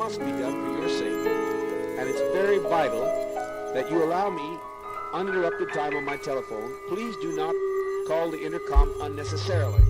must be done for your sake. And it's very vital that you allow me uninterrupted time on my telephone. Please do not call the intercom unnecessarily.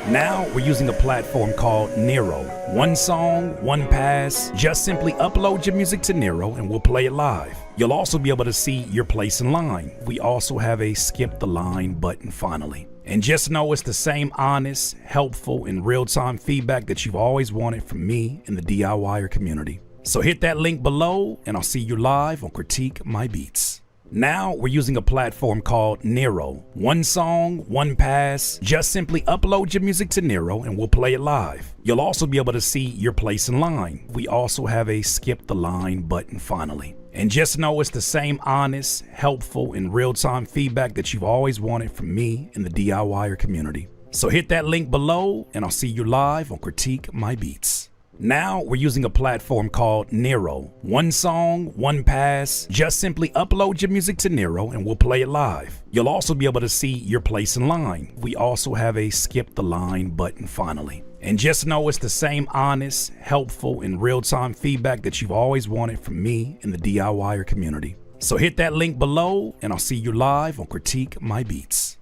Now we're using a platform called Nero. One song, one pass. Just simply upload your music to Nero and we'll play it live. You'll also be able to see your place in line. We also have a skip the line button finally. And just know it's the same honest, helpful, and real-time feedback that you've always wanted from me in the DIYer community. So hit that link below and I'll see you live on Critique My Beats. Now we're using a platform called Nero. One song, one pass. Just simply upload your music to Nero and we'll play it live. You'll also be able to see your place in line. We also have a skip the line button finally. And just know it's the same honest, helpful, and real-time feedback that you've always wanted from me in the DIYer community. So hit that link below and I'll see you live on Critique My Beats. Now we're using a platform called Nero. One song, one pass. Just simply upload your music to Nero and we'll play it live. You'll also be able to see your place in line. We also have a skip the line button finally. And just know it's the same honest, helpful, and real-time feedback that you've always wanted from me in the DIYer community. So hit that link below and I'll see you live on Critique My Beats.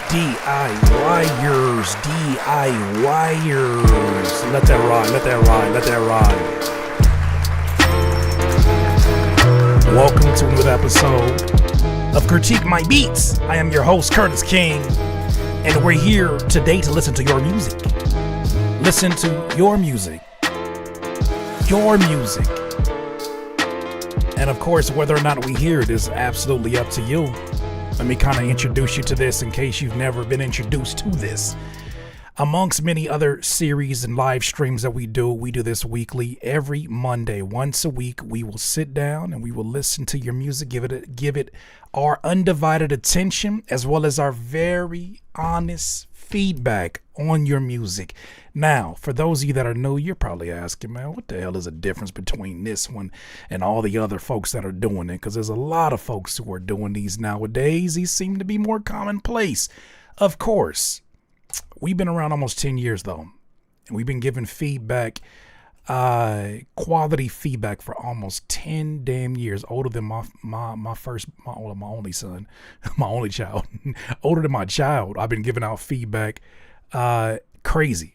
DIYers. Let that ride. Welcome to another episode of Critique My Beats. I am your host, Curtis King, and we're here today to listen to your music. Listen to your music. And of course, whether or not we hear it is absolutely up to you. Let me kind of introduce you to this in case you've never been introduced to this. Amongst many other series and live streams that we do this weekly. Every Monday, once a week, we will sit down and we will listen to your music, give it our undivided attention, as well as our very honest feedback on your music. Now, for those of you that are new, you're probably asking, man, what the hell is the difference between this one and all the other folks that are doing it? Because there's a lot of folks who are doing these nowadays. These seem to be more commonplace. Of course, we've been around almost 10 years, though, and we've been giving feedback, quality feedback for almost 10 damn years, older than my only son, my only child, older than my child. I've been giving out feedback, crazy.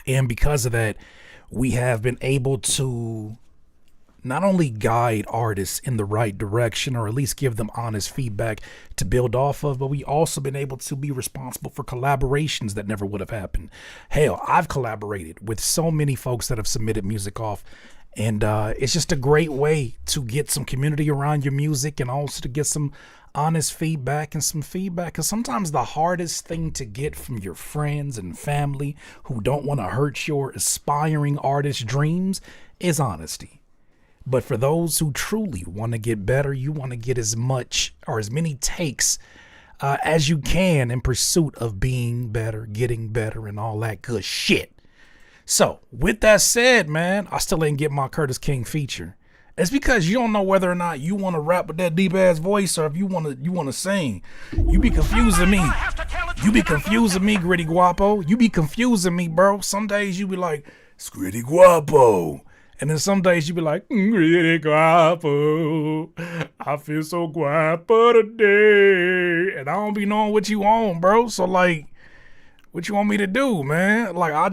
And because of that, we have been able to not only guide artists in the right direction, or at least give them honest feedback to build off of, but we also been able to be responsible for collaborations that never would have happened. Hell, I've collaborated with so many folks that have submitted music off, and it's just a great way to get some community around your music and also to get some honest feedback and some feedback, because sometimes the hardest thing to get from your friends and family who don't want to hurt your aspiring artist dreams is honesty. But for those who truly want to get better, you want to get as much or as many takes as you can in pursuit of being better, getting better, and all that good shit. So with that said, man, I still ain't get my Curtis King feature. It's because you don't know whether or not you want to rap with that deep ass voice or if you want to sing. You be confusing me. Gritty Guapo. You be confusing me, bro. Some days you be like, Gritty Guapo. And then some days you be like, Gritty Guapo. I feel so guapo today. And I don't be knowing what you want, bro. So like, what you want me to do, man? Like, I'm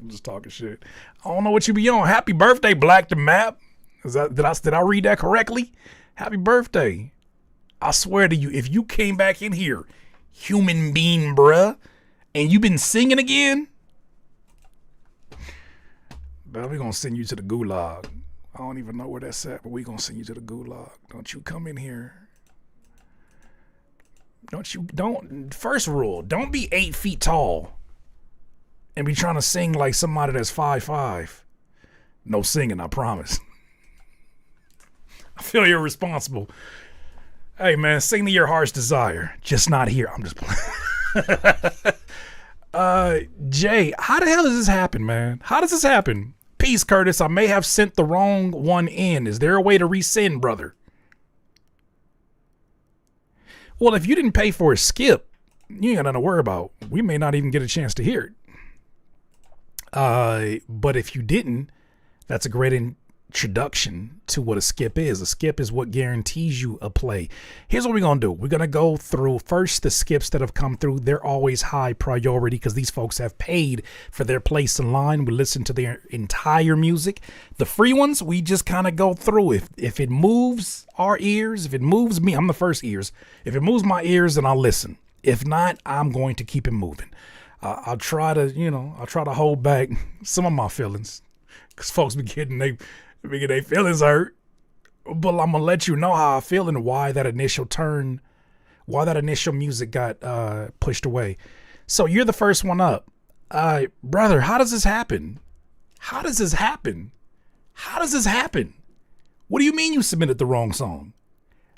just talking shit. I don't know what you be on. Happy birthday, Black the Map. Did I read that correctly? Happy birthday. I swear to you, if you came back in here, human being, bruh, and you been singing again, but we're gonna send you to the gulag. I don't even know where that's at, but we're gonna send you to the gulag. Don't you come in here. First rule, don't be 8 feet tall and be trying to sing like somebody that's 5'5". No singing, I promise. I feel irresponsible. Hey man, sing to your heart's desire. Just not here. I'm just playing. Jay, how the hell does this happen, man? How does this happen? Peace, Curtis. I may have sent the wrong one in. Is there a way to resend, brother? Well, if you didn't pay for a skip, you ain't got nothing to worry about. We may not even get a chance to hear it. But if you didn't, that's a great introduction to what a skip is. A skip is what guarantees you a play. Here's what we're going to do. We're going to go through first the skips that have come through. They're always high priority because these folks have paid for their place in line. We listen to their entire music. The free ones, we just kind of go through. If it moves our ears, if it moves me, I'm the first ears. If it moves my ears, then I'll listen. If not, I'm going to keep it moving. I'll try to hold back some of my feelings because folks be getting their feelings hurt. But I'm gonna let you know how I feel and why that initial music got pushed away. So you're the first one up. Brother, how does this happen? How does this happen? What do you mean you submitted the wrong song?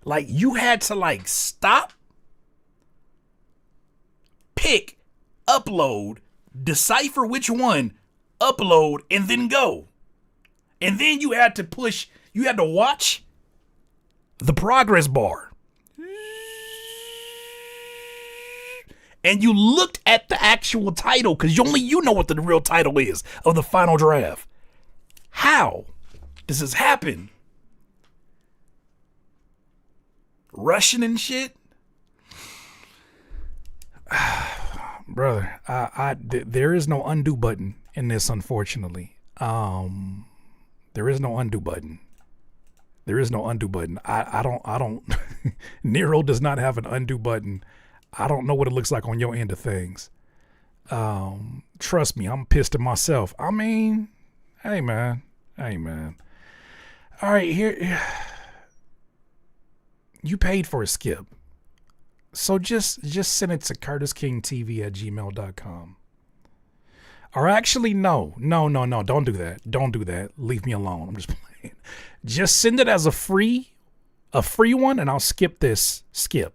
Like you had to stop, pick, upload, decipher which one, upload, and then go. And then you had to watch the progress bar. And you looked at the actual title because only you know what the real title is of the final draft. How does this happen? Russian and shit? brother, there is no undo button in this, unfortunately. There is no undo button. There is no undo button. I don't Nero does not have an undo button. I don't know what it looks like on your end of things. Trust me, I'm pissed at myself. I mean, hey man. All right, here you paid for a skip. So just send it to curtiskingtv@gmail.com. Or actually, no, don't do that. Don't do that. Leave me alone. I'm just playing. Just send it as a free one, and I'll skip this skip.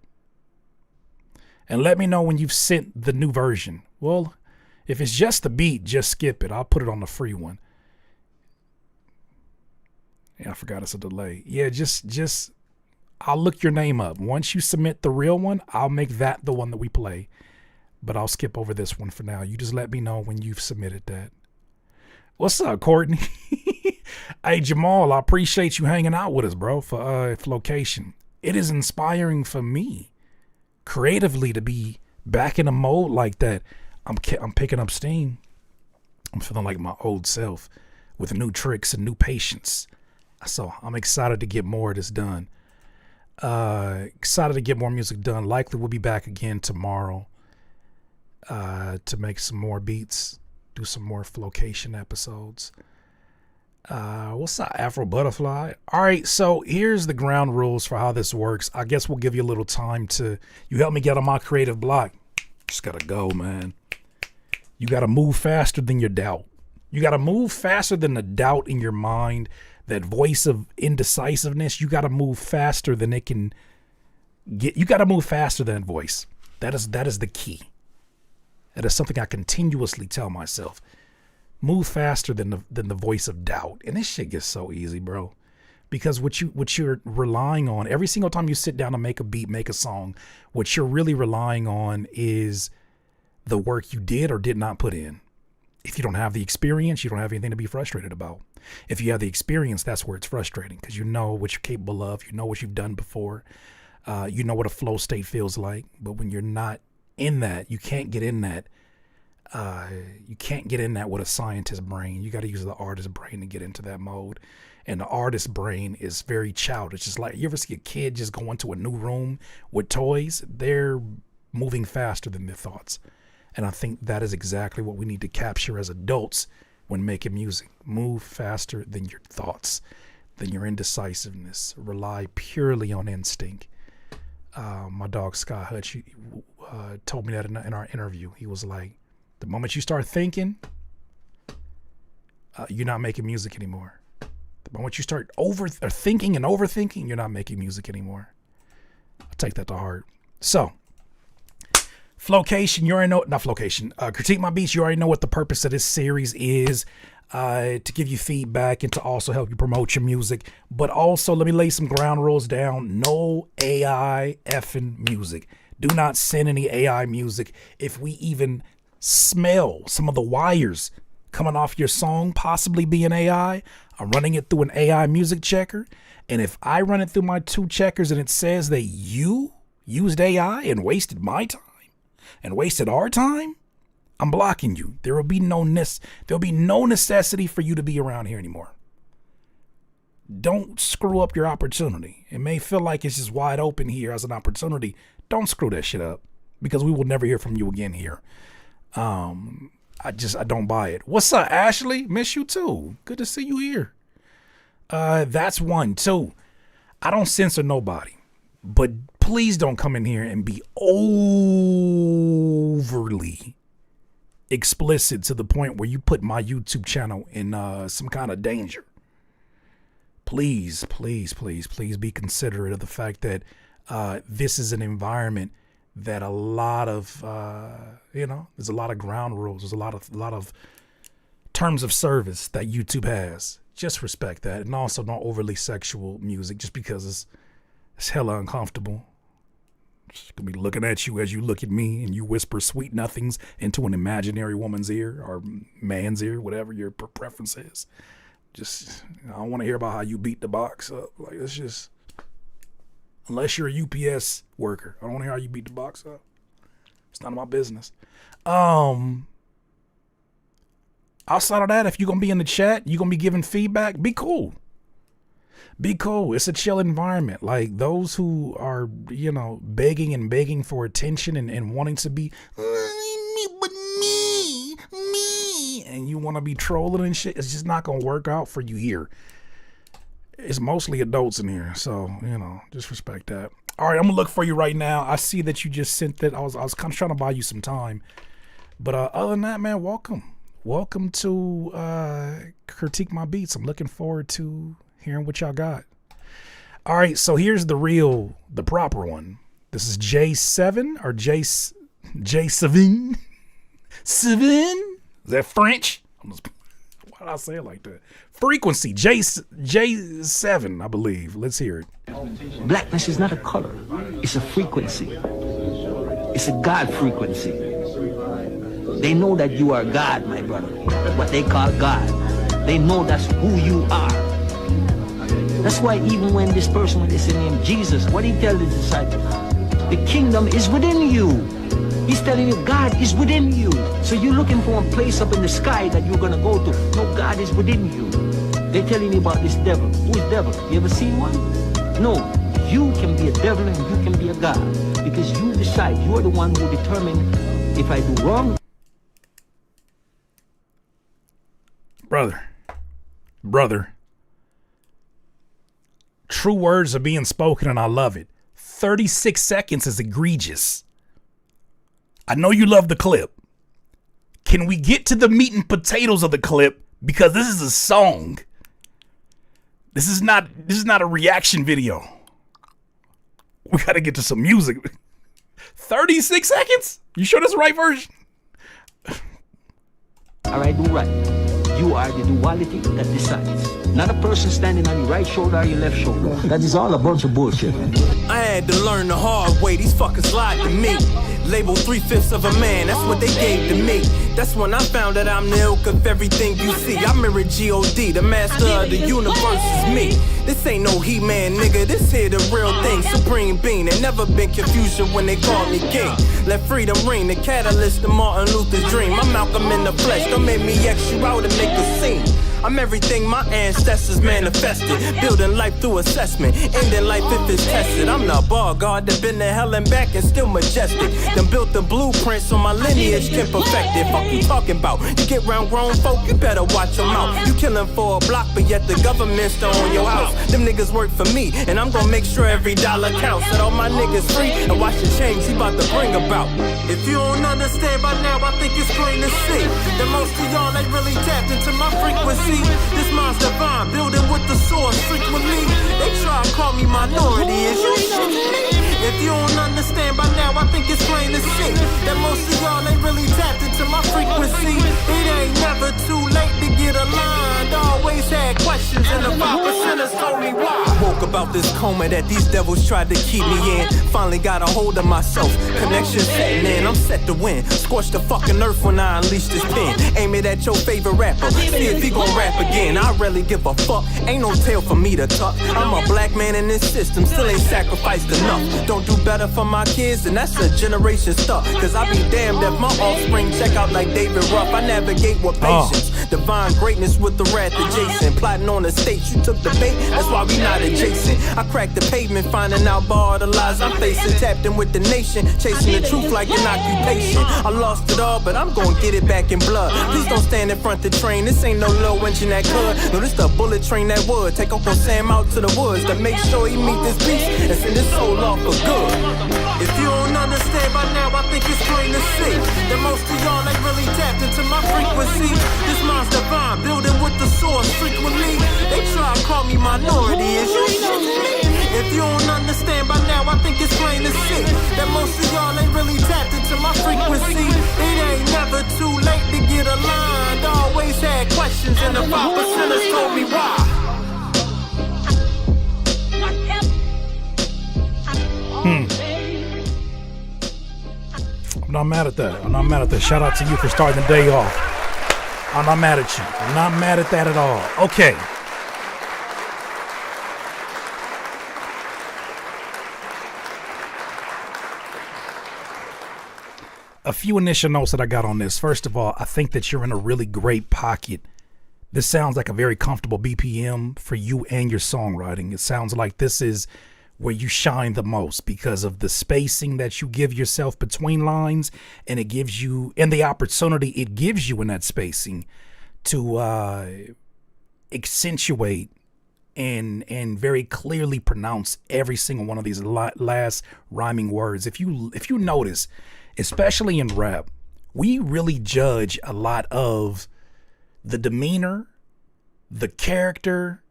And let me know when you've sent the new version. Well, if it's just the beat, just skip it. I'll put it on the free one. Yeah, I forgot it's a delay. Yeah, just I'll look your name up. Once you submit the real one, I'll make that the one that we play. But I'll skip over this one for now. You just let me know when you've submitted that. What's up, Courtney? Hey, Jamal, I appreciate you hanging out with us, bro, for Flocation. It is inspiring for me creatively to be back in a mode like that. I'm picking up steam. I'm feeling like my old self with new tricks and new patience. So I'm excited to get more of this done. Excited to get more music done. Likely we'll be back again tomorrow to make some more beats, do some more Flocation episodes. What's up, Afro Butterfly? All right, so here's the ground rules for how this works. I guess we'll give you a little time to, you help me get on my creative block. Just gotta go, man. You gotta move faster than your doubt. You gotta move faster than the doubt in your mind. That voice of indecisiveness, you gotta move faster than it can get. You gotta move faster than that voice. That is the key. That is something I continuously tell myself. Move faster than the voice of doubt. And this shit gets so easy, bro. Because what you're relying on every single time you sit down to make a beat, make a song, what you're really relying on is the work you did or did not put in. If you don't have the experience, you don't have anything to be frustrated about. If you have the experience, that's where it's frustrating because you know what you're capable of. You know what you've done before. You know what a flow state feels like. But when you're not in that, you can't get in that. You can't get in that with a scientist brain. You got to use the artist brain to get into that mode. And the artist brain is very childish. It's like you ever see a kid just go into a new room with toys? They're moving faster than their thoughts. And I think that is exactly what we need to capture as adults when making music. Move faster than your thoughts, than your indecisiveness. Rely purely on instinct. My dog Scott Hutch told me that in our interview. He was like, the moment you start thinking, you're not making music anymore. The moment you start thinking and overthinking, you're not making music anymore. I'll take that to heart. So, Flocation, you already know, not Flocation, Critique My Beats, you already know what the purpose of this series is, to give you feedback and to also help you promote your music. But also, let me lay some ground rules down. No AI effing music. Do not send any AI music. If we even smell some of the wires coming off your song possibly being AI, I'm running it through an AI music checker. And if I run it through my 2 checkers and it says that you used AI and wasted my time, and wasted our time, I'm blocking you. There'll be no necessity for you to be around here anymore. Don't screw up your opportunity. It may feel like it's just wide open here as an opportunity. Don't screw that shit up because we will never hear from you again here. I don't buy it. What's up, Ashley? Miss you too. Good to see you here. That's 1. 2, I don't censor nobody, but please don't come in here and be overly explicit to the point where you put my YouTube channel in some kind of danger. Please be considerate of the fact that this is an environment that a lot of, there's a lot of ground rules. There's a lot of terms of service that YouTube has. Just respect that. And also not overly sexual music just because it's hella uncomfortable. She's gonna be looking at you as you look at me and you whisper sweet nothings into an imaginary woman's ear or man's ear, whatever your preference is. Just, I don't want to hear about how you beat the box up. Like, it's just, unless you're a UPS worker, I don't want to hear how you beat the box up. It's none of my business. Outside of that, if you're gonna be in the chat, you're gonna be giving feedback, be cool. Be cool. It's a chill environment. Like those who are, begging and begging for attention and wanting to be me, and you want to be trolling and shit, it's just not gonna work out for you here. It's mostly adults in here, so just respect that. All right, I'm gonna look for you right now. I see that you just sent that. I was kind of trying to buy you some time, but other than that, man, welcome to Critique My Beats. I'm looking forward to hearing what y'all got. All right, so here's the proper one. This is J7 or J7. Seven? Is that French? Why did I say it like that? Frequency, J7, I believe. Let's hear it. Blackness is not a color. It's a frequency. It's a God frequency. They know that you are God, my brother. What they call God. They know that's who you are. That's why even when this person, when they say name Jesus, what he tell the disciples? The kingdom is within you. He's telling you God is within you. So you're looking for a place up in the sky that you're going to go to. No, God is within you. They're telling you about this devil. Who is devil? You ever seen one? No. You can be a devil and you can be a God. Because you decide. You're the one who determines if I do wrong. Brother. True words are being spoken and I love it. 36 seconds is egregious. I know you love the clip. Can we get to the meat and potatoes of the clip? Because this is a song. This is not a reaction video. We gotta get to some music. 36 seconds? You sure that's the right version? All right, do right. You are the duality that decides. Not a person standing on your right shoulder or your left shoulder. That is all a bunch of bullshit. I had to learn the hard way. These fuckers lied to me. Labeled 3/5 of a man, that's what they gave to me. That's when I found that I'm the ilk of everything you see. I mirror G.O.D., the master of the universe is me. This ain't no He-Man, nigga, this here the real thing. Supreme being, there never been confusion when they called me king. Let freedom ring, the catalyst to Martin Luther's dream. I'm Malcolm in the flesh, don't make me X you out and make a scene. I'm everything my ancestors manifested. Building life through assessment, ending life if it's tested. I'm the bar guard that been to hell and back and still majestic. Done built the blueprint so my lineage can perfect it. Fuck you talking about? You get round grown folk, you better watch your mouth. You killing for a block, but yet the government's still on your house. Them niggas work for me, and I'm gonna make sure every dollar counts. Set all my niggas free, and watch the change he about to bring about. If you don't understand by now, I think it's plain to see that most of y'all ain't really tapped into my frequency. This mind's divine, building with the source frequently. They try to call me minority, is you shitting me? If you don't understand by now, I think it's plain to see that most of y'all ain't really tapped into my frequency. It ain't never too late to get aligned. Always had questions, and the 5%ers told me why. Woke about this coma that these devils tried to keep me in. Finally got a hold of myself. Connection setting in, I'm set to win. Scorch the fucking earth when I unleash this pen. Aim it at your favorite rapper. See if he gon' rap again. I rarely give a fuck. Ain't no tail for me to tuck. I'm a black man in this system, still ain't sacrificed enough. Don't do better for my kids, and that's a generation stuck. Cause I be damned if my offspring check out like David Ruff. I navigate with patience. Divine greatness with the wrath adjacent. Plotting on the stage, you took the bait, that's why we not adjacent. I cracked the pavement, finding out all the lies I'm facing. Tapped in with the nation, chasing the truth like an occupation. I lost it all, but I'm gonna get it back in blood. Please don't stand in front the train, this ain't no low engine that could. No, this the bullet train that would take Uncle Sam out to the woods to make sure he meet this beast and send his soul off for good. If you don't understand by now, I think it's plain to see that most of y'all ain't really tapped into my frequency. This mind's divine, building with the source frequently. They try to call me minority, is you shitting me? If you don't understand by now, I think it's plain to see that most of y'all ain't really tapped into my frequency. It ain't never too late to get aligned. Always had questions, and the 5%ers told me why. I'm not mad at that. I'm not mad at that. Shout out to you for starting the day off. I'm not mad at you. I'm not mad at that at all. Okay. a few initial notes that I got on this. First of all, I think that you're in a really great pocket. This sounds like a very comfortable BPM for you and your songwriting. It sounds like this is where you shine the most because of the spacing that you give yourself between lines, and it gives you, and the opportunity it gives you in that spacing to accentuate and very clearly pronounce every single one of these last rhyming words. If you notice, especially in rap, we really judge a lot of the demeanor, the character,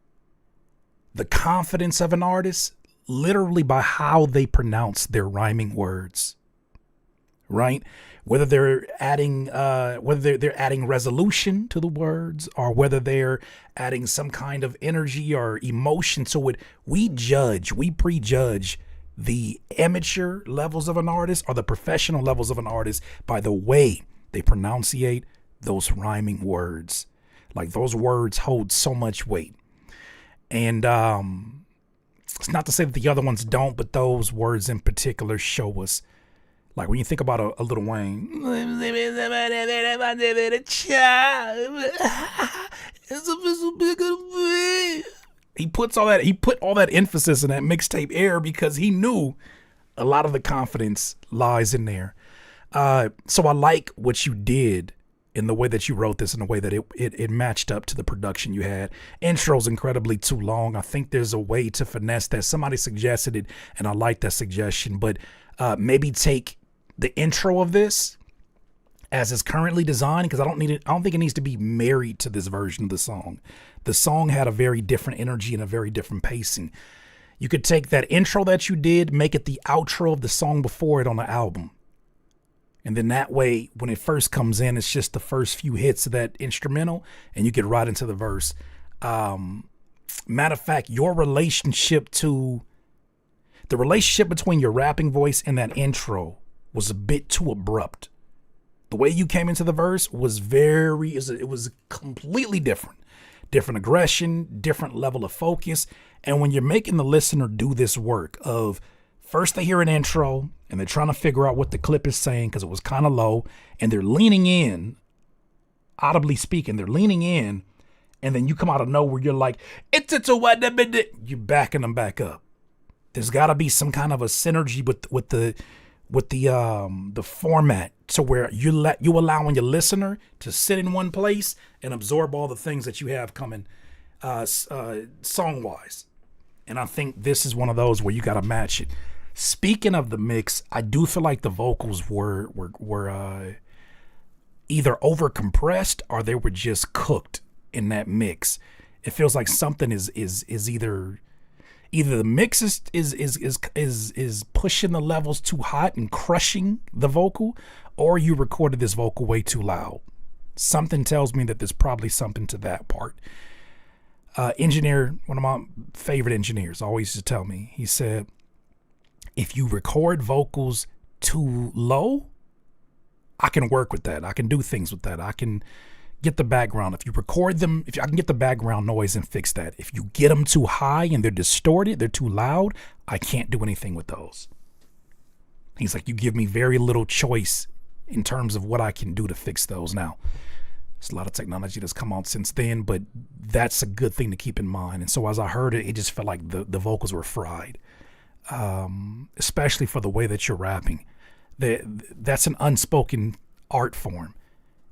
the confidence of an artist literally by how they pronounce their rhyming words, right? Whether they're adding resolution to the words, or whether they're adding some kind of energy or emotion to it, we prejudge the amateur levels of an artist or the professional levels of an artist by the way they pronunciate those rhyming words. Like, those words hold so much weight. And it's not to say that the other ones don't, but those words in particular show us. Like, when you think about a Lil Wayne, he put all that emphasis in that mixtape Air because he knew a lot of the confidence lies in there. So I like what you did in the way that you wrote this, in the way that it matched up to the production you had. Intro's incredibly too long. I think there's a way to finesse that. Somebody suggested it, and I like that suggestion, but maybe take the intro of this as it's currently designed, because I don't think it needs to be married to this version of the song. The song had a very different energy and a very different pacing. You could take that intro that you did, make it the outro of the song before it on the album. And then that way, when it first comes in, it's just the first few hits of that instrumental, and you get right into the verse. Matter of fact, the relationship between your rapping voice and that intro was a bit too abrupt. The way you came into the verse was it was completely different. Different aggression, different level of focus. And when you're making the listener do this work of, first they hear an intro and they're trying to figure out what the clip is saying because it was kind of low, and they're leaning in, audibly speaking, they're leaning in, and then you come out of nowhere, you're like, you're backing them back up. There's got to be some kind of a synergy with the format, to where you allowing your listener to sit in one place and absorb all the things that you have coming song wise. And I think this is one of those where you got to match it. Speaking of the mix, I do feel like the vocals were either over compressed or they were just cooked in that mix. It feels like something is either the mix is pushing the levels too hot and crushing the vocal, or you recorded this vocal way too loud. Something tells me that there's probably something to that part. Engineer, one of my favorite engineers, always used to tell me, he said, if you record vocals too low, I can work with that. I can do things with that. I can get the background. If you record them, if I can get the background noise and fix that. If you get them too high and they're distorted, they're too loud, I can't do anything with those. He's like, you give me very little choice in terms of what I can do to fix those. Now, there's a lot of technology that's come out since then, but that's a good thing to keep in mind. And so as I heard it, it just felt like the vocals were fried, especially for the way that you're rapping. That's an unspoken art form,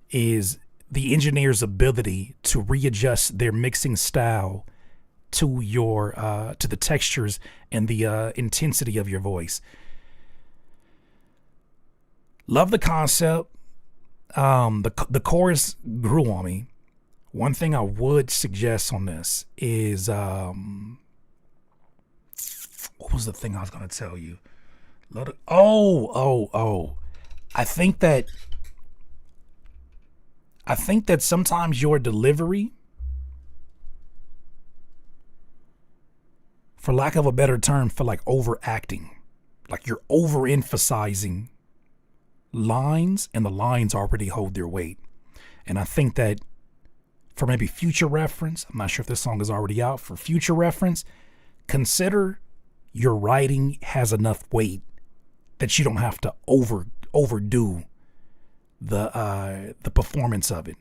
is the engineer's ability to readjust their mixing style to your to the textures and the intensity of your voice. Love the concept. The chorus grew on me. One thing I would suggest on this is what was the thing I was gonna tell you? I think that sometimes your delivery, for lack of a better term, feel like overacting. Like you're overemphasizing lines, and the lines already hold their weight. And I think that for maybe future reference, I'm not sure if this song is already out, for future reference, consider your writing has enough weight that you don't have to overdo the performance of it.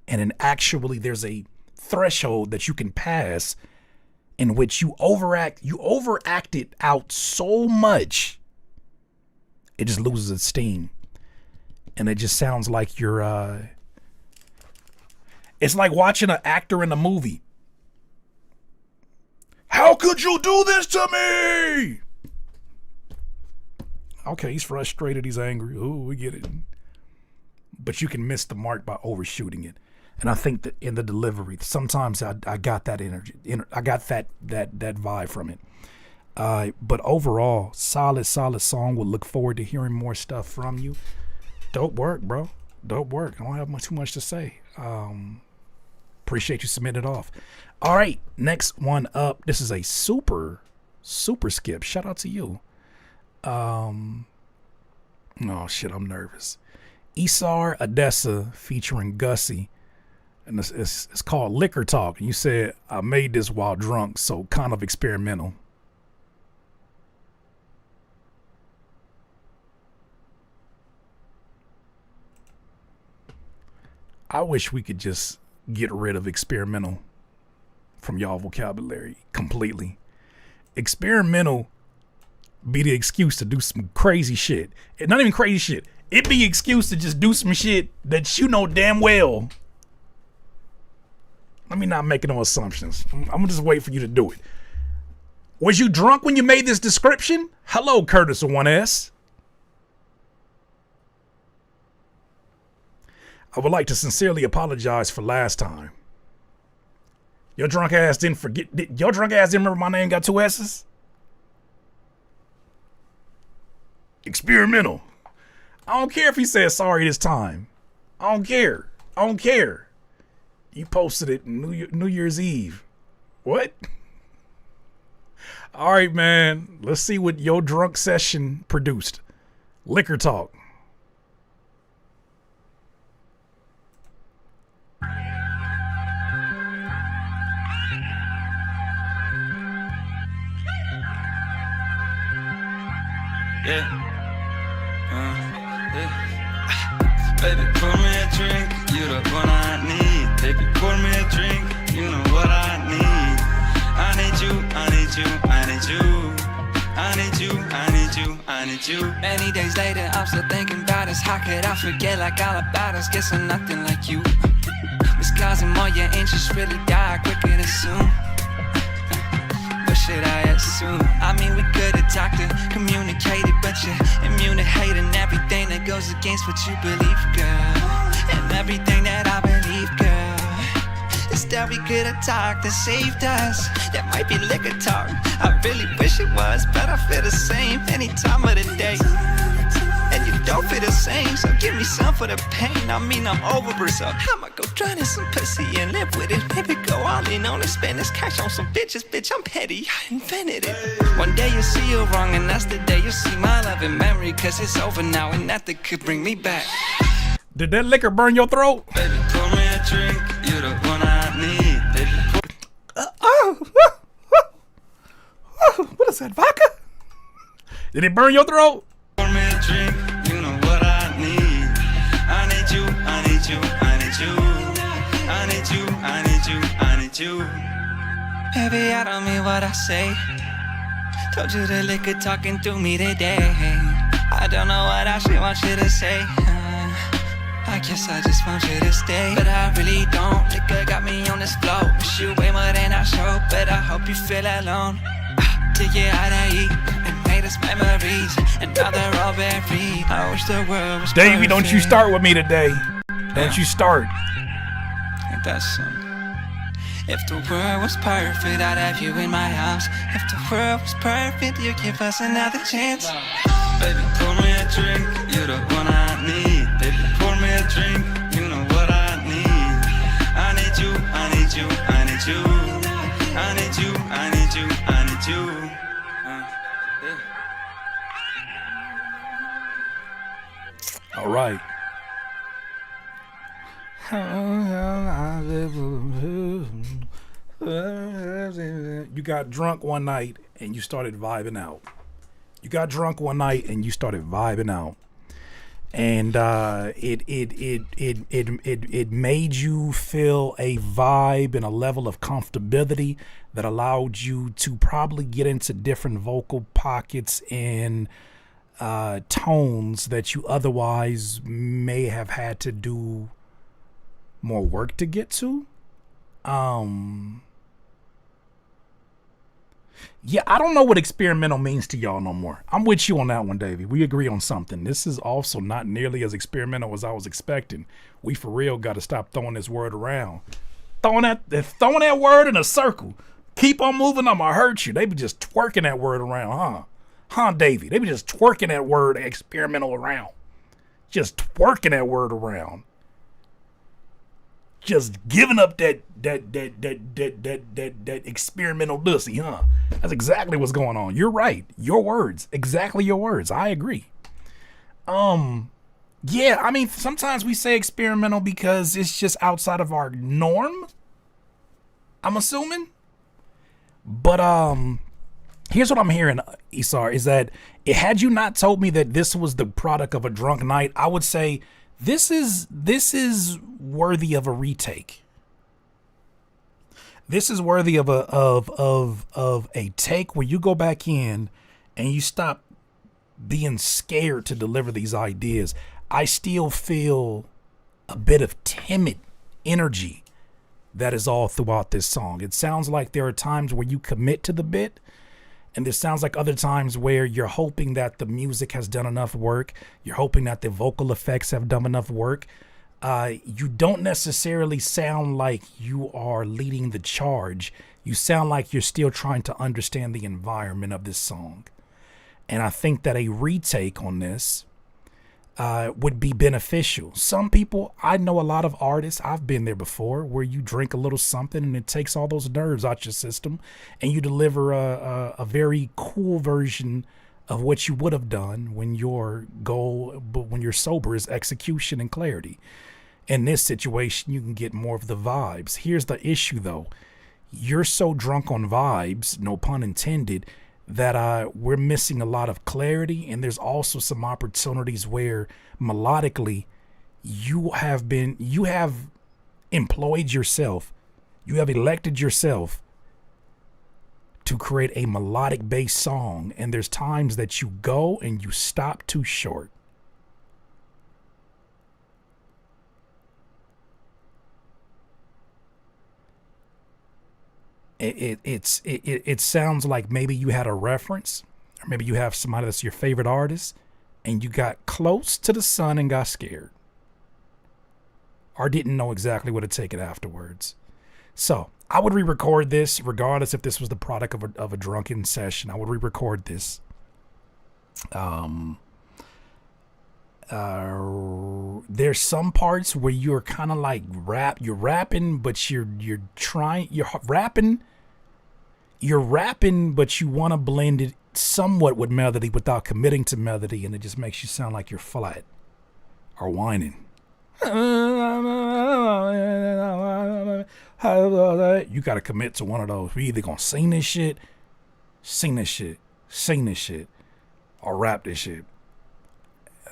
And then actually there's a threshold that you can pass in which you overact it out so much it just loses its steam. And it just sounds like you're it's like watching an actor in a movie. How could you do this to me? Okay, he's frustrated, he's angry. Ooh, we get it. But you can miss the mark by overshooting it. And I think that in the delivery, sometimes I got that energy. I got that vibe from it. But overall, solid song. We'll look forward to hearing more stuff from you. Dope work, bro. Dope work. I don't have too much to say. Appreciate you submitting it off. All right, next one up. This is a super skip. Shout out to you. Oh shit, I'm nervous. Isar Odessa featuring Gussie. And it's called Liquor Talk. And you said, I made this while drunk, so kind of experimental. I wish we could just get rid of experimental from y'all vocabulary completely. Experimental be the excuse to do some crazy shit. And not even crazy shit. It be an excuse to just do some shit that you know damn well. Let me not make no assumptions. I'm gonna just wait for you to do it. Was you drunk when you made this description? Hello, Curtis of 1S. I would like to sincerely apologize for last time. Your drunk ass didn't remember my name got 2 S's? Experimental. I don't care if he said sorry this time. I don't care. You posted it New Year's Eve. What? All right, man. Let's see what your drunk session produced. Liquor Talk. Yeah. Baby, pour me a drink, you the one I need. Baby, pour me a drink, you know what I need. I need you, I need you, I need you. I need you, I need you, I need you. Many days later, I'm still thinking about us. How could I forget like all about us? Guessing nothing like you was causing more your interest really die quicker than soon. What should I assume? I mean, we could have talked and communicated, but you're immune to hate and everything that goes against what you believe, girl. And everything that I believe, girl, is that we could have talked and saved us. That might be liquor talk. I really wish it was, but I feel the same any time of the day. And you don't feel the same, so give me some for the pain. I mean, I'm over it, so I'ma go drown in some pussy and live with it. Maybe go all in on it, spend this cash on some bitches. Bitch, I'm petty, I invented it. One day you'll see you're wrong, and that's the day you'll see my love and memory. Cause it's over now, and nothing could bring me back. Did that liquor burn your throat? Baby, pour me a drink, you the one I need. Baby, What is that, vodka? Did it burn your throat? pour me a drink, you know what I need. I need you, I need you, I need you. I need you, I need you, I need you. Baby, I don't mean what I say. Told you the liquor talking through me today. I don't know what I should want you to say. I guess I just want you to stay, but I really don't. Liquor got me on this flow. Wish you way more than I show, but I hope you feel alone. Take you out to eat and made us memories, and now they're all buried. I wish the world was Davey, perfect. don't you start with me today. Don't you start. Ain't that something? If the world was perfect, I'd have you in my house. If the world was perfect, you'd give us another chance. Baby, pour me a drink, you the one I need. Baby, pour me a drink, you know what I need. I need you, I need you, I need you. I need you, I need you, I need you. All right. You got drunk one night and you started vibing out. You got drunk one night and you started vibing out. And it made you feel a vibe and a level of comfortability that allowed you to probably get into different vocal pockets and tones that you otherwise may have had to do more work to get to. Yeah, I don't know what experimental means to y'all no more. I'm with you on that one, Davey. We agree on something. This is also not nearly as experimental as I was expecting. We for real got to stop throwing this word around. Throwing that word in a circle. Keep on moving, I'm gonna hurt you. They be just twerking that word around, huh? Huh, Davey? They be just twerking that word experimental around. Just twerking that word around. Just giving up that experimental pussy, huh? That's exactly what's going on. You're right. Your words. Exactly your words. I agree. Yeah, I mean, sometimes we say experimental because it's just outside of our norm, I'm assuming. But here's what I'm hearing, Isar, is that had you not told me that this was the product of a drunk night, I would say this is worthy of a retake. This is worthy of a take where you go back in and you stop being scared to deliver these ideas. I still feel a bit of timid energy that is all throughout this song. It sounds like there are times where you commit to the bit, and there sounds like other times where you're hoping that the music has done enough work. You're hoping that the vocal effects have done enough work. You don't necessarily sound like you are leading the charge. You sound like you're still trying to understand the environment of this song. And I think that a retake on this would be beneficial. Some people, I know a lot of artists, I've been there before, where you drink a little something and it takes all those nerves out your system and you deliver a very cool version of what you would have done when your goal, but when you're sober, is execution and clarity. In this situation, you can get more of the vibes. Here's the issue though. You're so drunk on vibes, no pun intended, that we're missing a lot of clarity, and there's also some opportunities where melodically you have employed yourself, you have elected yourself to create a melodic based song, and there's times that you go and you stop too short. It sounds like maybe you had a reference, or maybe you have somebody that's your favorite artist and you got close to the sun and got scared, or didn't know exactly what to take it afterwards. So I would re-record this regardless if this was the product of a drunken session. I would re-record this. There's some parts where you're kind of like you're rapping, but you're rapping, but you want to blend it somewhat with melody without committing to melody, and it just makes you sound like you're flat or whining. You got to commit to one of those. We either gonna sing this shit, or rap this shit.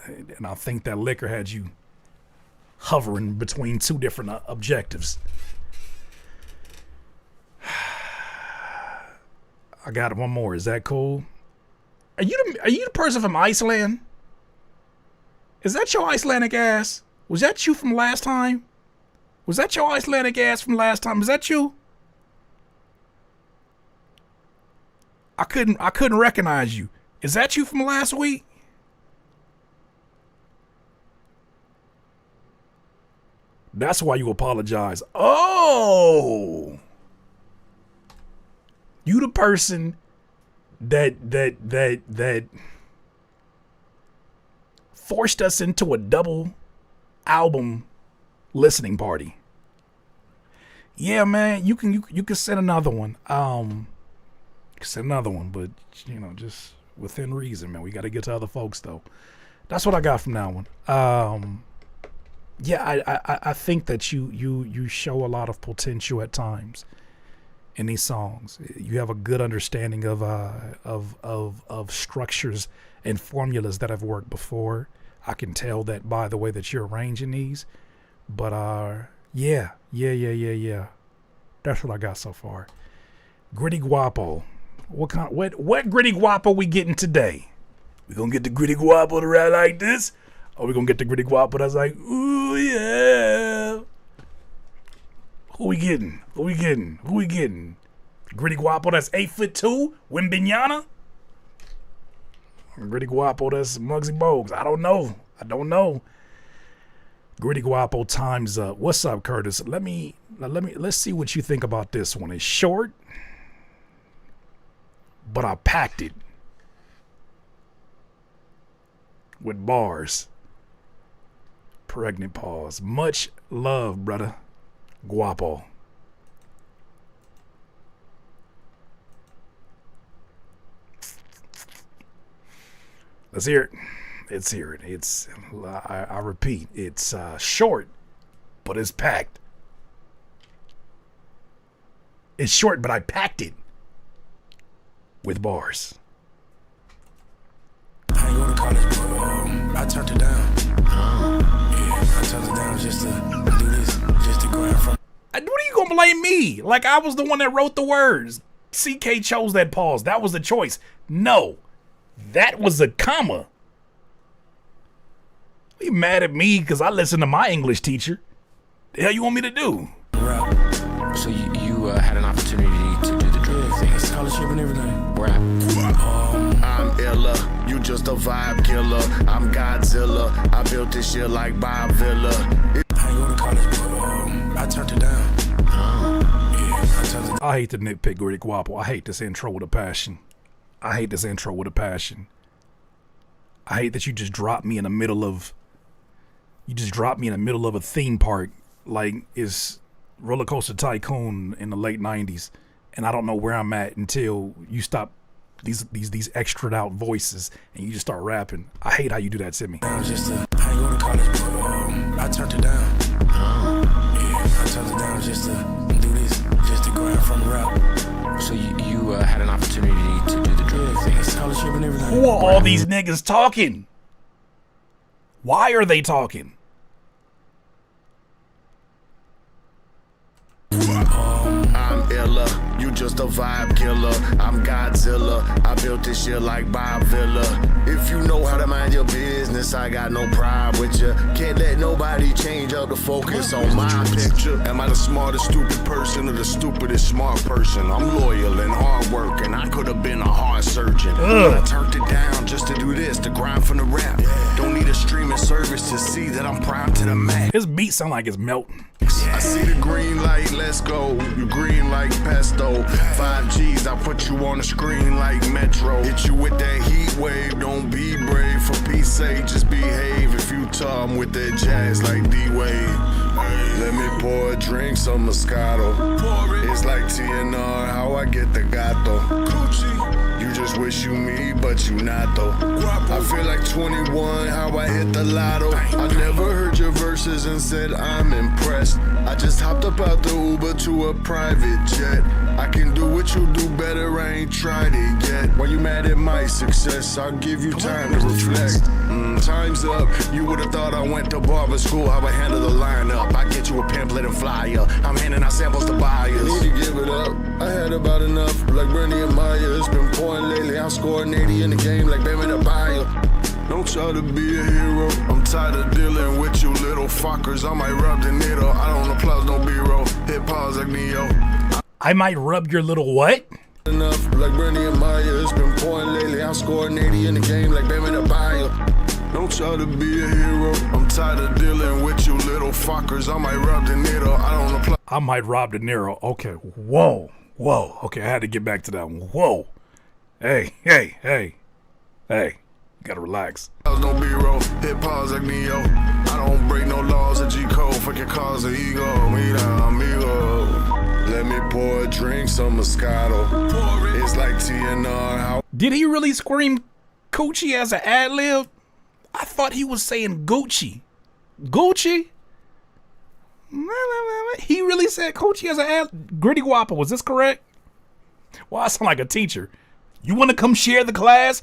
And I think that liquor had you hovering between two different objectives. I got one more. Is that cool? Are you the person from Iceland? Is that your Icelandic ass? Was that you from last time? Was that your Icelandic ass from last time? Is that you? I couldn't recognize you. Is that you from last week? That's why you apologize. Oh, you the person that forced us into a double album listening party. Yeah, man, you can send another one. You can send another one, but just within reason, man. We got to get to other folks though. That's what I got from that one. Yeah, I think that you show a lot of potential at times in these songs. You have a good understanding of structures and formulas that have worked before. I can tell that by the way that you're arranging these. But yeah. That's what I got so far. Gritty Guapo. What Gritty Guapo we getting today? We gonna get the Gritty Guapo to ride like this? Or we gonna get the Gritty Guapo that's like, ooh yeah. Who we getting? Gritty Guapo that's 8'2", Wimbignana? Gritty Guapo that's Muggsy Bogues. I don't know. Gritty Guapo times up. What's up, Curtis? Let's see what you think about this one. It's short, but I packed it with bars. Pregnant pause. Much love, brother. Guapo. Let's hear it. Let's hear it. It's, I repeat, it's short, but it's packed. It's short, but I packed it with bars. I ain't go to college, but I turned it down. Yeah, I turned it down just to do this, just to go out front. What are you gonna blame me? Like I was the one that wrote the words. CK chose that pause. That was the choice. No, that was a comma. You mad at me because I listened to my English teacher? The hell you want me to do? Rap. So you had an opportunity to do the drug thing, scholarship and everything. Rap. I'm illa, you just a vibe killer. I'm Godzilla, I built this shit like Bob Villa. I ain't go to college, but I turned it down. Yeah, I turned it down. I hate to nitpick Gritty Guapo. I hate this intro with a passion. I hate that you just dropped me in the middle of a theme park like it's Roller Coaster Tycoon in the late 90s, and I don't know where I'm at until you stop these extra out voices and you just start rapping. I hate how you do that to me. I ain't go to college, but I turned it down. Yeah, I turned it down just to do this, just to go out front and rap. So you had an opportunity to do the drug thing, scholarship and everything. Who are all these niggas talking? Why are they talking? I'm illa, you just a vibe killer. I'm Godzilla, I built this shit like Bob Villa. If you know how to mind your business, I got no problem with you. Can't let nobody change up the focus on my picture. Am I the smartest stupid person or the stupidest smart person? I'm loyal and hardworking, I could have been a heart surgeon. But I turned it down just to do this, to grind from the rap. Don't need a streaming service to see that I'm primed to the max. His beat sound like it's melting. I see the green light, let's go. You green like pesto. 5 G's, I put you on the screen like Metro. Hit you with that heat wave, don't be brave. For peace sake, just behave. If you tum with that jazz like D-Wade. Let me pour a drink, some Moscato. It's like TNR, how I get the gato. You just wish you me, but you not though. I feel like 21, how I hit the lotto. I never heard your verses and said I'm impressed. I just hopped up out the Uber to a private jet. I can do what you do better, I ain't tried it yet. While you mad at my success, I'll give you time to reflect. Time's up, you would've thought I went to barber school, how I handle the lineup. I get you a pamphlet and flyer, I'm handing out samples to buyers. Need to give it up, I had about enough, like Bernie and Meyer. It's been pouring lately, I'm scoring 80 in the game like Bam and Adebayo. Don't try to be a hero, I'm tired of dealing with you little fuckers. I might rub the needle, I don't applause no B-roll. Hit pause like Neo. I might rub your little what? Enough, like Bernie and Meyer. It's been pouring lately, I'm scoring 80 in the game like Bam and Adebayo. Don't try to be a hero, I'm tired of dealing with you little fuckers. I might rub the needle, I don't applause. I might rob the Nero. Okay, whoa. Okay, I had to get back to that one. Whoa. Hey. Gotta relax. No B-roll, hit pause like Neo. I don't break no laws of G-code, fucking cause of ego. Mira, amigo. Let me pour a drink, some Moscato. It's like TNR, how. Did he really scream Coochie as an ad-lib? I thought he was saying Gucci. Gucci? He really said Coochie as an ad. Gritty Guapo, was this correct? Well, I sound like a teacher. You want to come share with the class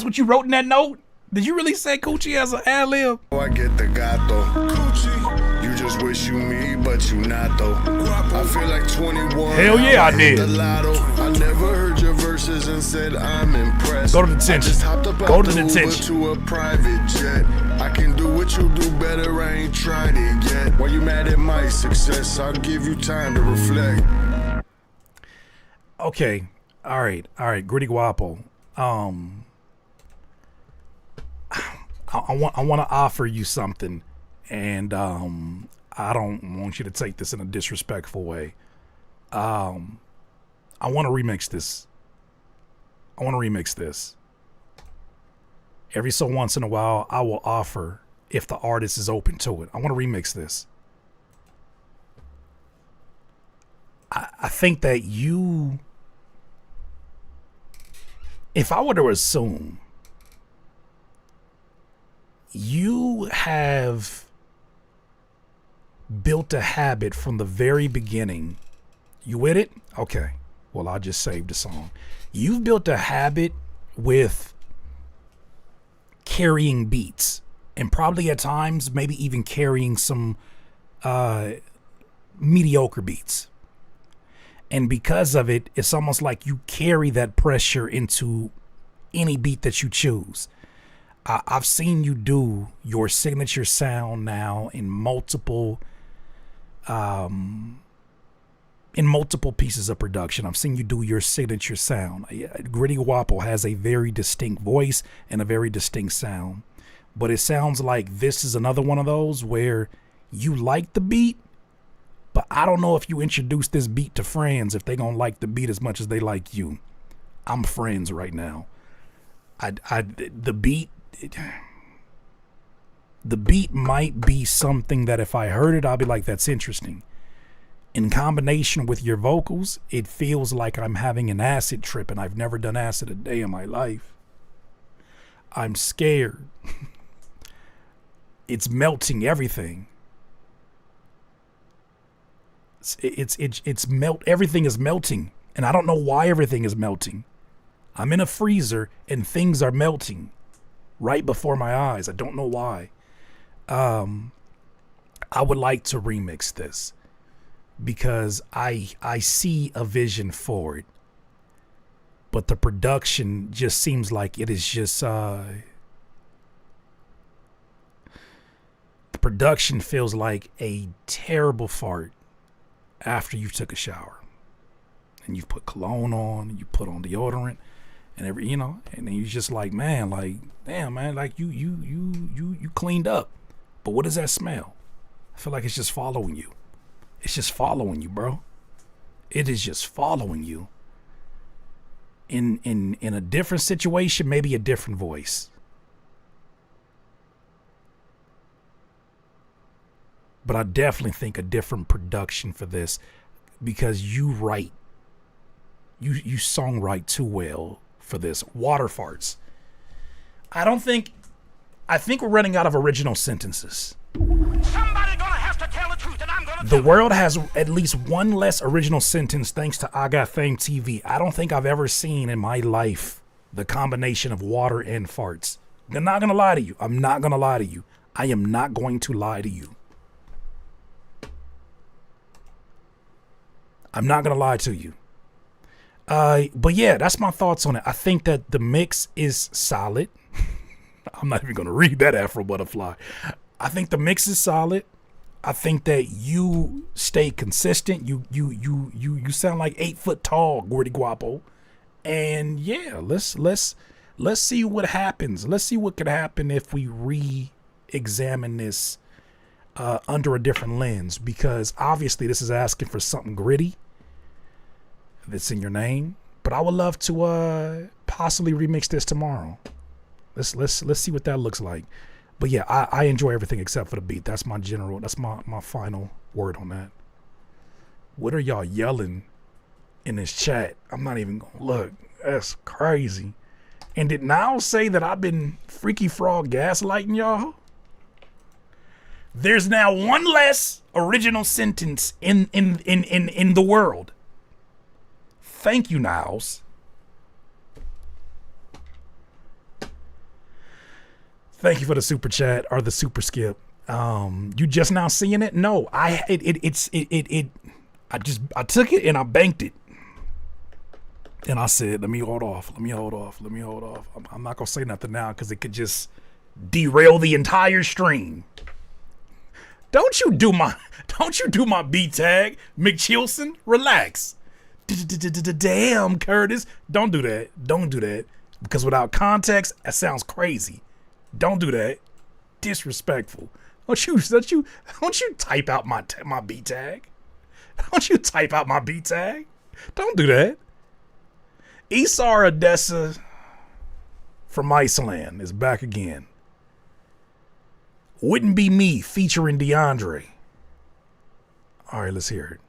what you wrote in that note? Did you really say Coochie as an ad lib? Oh, I get the gato. Coochie. You just wish you me, but you not though. I feel like 21. Hell yeah, I did. The lotto. I never heard your verses and said I'm impressed. Go to detention. I just hopped up Go out to the Uber detention. to a private jet. I can do what you do better. I ain't tried it yet. Why you mad at my success? I'll give you time to reflect. Okay. All right. Gritty Guapo. I want to offer you something, and I don't want you to take this in a disrespectful way. I want to remix this. Every so once in a while, I will offer if the artist is open to it. I want to remix this. I think that you, if I were to assume, you have built a habit from the very beginning. You with it? Okay. Well, I just saved the song. You've built a habit with carrying beats, and probably at times maybe even carrying some mediocre beats. And because of it, it's almost like you carry that pressure into any beat that you choose. I've seen you do your signature sound now in multiple pieces of production. I've seen you do your signature sound. Gritty Guapo has a very distinct voice and a very distinct sound. But it sounds like this is another one of those where you like the beat, but I don't know if you introduce this beat to friends if they gonna like the beat as much as they like you. I'm friends right now. The beat might be something that if I heard it, I'll be like, that's interesting. In combination with your vocals, it feels like I'm having an acid trip, and I've never done acid a day in my life. I'm scared. It's melting everything. Everything is melting, and I don't know why everything is melting. I'm in a freezer and things are melting right before my eyes. I don't know why. I would like to remix this because I see a vision for it, but the production just seems like it is just the production feels like a terrible fart after you took a shower and you've put cologne on and you put on deodorant and and then you're just like, man, like, damn, man, like you cleaned up, but what does that smell? I feel like it's just following you. It's just following you, bro. It is just following you. In a different situation, maybe a different voice. But I definitely think a different production for this, because you songwrite too well for this. Water farts. I think we're running out of original sentences. Somebody gonna have to tell the truth, and I'm gonna. The world has at least one less original sentence thanks to I Got Fame TV. I don't think I've ever seen in my life the combination of water and farts. I'm not gonna lie to you. I'm not gonna lie to you. I am not going to lie to you. I'm not gonna lie to you. But yeah, that's my thoughts on it. I think that the mix is solid. I'm not even gonna read that Afro Butterfly. I think the mix is solid. I think that you stay consistent. You sound like 8 foot tall, Gritty Guapo. And yeah, let's see what happens. Let's see what could happen if we re-examine this under a different lens, because obviously this is asking for something gritty that's in your name. But I would love to possibly remix this tomorrow. Let's see what that looks like. But yeah, I enjoy everything except for the beat. That's my final word on that. What are y'all yelling in this chat? I'm not even gonna look. That's crazy. And did Niles say that I've been Freaky Frog gaslighting y'all? There's now one less original sentence in the world. Thank you, Niles. Thank you for the super chat or the super skip. You just now seeing it? No, I took it and I banked it. And I said, let me hold off. I'm not gonna say nothing now because it could just derail the entire stream. Don't you do my B tag, McChilson. Relax. Damn, Curtis. Don't do that. Because without context, that sounds crazy. Don't do that. Disrespectful. Don't you type out my B tag. Don't you type out my B tag. Don't do that. Esar Odessa from Iceland is back again. Wouldn't Be Me featuring DeAndre. All right, let's hear it.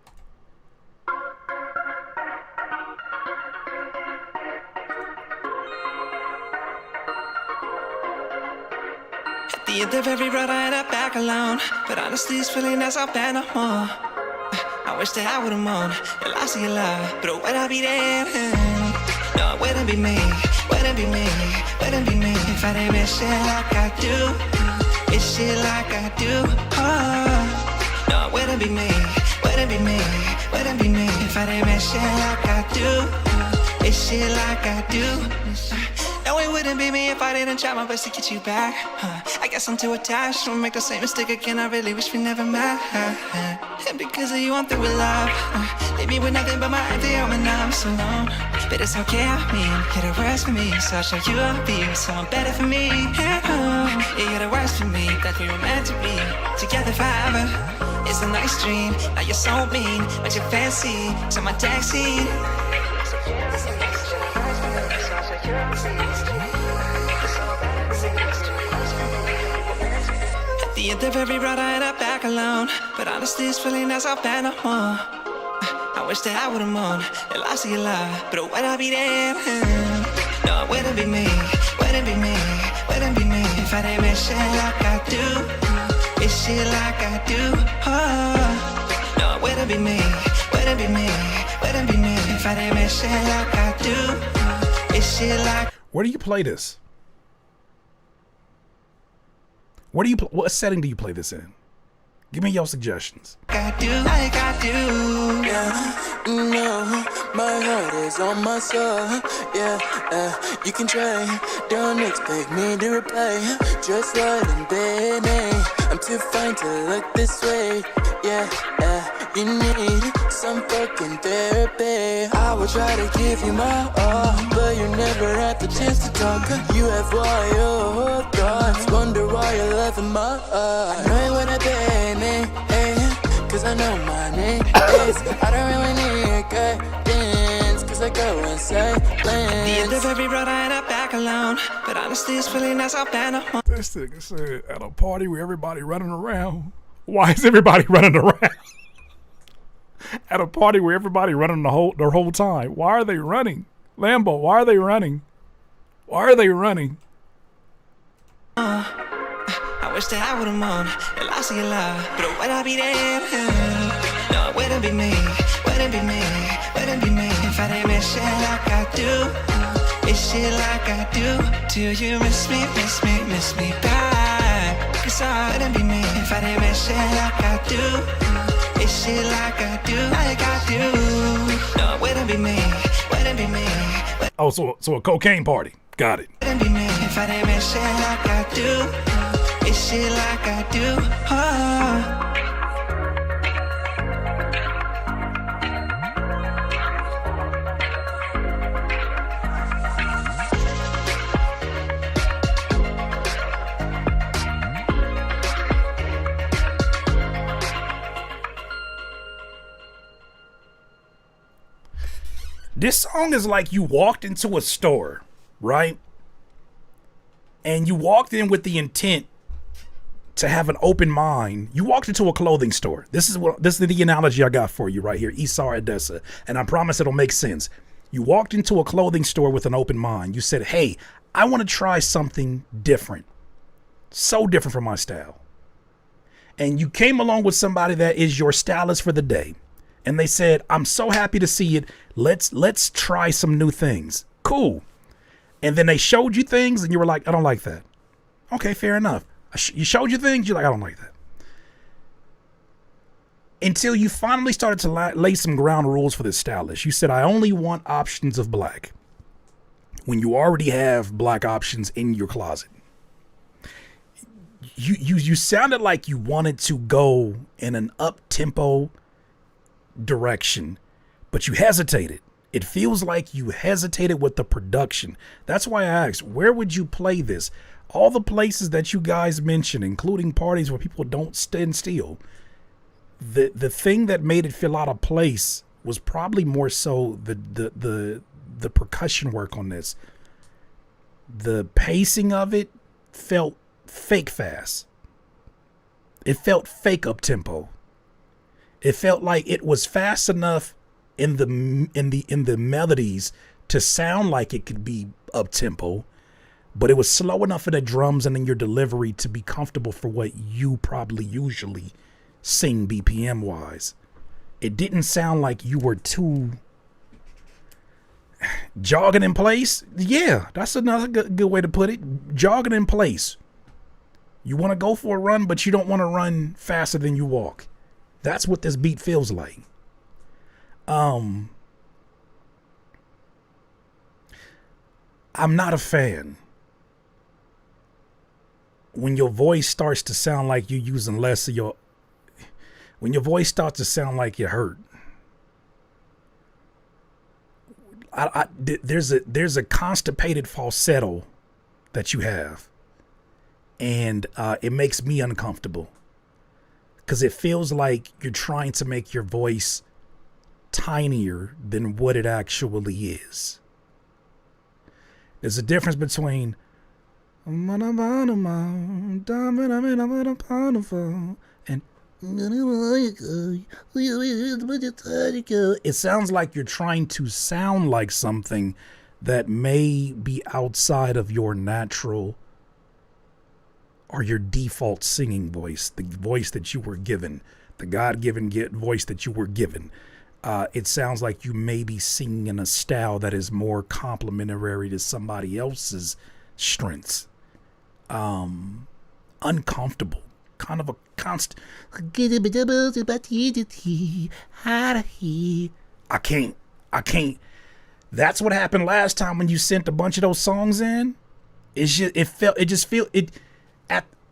At the end of every road I end up back alone, but honestly it's feeling as I've been no more. I wish that I would've known that lost your love, but would I be there? No, it wouldn't be me, wouldn't be me, wouldn't be me if I didn't miss shit like I do. It's shit like I do. Oh, no, it wouldn't be me, wouldn't be me, wouldn't be me if I didn't miss shit like I do. It's shit like I do. No, it wouldn't be me if I didn't try my best to get you back. I guess I'm too attached, don't make the same mistake again. I really wish we never met. And because of you, I'm through with love. Leave me with nothing but my empty home and I'm so alone. But it's okay, I mean, you're the worst for me, so I'll show you I'll be so I'm better for me. Yeah, you're the worst for me, that we were meant to be together forever. It's a nice dream, now you're so mean, but you're fancy, to my taxi. At the end of every road I end up back alone, but honestly it's feeling as I've been no more. I wish that I would've known that lost your love, but would I be there? No, it wouldn't be me, wouldn't be me, wouldn't be me if I didn't miss shit like I do. It's shit like I do. Oh, no, it wouldn't be me, wouldn't be me, wouldn't be me if I didn't miss shit like I do. It's shit like. Where do you play this? What setting do you play this in? Give me your suggestions. I do, like I do. Yeah, no, my heart is on my soul. Yeah, you can try. Don't expect me to reply. Just right and baby, I'm too fine to look this way. Yeah, you need some fucking therapy. I will try to give you my all, but you never had the chance to talk. You have wild thoughts, wonder why you're loving my heart. I know you wanna be me, cause I know my name is. I don't really need guidance, cause I go inside At the end of every road I end up back alone, but honestly it's feeling as I've been home. This nigga said, at a party where everybody running around. Why is everybody running around? At a party where everybody running their whole time. Why are they running? Lambo, why are they running? Why are they running? I wish that I would've known that lost your love, but would I be there? No, it wouldn't be me, wouldn't be me, wouldn't be me if I didn't miss shit like I do. It's shit like I do. Do you miss me, miss me, miss me back? Cause I wouldn't be me if I didn't miss shit like I do. It's shit like I do, like I do. No, it wouldn't be me, wouldn't be me. Oh, so a cocaine party. Got it. Wouldn't be me if I didn't miss shit like I do. It's shit like I do. Oh. This song is like you walked into a store, right? And you walked in with the intent to have an open mind. You walked into a clothing store. This is the analogy I got for you right here, Esar Odessa, and I promise it'll make sense. You walked into a clothing store with an open mind. You said, hey, I want to try something different. So different from my style. And you came along with somebody that is your stylist for the day. And they said, I'm so happy to see it. Let's try some new things. Cool. And then they showed you things and you were like, I don't like that. Okay, fair enough. You showed your things. You're like, I don't like that. Until you finally started to lay some ground rules for this stylist. You said, I only want options of black. When you already have black options in your closet. You sounded like you wanted to go in an up-tempo direction, but you hesitated. It feels like you hesitated with the production. That's why I asked, where would you play this? All the places that you guys mentioned, including parties where people don't stand still. The thing that made it feel out of place was probably more so the percussion work on this. The pacing of it felt fake fast. It felt fake up tempo. It felt like it was fast enough in the melodies to sound like it could be up tempo, but it was slow enough in the drums and in your delivery to be comfortable for what you probably usually sing BPM wise. It didn't sound like you were too jogging in place. Yeah, that's another good way to put it. Jogging in place. You want to go for a run, but you don't want to run faster than you walk. That's what this beat feels like. I'm not a fan when your voice starts to sound like you're using less of your. When your voice starts to sound like you're hurt. There's a constipated falsetto that you have, and it makes me uncomfortable because it feels like you're trying to make your voice tinier than what it actually is. There's a difference between and it sounds like you're trying to sound like something that may be outside of your natural or your default singing voice, the voice that you were given, the God-given voice that you were given. It sounds like you may be singing in a style that is more complementary to somebody else's strengths. Uncomfortable. Kind of a constant. I can't. That's what happened last time when you sent a bunch of those songs in.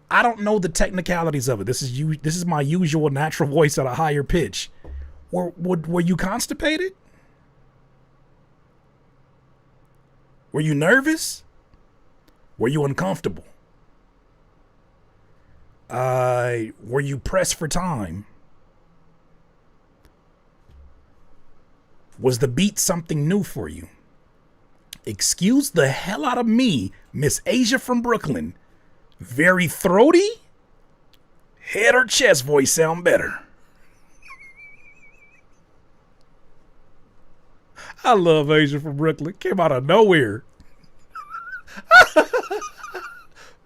I don't know the technicalities of it. This is my usual natural voice at a higher pitch. Were you constipated? Were you nervous? Were you uncomfortable? Were you pressed for time? Was the beat something new for you? Excuse the hell out of me, Miss Asia from Brooklyn. Very throaty? Head or chest voice sound better? I love Asia from Brooklyn. Came out of nowhere.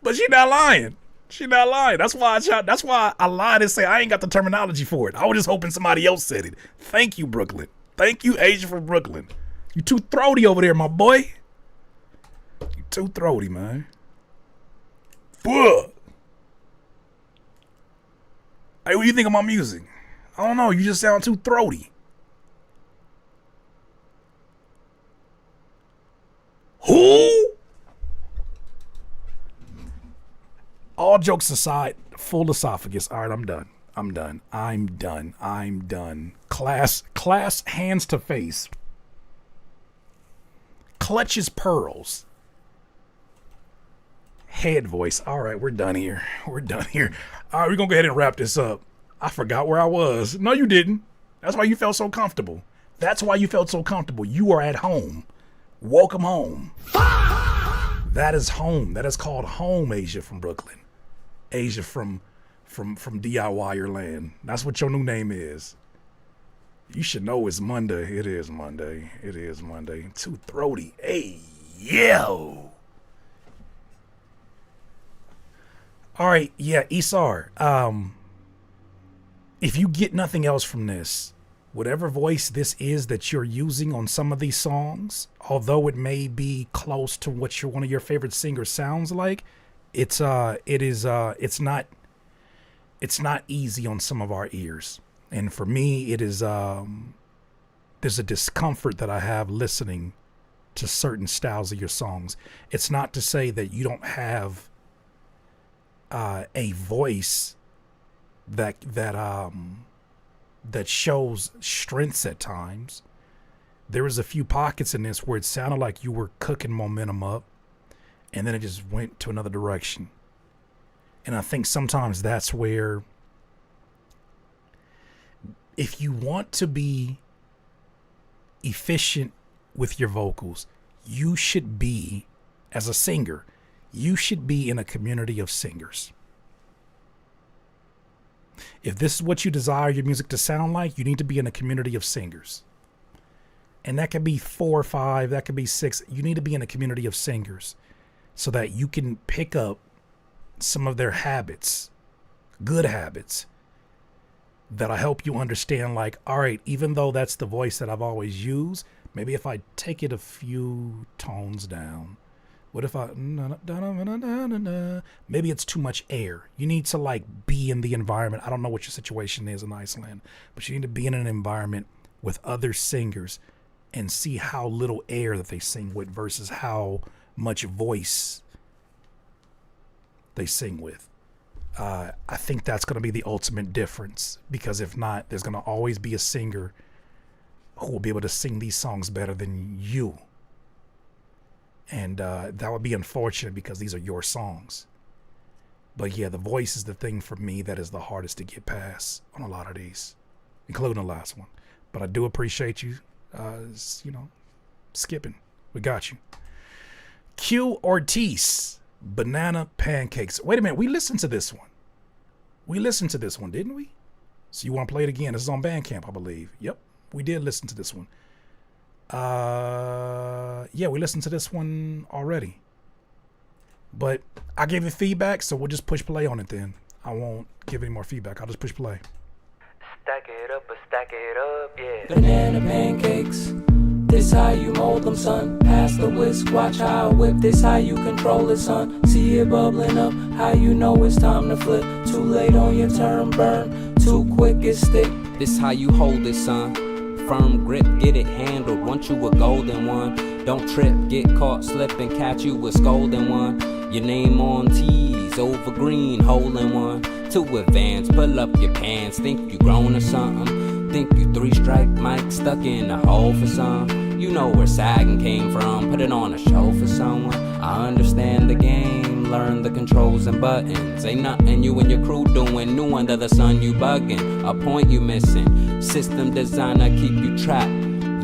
But she not lying. She not lying. That's why I lied and say I ain't got the terminology for it. I was just hoping somebody else said it. Thank you, Brooklyn. Thank you, Asia from Brooklyn. You too throaty over there, my boy. You too throaty, man. Fuck. Hey, what do you think of my music? I don't know. You just sound too throaty. Who? All jokes aside, full esophagus. All right, I'm done. Class hands to face. Clutches pearls. Head voice. All right, we're done here. All right, we're going to go ahead and wrap this up. I forgot where I was. No, you didn't. That's why you felt so comfortable. You are at home. Welcome home. That is home. That is called home, Asia from Brooklyn. Asia from DIY land. That's what your new name is. You should know it's Monday. It is Monday. Too throaty. Hey, yo. All right, yeah, Isar. If you get nothing else from this, whatever voice this is that you're using on some of these songs, although it may be close to what one of your favorite singers sounds like, it's not easy on some of our ears. And for me, it is there's a discomfort that I have listening to certain styles of your songs. It's not to say that you don't have a voice that shows strengths at times. There was a few pockets in this where it sounded like you were cooking momentum up, and then it just went to another direction. And I think sometimes that's where, if you want to be efficient with your vocals, you should be, as a singer, you should be in a community of singers. If this is what you desire your music to sound like, you need to be in a community of singers. And that could be 4 or 5, that could be 6. You need to be in a community of singers so that you can pick up some of their habits, good habits, that'll help you understand, like, all right, even though that's the voice that I've always used, maybe if I take it a few tones down, what if maybe it's too much air. You need to like be in the environment. I don't know what your situation is in Iceland, but you need to be in an environment with other singers and see how little air that they sing with versus how much voice they sing with. I think that's going to be the ultimate difference, because if not, there's going to always be a singer who will be able to sing these songs better than you. And that would be unfortunate because these are your songs. But yeah, the voice is the thing for me that is the hardest to get past on a lot of these, including the last one. But I do appreciate you, skipping. We got you. Q Ortiz, Banana Pancakes. Wait a minute, we listened to this one. We listened to this one, didn't we? So you want to play it again? This is on Bandcamp, I believe. Yep, we did listen to this one. Yeah, we listened to this one already. But I gave it feedback, so we'll just push play on it then. I won't give any more feedback. I'll just push play. Stack it up, yeah. Banana pancakes. This how you mold them, son. Pass the whisk, watch how I whip. This how you control it, son. See it bubbling up, how you know it's time to flip. Too late on your turn, burn. Too quick, it stick. This how you hold it, son. Firm grip, get it handled. Want you a golden one. Don't trip, get caught slipping, catch you a scolding one. Your name on tees, over green, hole in one. To advance, pull up your pants. Think you grown or something? Think you 3-strike Mike stuck in a hole for some? You know where sagging came from, put it on a show for someone. I understand the game, learn the controls and buttons. Ain't nothing you and your crew doing new under the sun, you bugging. A point you missing, system designer keep you trapped.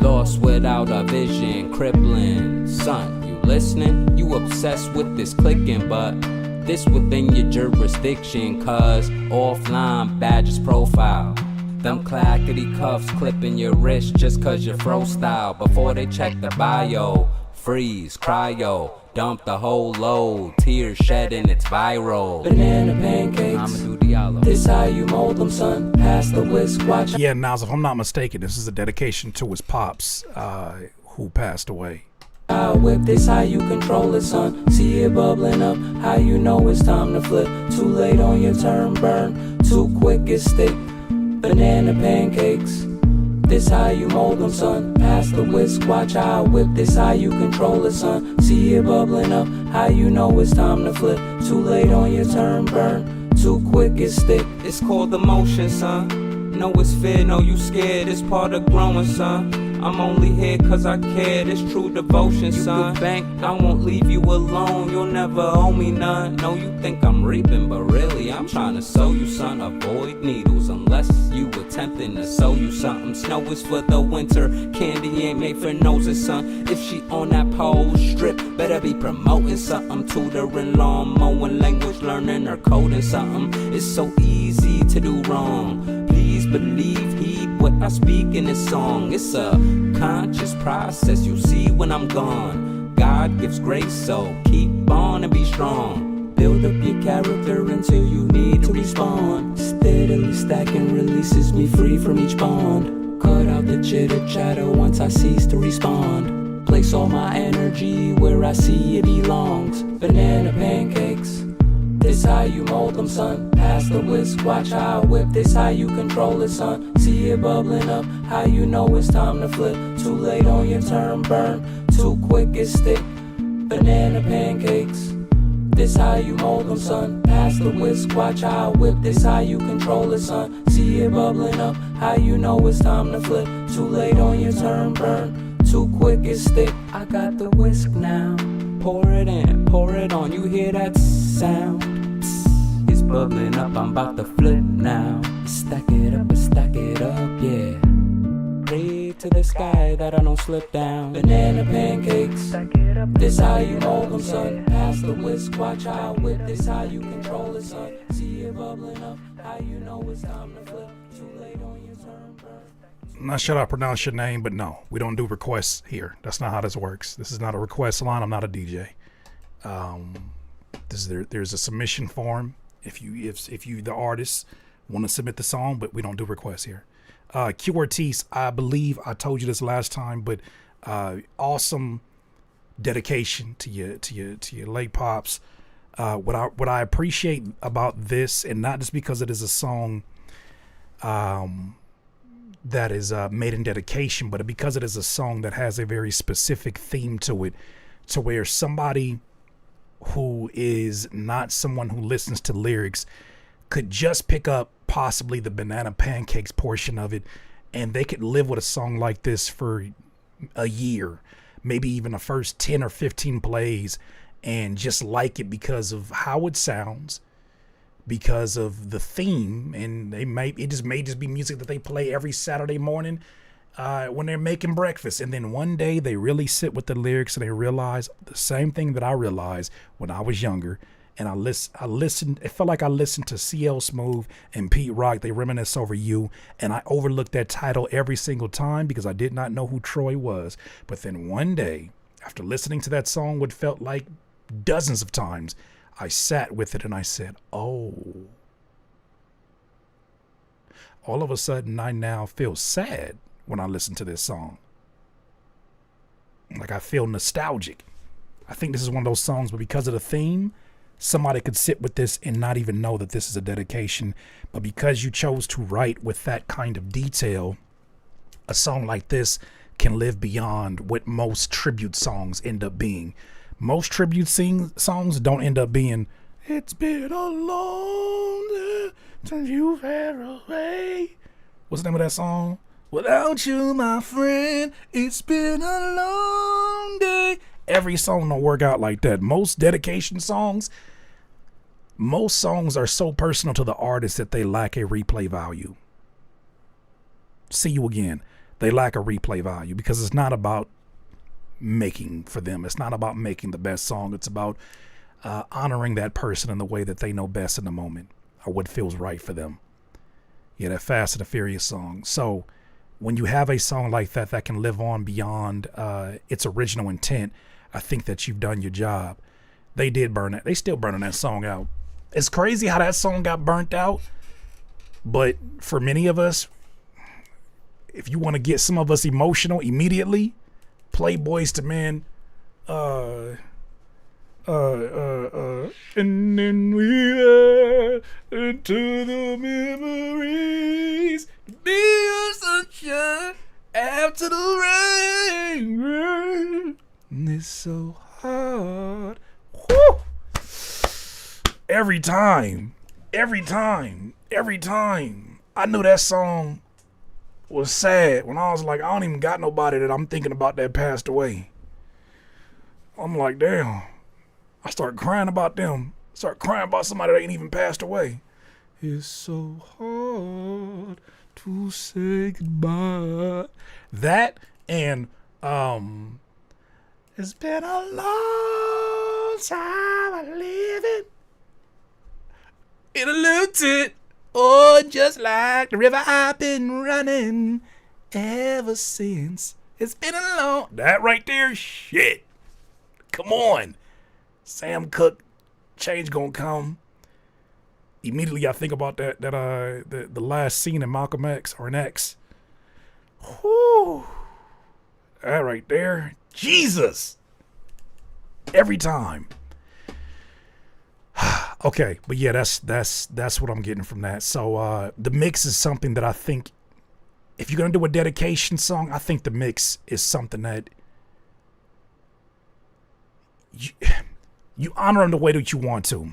Lost without a vision, crippling. Son, you listening? You obsessed with this clicking, but this within your jurisdiction, cause offline badges profile. Them clackety cuffs clipping your wrist just cause your fro style. Before they check the bio, freeze, cryo, dump the whole load. Tears shedding, it's viral. Banana pancakes. I'ma do Diallo. This how you mold them, son. Pass the whisk, watch. Yeah, Nas, if I'm not mistaken, this is a dedication to his pops, who passed away. I whip, this how you control it, son. See it bubbling up, how you know it's time to flip. Too late on your turn, burn. Too quick, it stick. Banana pancakes. This how you mold them, son. Pass the whisk, watch how I whip. This how you control it, son. See it bubbling up, how you know it's time to flip. Too late on your turn, burn. Too quick, it stick. It's called the motion, son. No, it's fear, no, you scared. It's part of growing, son. I'm only here cause I care, this true devotion, son. You bank, I won't leave you alone, you'll never owe me none. No, you think I'm reaping, but really I'm trying to sow you, son. Avoid needles unless you attempting to sow you something. Snow is for the winter, candy ain't made for noses, son. If she on that pole strip, better be promoting something. Tutoring, lawn mowing, language learning, or coding something. It's so easy to do wrong. Please believe, heed what I speak in this song. It's a conscious process, you see when I'm gone. God gives grace, so keep on and be strong. Build up your character until you need to respawn. Steadily stacking releases me free from each bond. Cut out the chitter chatter once I cease to respond. Place all my energy where I see it belongs. Banana pancakes. This how you mold them, son. Pass the whisk, watch how I whip. This how you control it, son. See it bubbling up, how you know it's time to flip. Too late on your turn, burn. Too quick, it's thick. Banana pancakes. This how you mold them, son. Pass the whisk, watch how I whip. This how you control it, son. See it bubbling up, how you know it's time to flip. Too late on your turn, burn. Too quick, it's thick. I got the whisk now. Pour it in, pour it on. You hear that sound? It's bubbling up, I'm about to flip now. Stack it up, yeah. Pray to the sky that I don't slip down. Banana pancakes. This how you mold them, son. Pass the whisk, watch how I whip. This how you control it, son. See it bubbling up, how you know it's time to flip. Too late on your turn, burn. I'm not sure how to pronounce your name, but no, we don't do requests here. That's not how this works. This is not a request line. I'm not a DJ. There's a submission form if you the artist want to submit the song, but we don't do requests here. Q Ortiz, I believe I told you this last time, but awesome dedication to your late pops. What I appreciate about this, and not just because it is a song that is made in dedication, but because it is a song that has a very specific theme to it, to where somebody who is not someone who listens to lyrics could just pick up possibly the banana pancakes portion of it, and they could live with a song like this for a year, maybe even the first 10 or 15 plays, and just like it because of how it sounds, because of the theme, and it may just be music that they play every Saturday morning when they're making breakfast. And then one day they really sit with the lyrics and they realize the same thing that I realized when I was younger. And I listened. It felt like I listened to CL Smooth and Pete Rock. They reminisce over you. And I overlooked that title every single time because I did not know who Troy was. But then one day, after listening to that song, what felt like dozens of times, I sat with it and I said, oh. All of a sudden, I now feel sad when I listen to this song. Like I feel nostalgic. I think this is one of those songs, but because of the theme, somebody could sit with this and not even know that this is a dedication. But because you chose to write with that kind of detail, a song like this can live beyond what most tribute songs end up being. Most tribute songs don't end up being, it's been a long day since you've been away. What's the name of that song? Without you, my friend, it's been a long day. Every song don't work out like that. Most dedication songs, most songs are so personal to the artist that they lack a replay value. See you again. They lack a replay value because it's not about making for them. It's not about making the best song. It's about honoring that person in the way that they know best in the moment or what feels right for them. Yeah, that Fast and the Furious song. So when you have a song like that that can live on beyond its original intent, I think that you've done your job. They did burn it. They still burning that song out. It's crazy how that song got burnt out. But for many of us, if you want to get some of us emotional immediately, play Boys to Men. And then we into the memories. Be a sunshine after the rain. It's so hard. Woo! Every time. I knew that song was sad when I was like, I don't even got nobody that I'm thinking about that passed away. I'm like, damn. I start crying about them. Start crying about somebody that ain't even passed away. It's so hard to say goodbye. That and it's been a long time living in a little tent. Oh, just like the river I've been running ever since. It's been a long... That right there, shit. Come on. Sam Cooke, change gonna come. Immediately I think about the last scene in Malcolm X or an X. Whew. That right there. Jesus. Every time. Okay, but yeah, that's what I'm getting from that. So the mix is something that I think, if you're gonna do a dedication song, I think the mix is something that you honor them the way that you want to.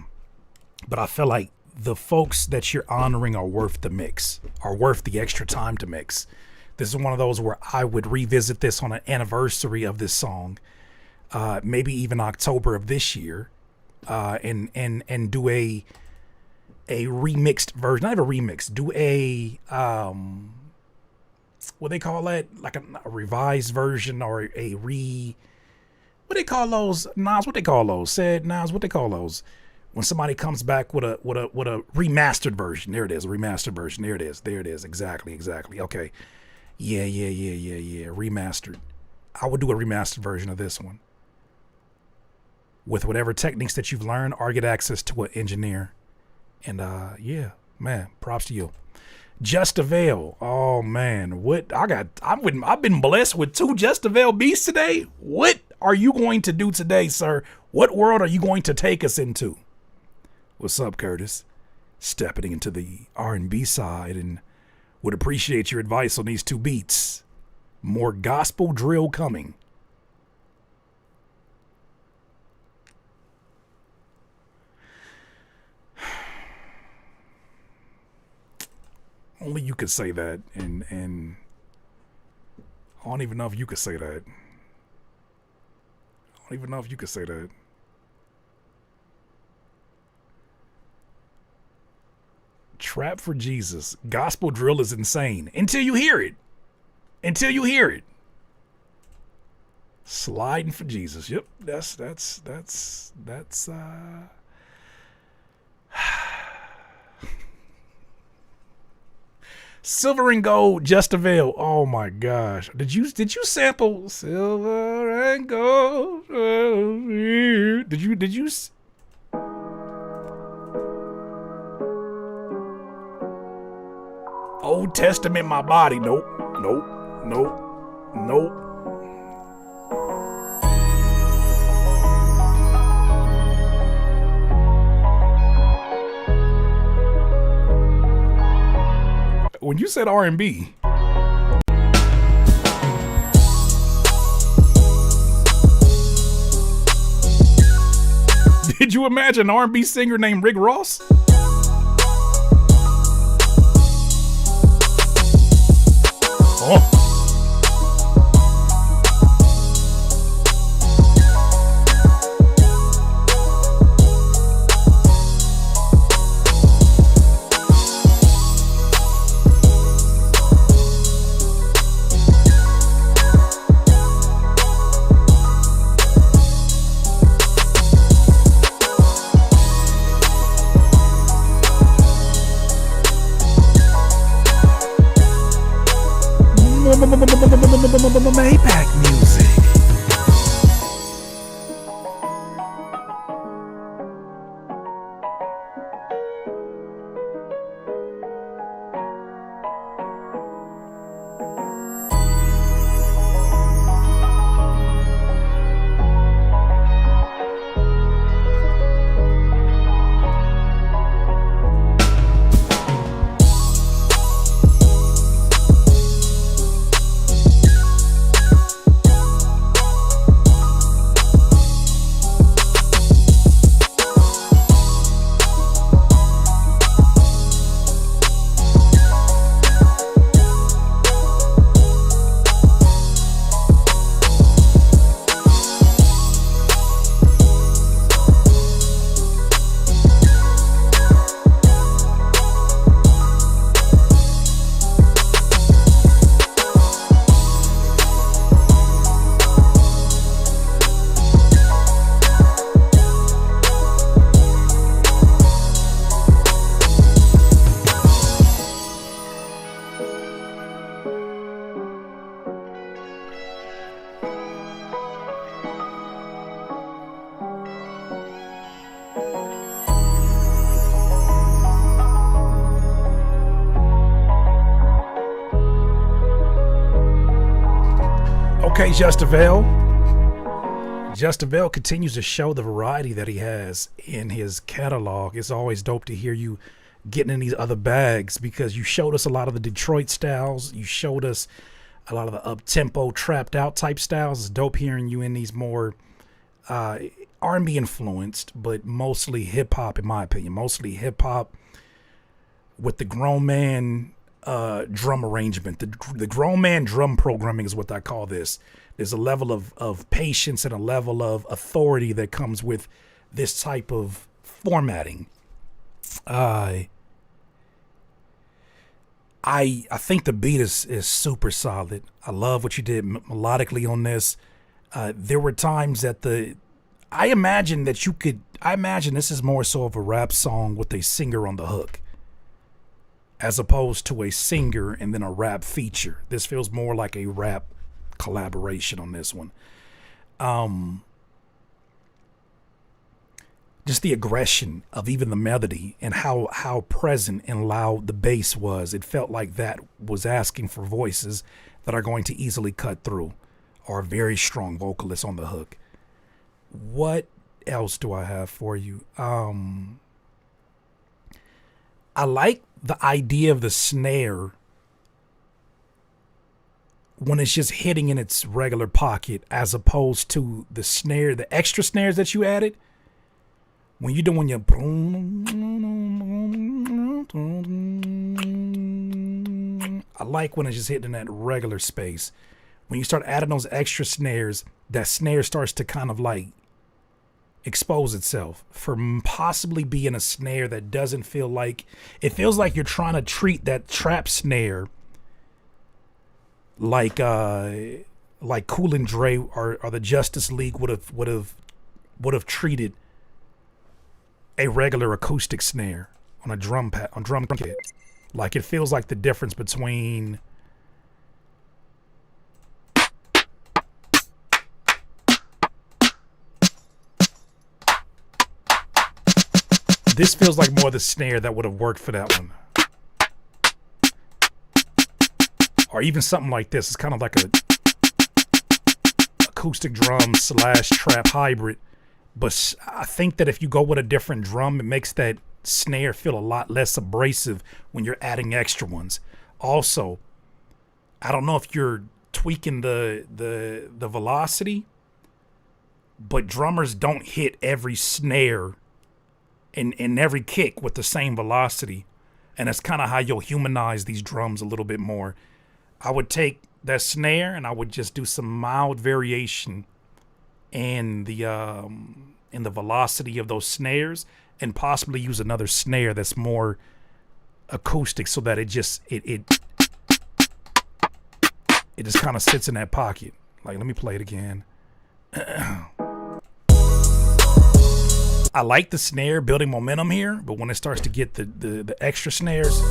But I feel like the folks that you're honoring are worth the mix, are worth the extra time to mix. This is one of those where I would revisit this on an anniversary of this song, maybe even October of this year, and do a remixed version. Not even a remix. Do a what they call that, like a revised version or a what they call those, Nas? What they call those? Said Nas? What they call those? When somebody comes back with a remastered version. There it is, a remastered version. There it is. There it is. Exactly. Okay. Yeah. Remastered. I would do a remastered version of this one with whatever techniques that you've learned, or get access to an engineer. And yeah, man, props to you. Just Avail. Oh man, I've been blessed with 2 Just Avail beats today. What are you going to do today, sir? What world are you going to take us into? What's up, Curtis? Stepping into the R&B side, and would appreciate your advice on these 2 beats. More gospel drill coming. Only you could say that, and I don't even know if you could say that. Trap for Jesus. Gospel drill is insane. Until you hear it. Sliding for Jesus. Yep, that's Silver and Gold, Just Avail. Oh my gosh. Did you sample Silver and Gold? Did you Old Testament my body? Nope. When you said R&B, did you imagine an R&B singer named Rick Ross? Oh. Maybach music. Okay, Just Avail. Justin Bell continues to show the variety that he has in his catalog. It's always dope to hear you getting in these other bags because you showed us a lot of the Detroit styles. You showed us a lot of the up-tempo, trapped-out type styles. It's dope hearing you in these more R&B influenced, but mostly hip-hop, in my opinion. Mostly hip-hop with the grown man drum arrangement. The grown man drum programming is what I call this. There's a level of patience and a level of authority that comes with this type of formatting. I think the beat is super solid. I love what you did melodically on this. There were times that I imagine this is more so of a rap song with a singer on the hook, as opposed to a singer and then a rap feature. This feels more like a rap collaboration on this one. Just the aggression of even the melody and how present and loud the bass was. It felt like that was asking for voices that are going to easily cut through, or very strong vocalists on the hook. What else do I have for you? I like the idea of the snare when it's just hitting in its regular pocket, as opposed to the snare, the extra snares that you added. When you're doing your, I like when it's just hitting in that regular space. When you start adding those extra snares, that snare starts to kind of like expose itself for possibly being a snare that doesn't feel like, it feels like you're trying to treat that trap snare like Cool and Dre or the Justice League would have treated a regular acoustic snare on a drum kit. Like, it feels like the difference between this feels like more the snare that would have worked for that one. Or even something like this. It's kind of like a acoustic drum / trap hybrid. But I think that if you go with a different drum, it makes that snare feel a lot less abrasive when you're adding extra ones. Also, I don't know if you're tweaking the velocity, but drummers don't hit every snare in every kick with the same velocity. And that's kind of how you'll humanize these drums a little bit more. I would take that snare and I would just do some mild variation in the velocity of those snares, and possibly use another snare that's more acoustic, so that it just kind of sits in that pocket. Like, let me play it again. I like the snare building momentum here, but when it starts to get the extra snares,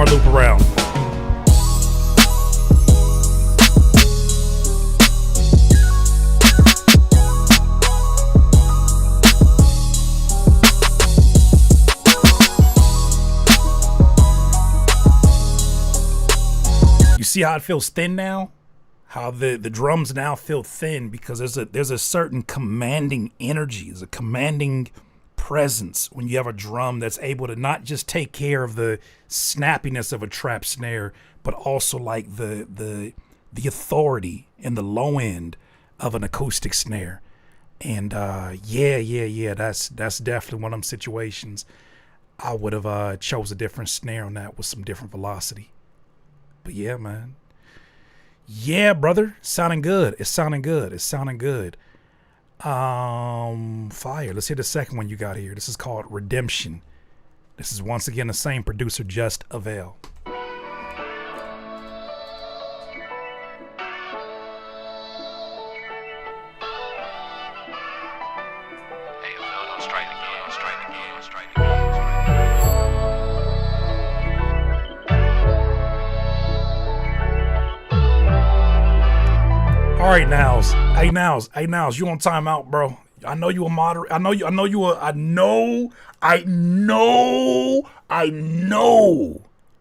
loop around. You see how it feels thin now? How the drums now feel thin because there's a certain commanding energy, there's a commanding presence when you have a drum that's able to not just take care of the snappiness of a trap snare, but also like the authority and the low end of an acoustic snare. And yeah, that's definitely one of them situations. I would have chose a different snare on that with some different velocity. But yeah, man. Yeah, brother, sounding good. It's sounding good. Fire. Let's hear the second one you got here. This is called Redemption. This is once again the same producer, Just Avail. All right, Nows. Hey, Nows, you on timeout, bro. I know you a moderator. I know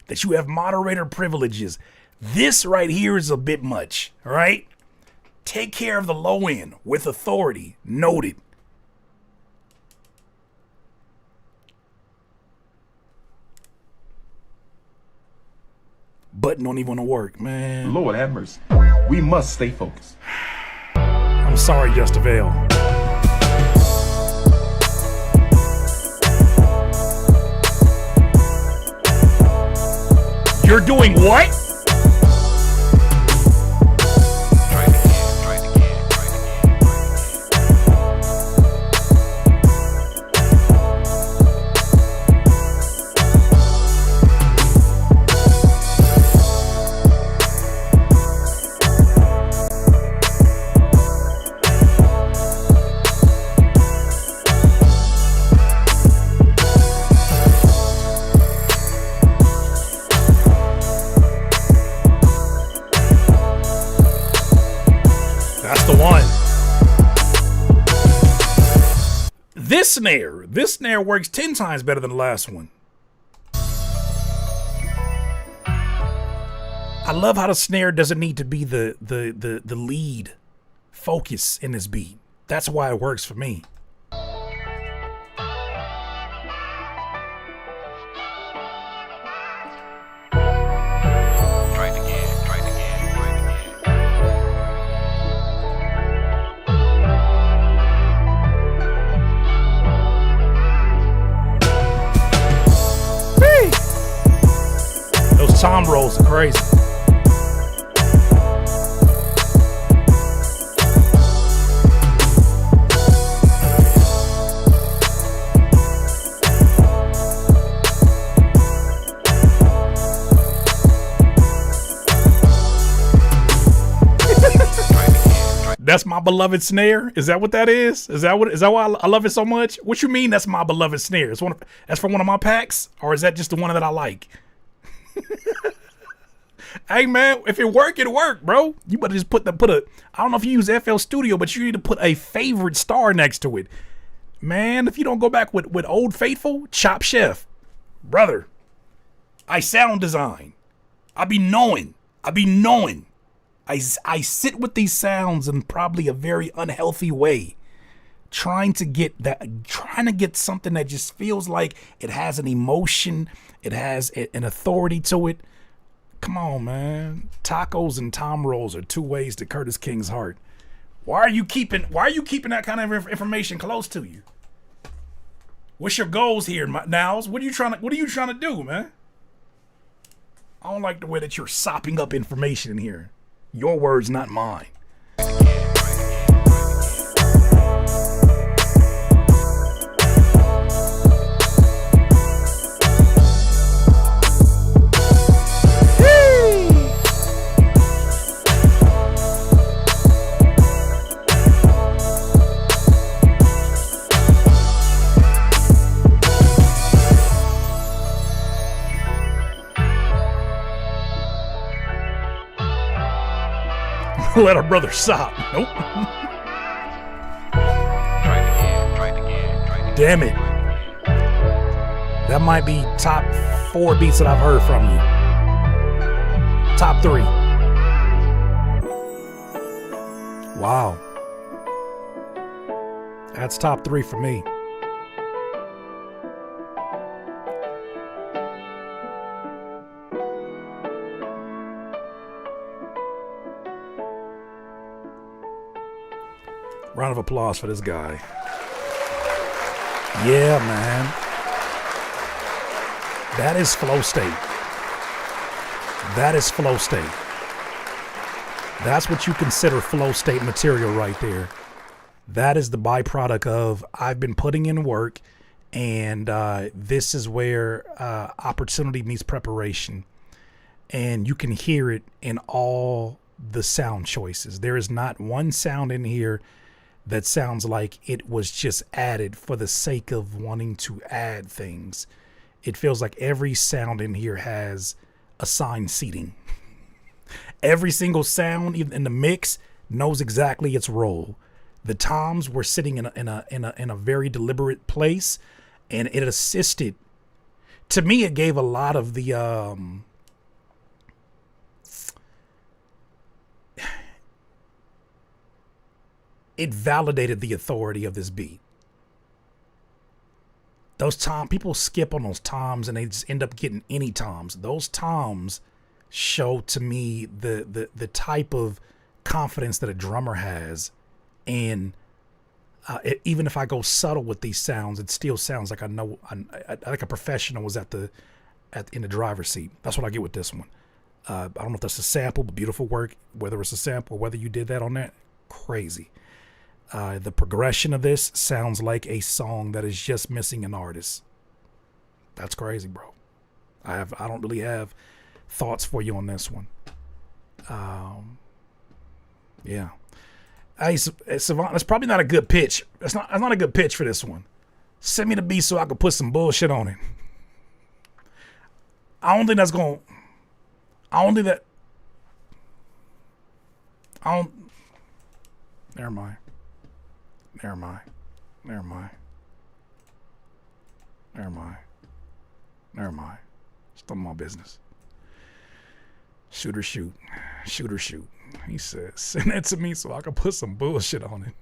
that you have moderator privileges. This right here is a bit much, all right? Take care of the low end with authority. Noted. Button don't even want to work, man. Lord have mercy. We must stay focused. I'm sorry, Just Avail. You're doing what? This snare works 10 times better than the last one. I love how the snare doesn't need to be the lead focus in this beat. That's why it works for me. Tom rolls are crazy. That's my beloved snare. Is that what that is? Is that why I love it so much? What you mean that's my beloved snare? That's from one of my packs, or is that just the one that I like? Hey man, if it work, bro. You better just put a. I don't know if you use FL Studio, but you need to put a favorite star next to it, man. If you don't go back with Old Faithful, Chop Chef, brother. I sound design. I be knowing. I sit with these sounds in probably a very unhealthy way, trying to get something that just feels like it has an emotion, it has an authority to it. Come on, man. Tacos and Tom rolls are two ways to Curtis King's heart. Why are you keeping that kind of information close to you? What's your goals here, Nows? What are you trying to do, man? I don't like the way that you're sopping up information in here. Your words, not mine. Let our brother stop. Nope. Damn it. That might be top 4 beats that I've heard from you. Top 3. Wow. That's top 3 for me. Round of applause for this guy. Yeah, man. That is flow state. That is flow state. That's what you consider flow state material right there. That is the byproduct of I've been putting in work And this is where opportunity meets preparation. And you can hear it in all the sound choices. There is not one sound in here that sounds like it was just added for the sake of wanting to add things. It feels like every sound in here has assigned seating. Every single sound in the mix knows exactly its role. The toms were sitting in a very deliberate place, and it assisted. To me, it gave a lot of the it validated the authority of this beat. Those people skip on those toms and they just end up getting any toms. Those toms show to me the type of confidence that a drummer has, and even if I go subtle with these sounds, it still sounds like I know, like a professional was in the driver's seat. That's what I get with this one. I don't know if that's a sample, but beautiful work. Whether it's a sample or whether you did that on that, crazy. The progression of this sounds like a song that is just missing an artist. That's crazy, bro. I don't really have thoughts for you on this one. Yeah. Hey, Savant, that's probably not a good pitch. That's not a good pitch for this one. Send me the beat so I can put some bullshit on it. I don't think that. Never mind. It's none of my business. Shoot or shoot. He said, send that to me so I can put some bullshit on it.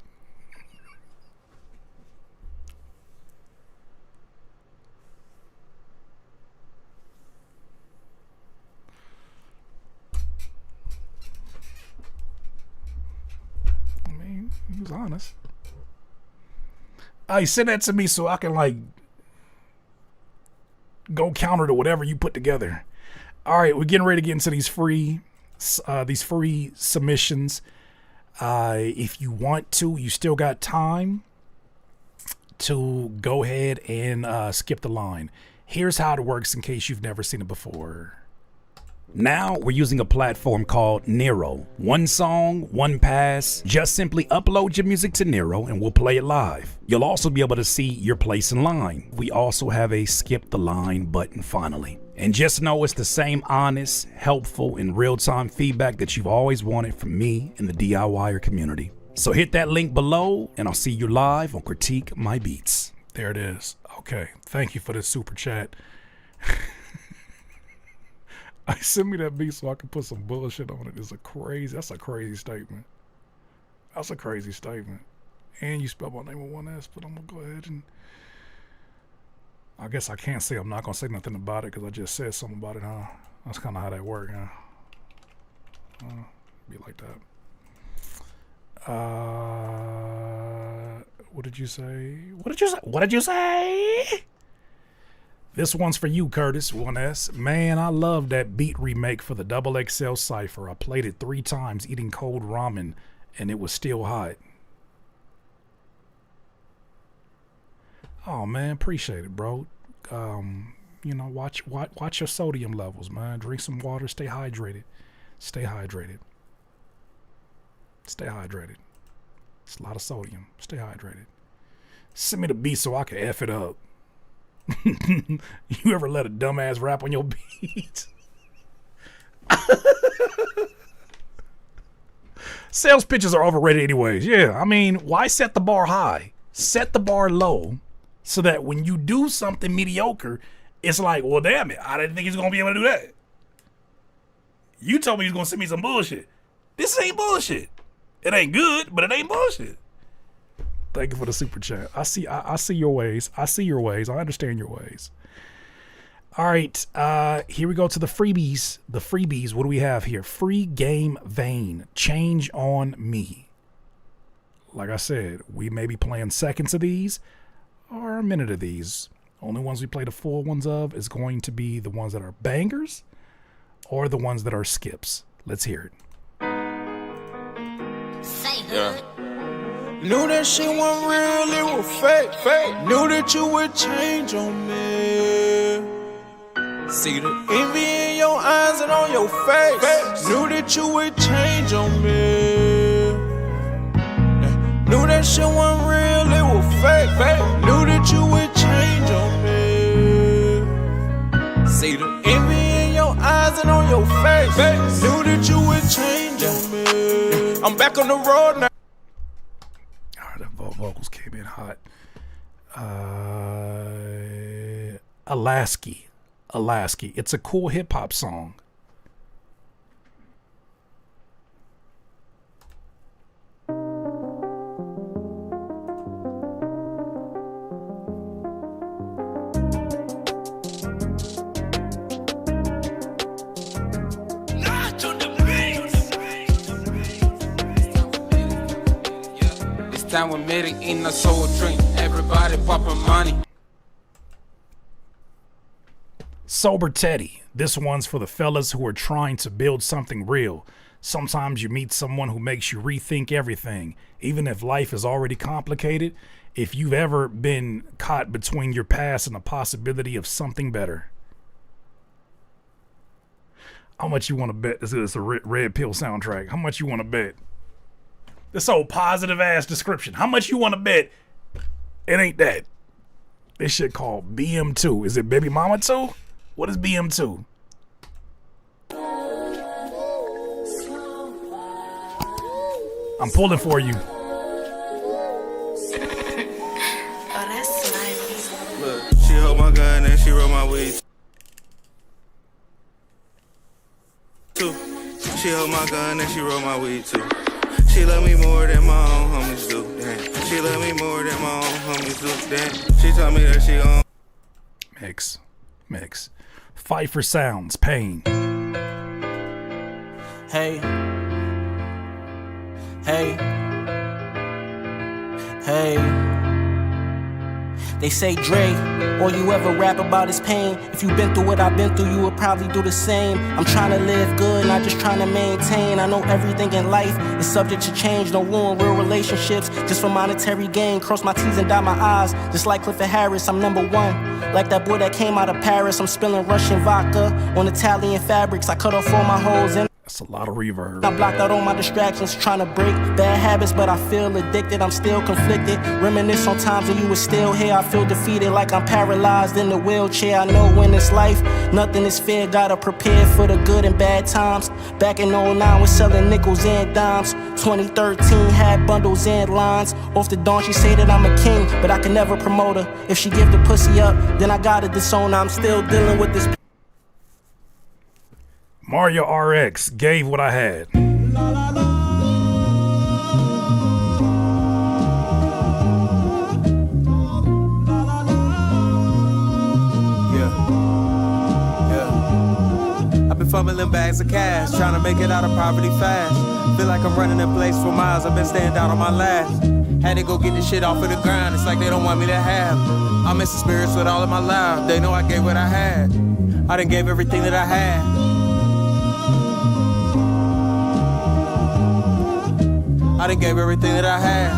I mean, he was honest. Hey, send that to me so I can go counter to whatever you put together. All right, we're getting ready to get into these free submissions. If you want to, you still got time to go ahead and skip the line. Here's how it works in case you've never seen it before. Now we're using a platform called Nero. One song, one pass. Just simply upload your music to Nero and we'll play it live. You'll also be able to see your place in line. We also have a skip the line button finally. And just know it's the same honest, helpful, and real-time feedback that you've always wanted from me and the DIYer community. So hit that link below and I'll see you live on Critique My Beats. There it is. Okay, thank you for the super chat. Send me that beat so I can put some bullshit on it. That's a crazy statement. That's a crazy statement. And you spelled my name with one S, but I'm gonna go ahead and I guess I can't say I'm not gonna say nothing about it because I just said something about it, huh? That's kind of how that works, huh? Be like that. What did you say? What did you say? This one's for you, Curtis, 1S. Man, I love that beat remake for the XXL Cypher. I played it 3 times eating cold ramen, and it was still hot. Oh, man, appreciate it, bro. Watch your sodium levels, man. Drink some water. Stay hydrated. It's a lot of sodium. Stay hydrated. Send me the beat so I can F it up. You ever let a dumbass rap on your beat? Sales pitches are overrated anyways. Yeah, I mean, why set the bar high? Set the bar low so that when you do something mediocre, it's like, well, damn it, I didn't think he's going to be able to do that. You told me he was going to send me some bullshit. This ain't bullshit. It ain't good, but it ain't bullshit. Thank you for the super chat. I see your ways. I understand your ways. All right. Here we go to the freebies. What do we have here? Free game vein. Change on me. Like I said, we may be playing seconds of these or a minute of these. Only ones we play the full ones of is going to be the ones that are bangers or the ones that are skips. Let's hear it. Yeah. Knew that shit wasn't real, it was fake. Knew that you would change on me. See the envy in your eyes and on your face. Knew that you would change on me. Knew that shit wasn't real, it was fake. Knew that you would change on me. See the envy in your eyes and on your face. Knew that you would change on me. I'm back on the road now. Alright, the vocals came in hot. Alaska. It's a cool hip hop song. Time we made it in a soul drink. Everybody poppin' money. Sober Teddy. This one's for the fellas who are trying to build something real. Sometimes you meet someone who makes you rethink everything. Even if life is already complicated, if you've ever been caught between your past and the possibility of something better. How much you want to bet this is a Red Pill soundtrack? How much you want to bet? This old positive ass description. How much you want to bet? It ain't that. This shit called BM2. Is it Baby Mama 2? What is BM2? I'm pulling for you. Look, she hold my gun and she roll my weed too. She hold my gun and she roll my weed too. She love me more than my own homies do. Damn. She love me more than my own homies do. Damn. She told me that she gon' Mix. Fight for sounds. Pain. Hey. They say Dre, all you ever rap about is pain. If you been through what I've been through, you would probably do the same. I'm trying to live good, not just trying to maintain. I know everything in life is subject to change. Don't ruin real relationships just for monetary gain. Cross my T's and dot my I's, just like Clifford Harris, I'm number one. Like that boy that came out of Paris, I'm spilling Russian vodka on Italian fabrics. I cut off all my holes and that's a lot of reverb. I blocked out all my distractions, trying to break bad habits, but I feel addicted, I'm still conflicted. Reminisce on times when you were still here, I feel defeated like I'm paralyzed in the wheelchair. I know when it's life, nothing is fair, gotta prepare for the good and bad times. Back in 09, we're selling nickels and dimes. 2013, had bundles and lines. Off the dawn, she say that I'm a king, but I can never promote her. If she give the pussy up, then I gotta disown her. I'm still dealing with this. Mario RX gave what I had. I've been fumbling bags of cash, trying to make it out of poverty fast. Feel like I'm running in place for miles, I've been staying down on my last. Had to go get this shit off of the ground, it's like they don't want me to have. I miss the spirits with all of my life, they know I gave what I had. I done gave everything that I had. I done gave everything that I had.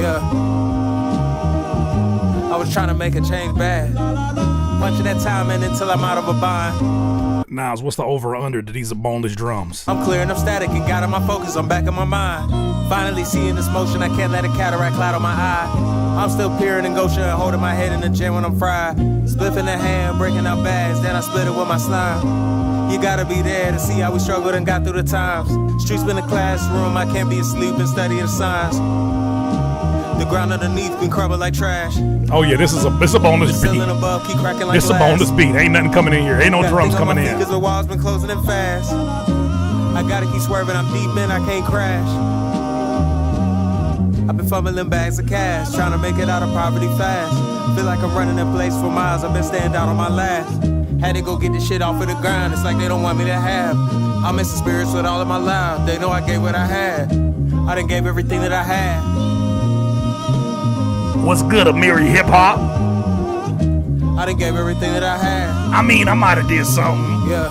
Yeah. I was trying to make a change bad. Punching that time in until I'm out of a bind. Nas, what's the over or under to these boneless drums? I'm clearing up static and got on my focus, I'm back in my mind. Finally seeing this motion, I can't let a cataract cloud on my eye. I'm still peering in Goshen and holding my head in the gym when I'm fried. Spliff in the hand, breaking out bags, then I split it with my slime. You gotta be there to see how we struggled and got through the times. Streets been a classroom, I can't be asleep and study the signs. The ground underneath can crumble like trash. Oh yeah, this is a bonus beat. Above, keep cracking like this is a bonus beat. Ain't nothing coming in here. Ain't no drums coming in. Because the walls been closing in fast. I gotta keep swerving, I'm deep in, I can't crash. I've been fumbling bags of cash, trying to make it out of poverty fast. Feel like I'm running in place for miles, I've been staying down on my last. Had to go get this shit off of the ground, it's like they don't want me to have. I miss the spirits with all of my life, they know I gave what I had. I done gave everything that I had. What's good, Amiri Hip Hop? I done gave everything that I had. I mean, I might have did something. Yeah.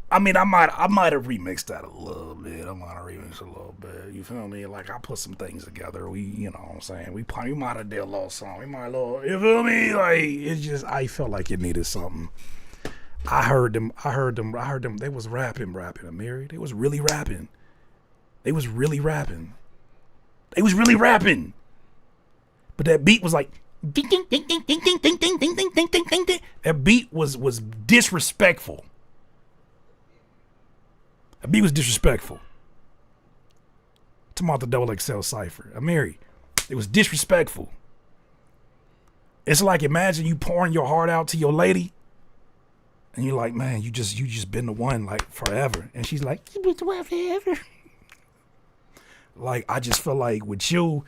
I mean, I might have remixed that a little bit. I might have remixed a little bit. You feel me? Like, I put some things together. We, you know what I'm saying? We might have did a little song. We might have little, you feel me? Like, it's just, I felt like it needed something. I heard them. They was rapping, Amiri. They was really rapping. But that beat was like, ding, ding, ding, ding, ding, ding, ding, ding, ding, ding, ding, ding, ding, ding. That beat was disrespectful. That beat was disrespectful. Talking about the double XL cipher. Amiri, it was disrespectful. It's like, imagine you pouring your heart out to your lady, and you're like, man, you just been the one like forever. And she's like, you been the one forever. Like, I just feel like with you,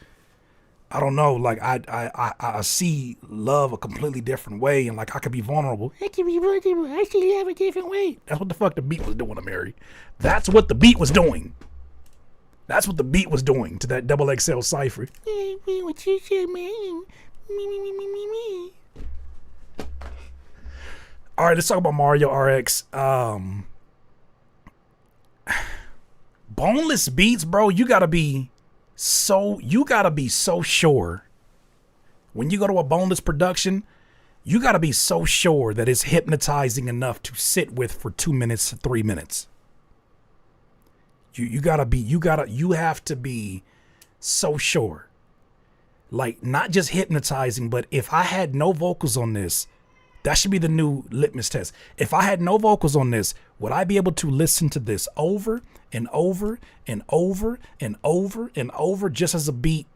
I don't know, like I see love a completely different way, and like I could be vulnerable. I can be vulnerable. I see love a different way. That's what the fuck the beat was doing, Amiri. That's what the beat was doing. That's what the beat was doing to that double XL cipher. What you said, man? Me. All right, let's talk about Mario RX. Boneless beats, bro. You gotta be so sure. When you go to a boneless production, you gotta be so sure that it's hypnotizing enough to sit with for 2 minutes, 3 minutes. You have to be so sure. Like, not just hypnotizing, but if I had no vocals on this, that should be the new litmus test. If I had no vocals on this, would I be able to listen to this over and over and over and over and over just as a beat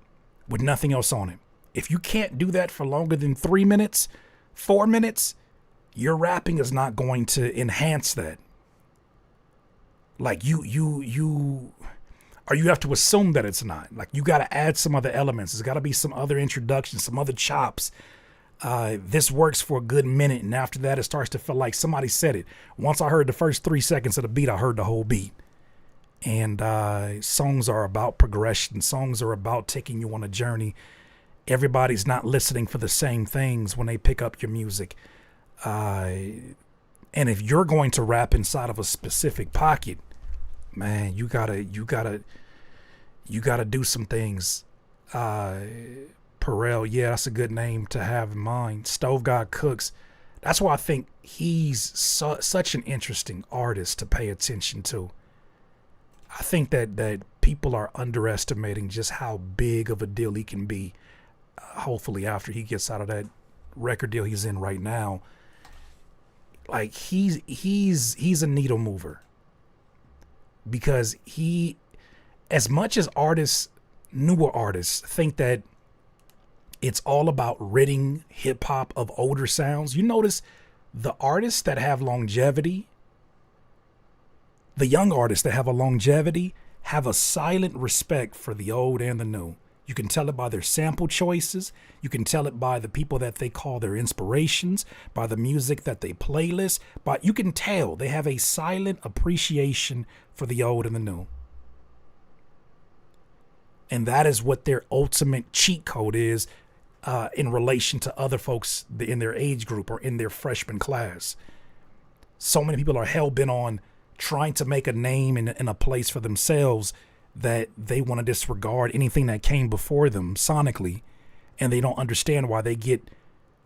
with nothing else on it? If you can't do that for longer than 3 minutes, 4 minutes, your rapping is not going to enhance that. Like, you have to assume that it's not. Like, you got to add some other elements. There's got to be some other introductions, some other chops. This works for a good minute, and after that, it starts to feel like somebody said it. Once I heard the first 3 seconds of the beat, I heard the whole beat. And songs are about progression. Songs are about taking you on a journey. Everybody's not listening for the same things when they pick up your music. And if you're going to rap inside of a specific pocket, man, you gotta do some things. Perel, yeah, that's a good name to have in mind. Stove God Cooks. That's why I think he's such an interesting artist to pay attention to. I think that people are underestimating just how big of a deal he can be. Hopefully, after he gets out of that record deal he's in right now, like he's a needle mover. Because he, as much as artists, newer artists, think that it's all about ridding hip hop of older sounds. You notice the artists that have longevity, the young artists that have a longevity, have a silent respect for the old and the new. You can tell it by their sample choices. You can tell it by the people that they call their inspirations, by the music that they playlist. But you can tell they have a silent appreciation for the old and the new. And that is what their ultimate cheat code is in relation to other folks in their age group or in their freshman class. So many people are hell-bent on trying to make a name in a place for themselves that they want to disregard anything that came before them sonically, and they don't understand why they get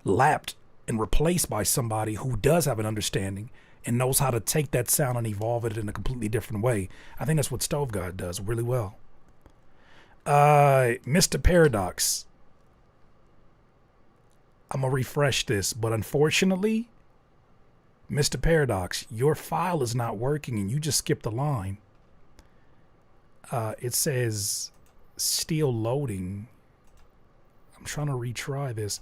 lapped and replaced by somebody who does have an understanding and knows how to take that sound and evolve it in a completely different way. I think that's what Stove God does really well. Mr. Paradox. I'm going to refresh this, but unfortunately, Mr. Paradox, your file is not working and you just skipped a line. It says still loading. I'm trying to retry this.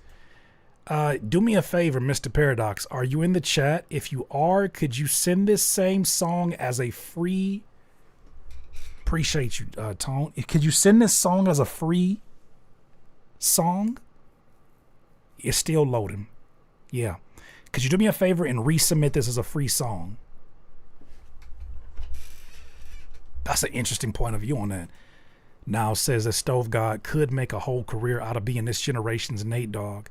Do me a favor, Mr. Paradox. Are you in the chat? If you are, could you send this same song as a free... Appreciate you, Tone. Could you send this song as a free song? It's still loading. Yeah. Could you do me a favor and resubmit this as a free song? That's an interesting point of view on that. Now says that Stove God could make a whole career out of being this generation's Nate Dogg.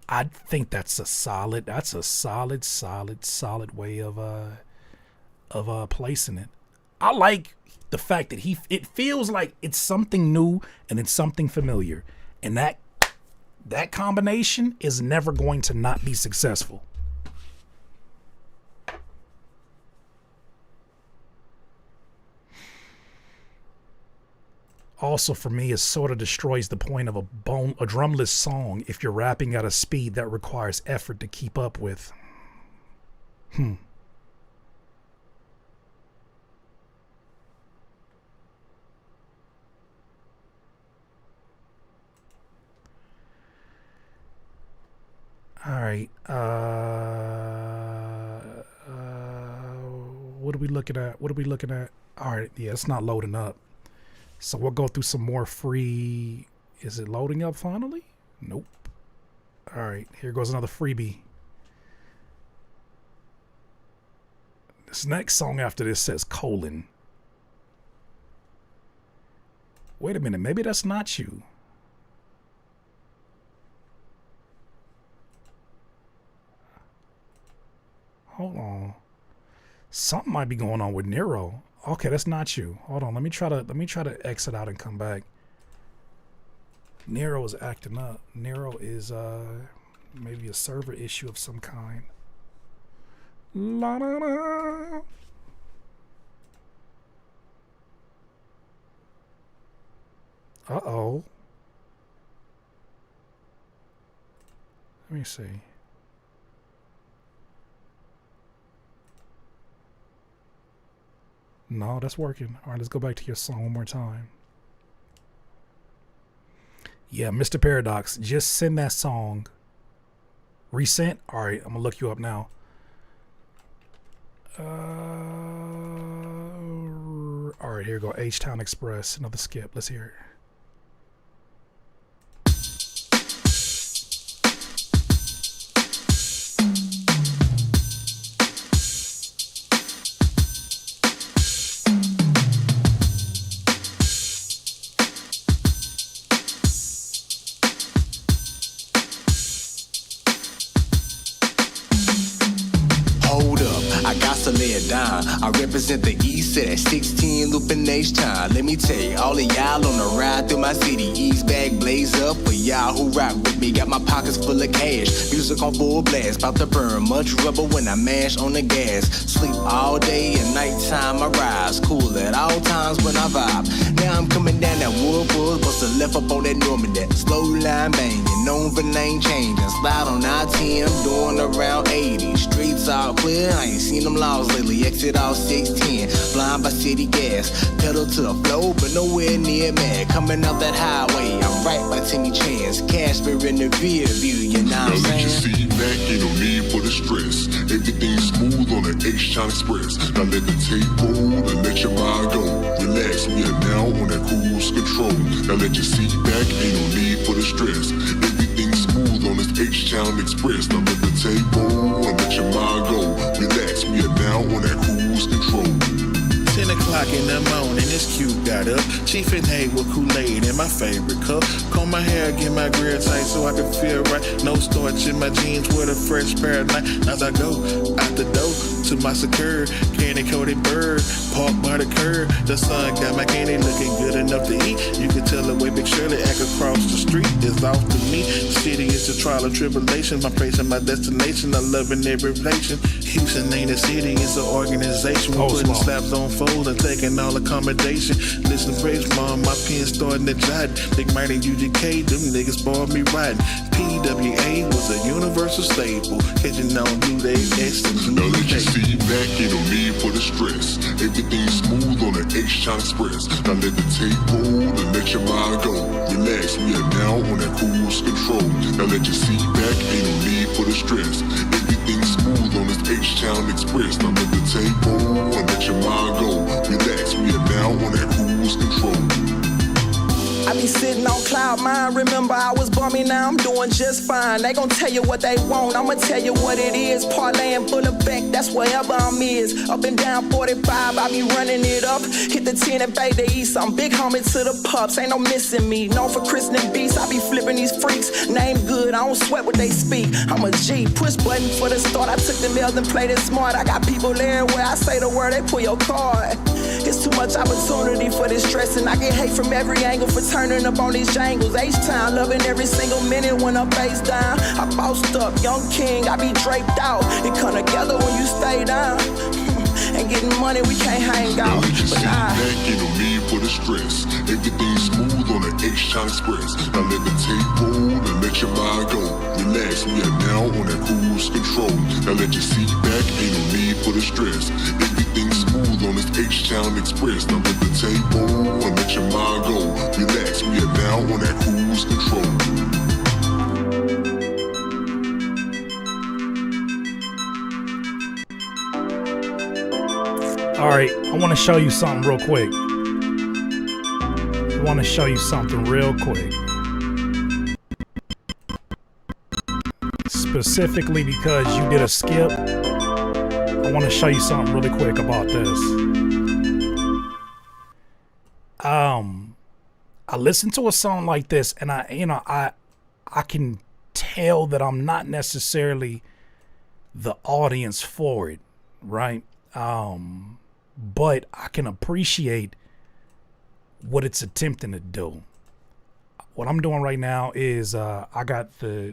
I think that's a solid way of placing it. I like The fact that it feels like it's something new and it's something familiar. And that combination is never going to not be successful. Also, for me, it sort of destroys the point of a drumless song if you're rapping at a speed that requires effort to keep up with. All right. What are we looking at? All right. Yeah, it's not loading up. So we'll go through some more free. Is it loading up finally? Nope. All right. Here goes another freebie. This next song after this says colon. Wait a minute. Maybe that's not you. Hold on. Something might be going on with Nero. Okay, that's not you. Hold on. Let me try to exit out and come back. Nero is acting up. Nero is maybe a server issue of some kind. La la la. Uh-oh. Let me see. No, that's working. All right, let's go back to your song one more time. Yeah, Mr. Paradox, just send that song. Resent? All right, I'm going to look you up now. All right, here we go. H-Town Express. Another skip. Let's hear it. I represent the east at 16 looping H-Town. Let me tell you, all of y'all on the ride through my city. East bag blaze up for y'all who rock with me. Got my pockets full of cash, music on full blast. About to burn much rubber when I mash on the gas. Sleep all day and nighttime I rise. Cool at all times when I vibe. Now I'm coming down that Woodward, bust a left up on that Norman, that slow line banging. Known for name changing. Slide on I-10, I'm doing around 80. Streets all clear, I ain't seen them laws lately. Exit all 610, blind by city gas. Pedal to the flow, but nowhere near mad. Coming up that highway, I'm right by Timmy Chance. Casper in the rear view, you know what I'm saying? Now let you see back, ain't no need for the stress. Everything's smooth on the H-Town Express. Now let the tape roll and let your mind go. Relax, we are now on that cruise control. Now let your seat back, ain't no need for the stress. Everything's smooth on this H-Town Express. Now let the tape roll and let your mind go. Relax, we are now on that cruise control. 10 o'clock in the morning, this cute got up. Chief and hay with Kool-Aid in my favorite cup. Comb my hair, get my grill tight so I can feel right. No starch in my jeans with a fresh pair of night. As I go out the door to my secure candy-coated bird, parked by the curb. The sun got my candy looking good enough to eat. You can tell the way Big Shirley act across the street is off to me. The city is a trial of tribulation. My place and my destination. I love in every relation. Houston ain't a city, it's an organization. We're putting slaps on fold and taking all accommodation. Listen, praise mom, my pen starting to jot. Big Mighty UGK, them niggas bored me riding. PWA was a universal staple. Catching on blue day essence. Now let your seat back, ain't no need for the stress. Everything's smooth on the H-Town Express. Now let the tape roll and let your mind go. Relax, we are now on that cruise control. Now let your seat back, ain't no need for the stress. Everything's smooth on this H-Town Express. Now let the tape roll and let your mind go. Relax, we are now on that cruise control. I be be sitting on cloud nine. Remember I was bummy, now I'm doing just fine. They gon' tell you what they want, I'ma tell you what it is. Parlaying full of back, that's wherever I'm is. Up and down 45, I be running it up. Hit the 10 and Bay to East, I'm big homie to the pups. Ain't no missing me, known for christening beats. I be flipping these freaks, name good, I don't sweat what they speak. I'm a G, push button for the start. I took the L's and played it smart. I got people everywhere, I say the word, they pull your card. It's too much opportunity for this stress, and I get hate from every angle for turning up on these jangles. H-Town, loving every single minute when I'm face down. I bossed up, young king, I be draped out. It come together when you stay down. And getting money, we can't hang out. But back, ain't no need for the stress. Everything smooth on the H-Town Express. Now let the tape roll and let your mind go. Relax, we are now on that cruise control. Now let your seat back, ain't no need for the stress. Everything smooth on this H-Town Express. Now let the tape roll and let your mind go. Relax, we are now on that cruise control. All right, I want to show you something real quick. Specifically because you did a skip, I want to show you something really quick about this. I listened to a song like this, and I can tell that I'm not necessarily the audience for it, right? But I can appreciate what it's attempting to do. What I'm doing right now is I got the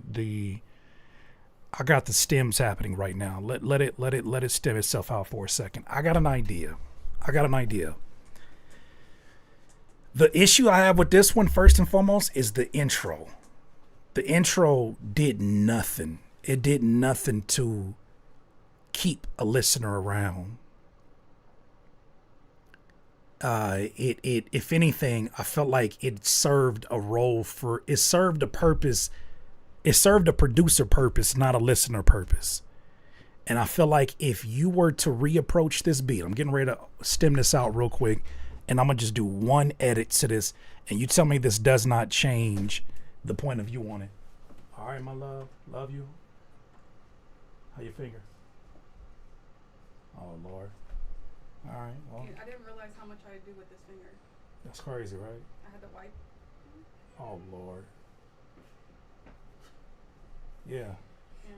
stems happening right now. Let it stem itself out for a second. I got an idea. The issue I have with this one, first and foremost, is the intro. The intro did nothing. It did nothing to keep a listener around. If anything, I felt like it served a purpose. It served a producer purpose, not a listener purpose. And I feel like if you were to reapproach this beat, I'm getting ready to stem this out real quick, and I'm gonna just do one edit to this, and you tell me this does not change the point of view on it. All right, my love you. How your finger? Oh Lord. All right. Well, I didn't realize how much I do with this finger. That's crazy, right? I had to wipe. Oh Lord. Yeah. Yeah.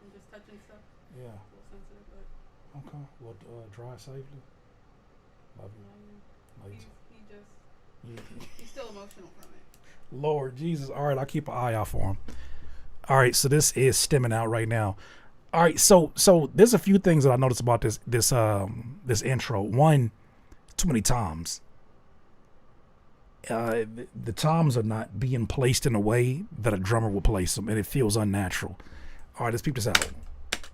I'm just touching stuff. Yeah. A little sensitive, but. Okay. Well, dry safely. Love you. He's still emotional from it. Lord Jesus. All right, I'll keep an eye out for him. All right, so this is stemming out right now. All right, so there's a few things that I noticed about this intro. One, too many toms. The toms are not being placed in a way that a drummer would place them, and it feels unnatural. All right, let's peep this out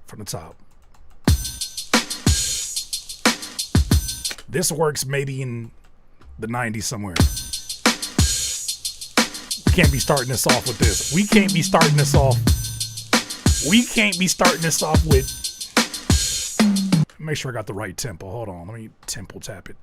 from the top. This works maybe in the 90s somewhere. We can't be starting this off with this. We can't be starting this off with. Make sure I got the right tempo. Hold on. Let me tempo tap it.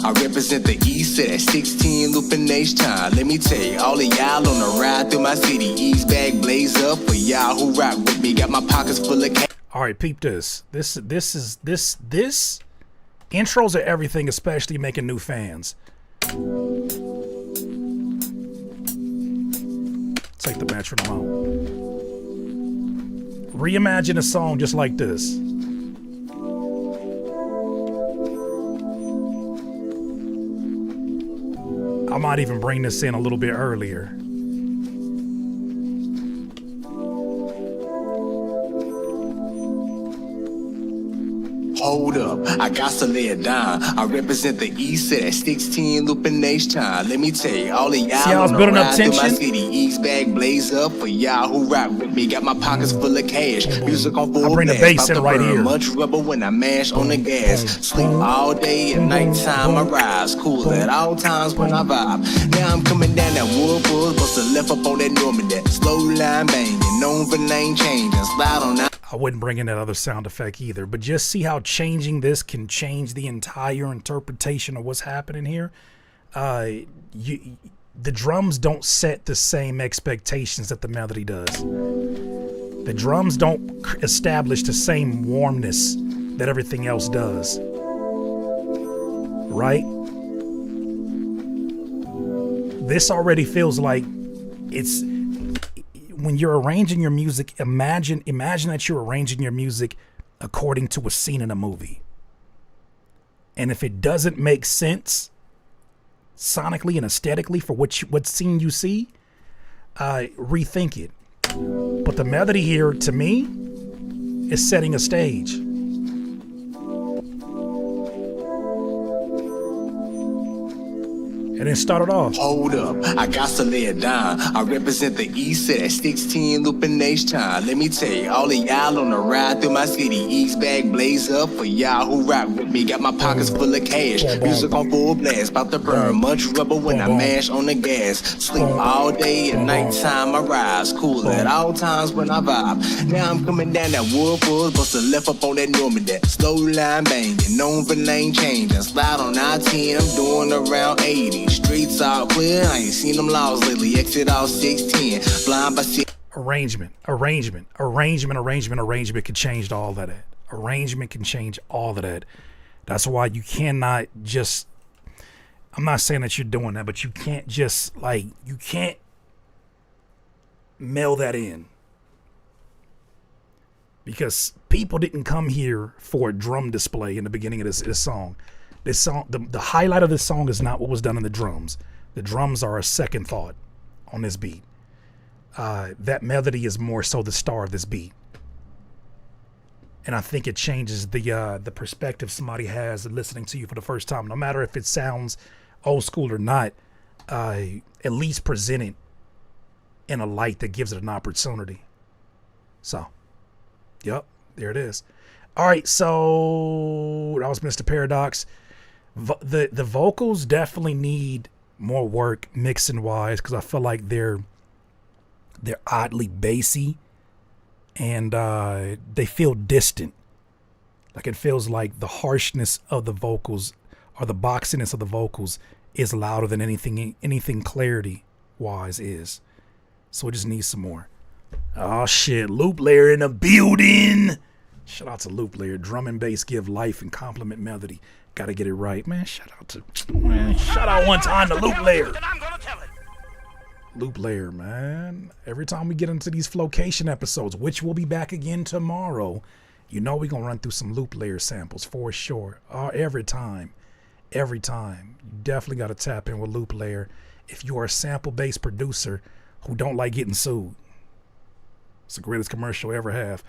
I represent the east at 16 looping H-Town. Let me tell you, all of y'all on the ride through my city. East bag blaze up for y'all who rock with me. Got my pockets full of cash. All right, peep this. This intros are everything, especially making new fans. Take the metronome out. Reimagine a song just like this. I might even bring this in a little bit earlier. Hold up, I got to lay it down. I represent the east at 16 looping H-time. Let me tell you, all of y'all See how it's on the building up ride through my tension? city. East bag blaze up for y'all who rock with me. Got my pockets full of cash. Music on full I'll bring the blast. bass in About to right burn here. much rubber when I mash on the gas. Sleep all day and nighttime I rise. Cool at all times when I vibe. Now I'm coming down that Woodward, bust a left up on that Norman. That slow line banging, known for lane changing. Slide on out. I wouldn't bring in that other sound effect either, but just see how changing this can change the entire interpretation of what's happening here. The drums don't set the same expectations that the melody does. The drums don't establish the same warmness that everything else does. Right? This already feels like it's... When you're arranging your music, imagine that you're arranging your music according to a scene in a movie. And if it doesn't make sense sonically and aesthetically for what scene you see, rethink it. But the melody here, to me, is setting a stage. And then started off. Hold up, I got to lay it down. I represent the east at 16 looping H-time. Let me tell you, all of y'all on the ride through my city. East bag blaze up for y'all who rock with me. Got my pockets full of cash. Music on full blast. About to burn much rubber when I mash on the gas. Sleep all day and nighttime I rise. Cool at all times when I vibe. Now I'm coming down that Woodward, bust a left up on that Norman. That slow line banging, known for lane changing. Slide on I-10, I'm doing around 80. Streets all clear, I ain't seen them laws lately. Exit all 16, blind by 6. Arrangement can change all of that. Arrangement can change all of that. That's why you cannot just, I'm not saying that you're doing that, but you can't just you can't mail that in. Because people didn't come here for a drum display in the beginning of this song. This song, the highlight of this song is not what was done in the drums. The drums are a second thought on this beat. That melody is more so the star of this beat. And I think it changes the perspective somebody has listening to you for the first time. No matter if it sounds old school or not, at least present it in a light that gives it an opportunity. So, yep, there it is. All right, so that was Mr. Paradox. The vocals definitely need more work mixing wise, because I feel like they're oddly bassy and they feel distant. Like it feels like the harshness of the vocals or the boxiness of the vocals is louder than anything clarity wise is. So it just needs some more. Oh shit, Loop Layer in the building. Shout out to Loop Layer. Drum and bass give life and complement melody. Gotta get it right, man. Shout out one time to Loop Layer. Loop Layer, man. Every time we get into these Flocation episodes, which will be back again tomorrow, you know we're gonna run through some Loop Layer samples for sure. Every time. You definitely gotta tap in with Loop Layer if you are a sample-based producer who don't like getting sued. It's the greatest commercial I ever have.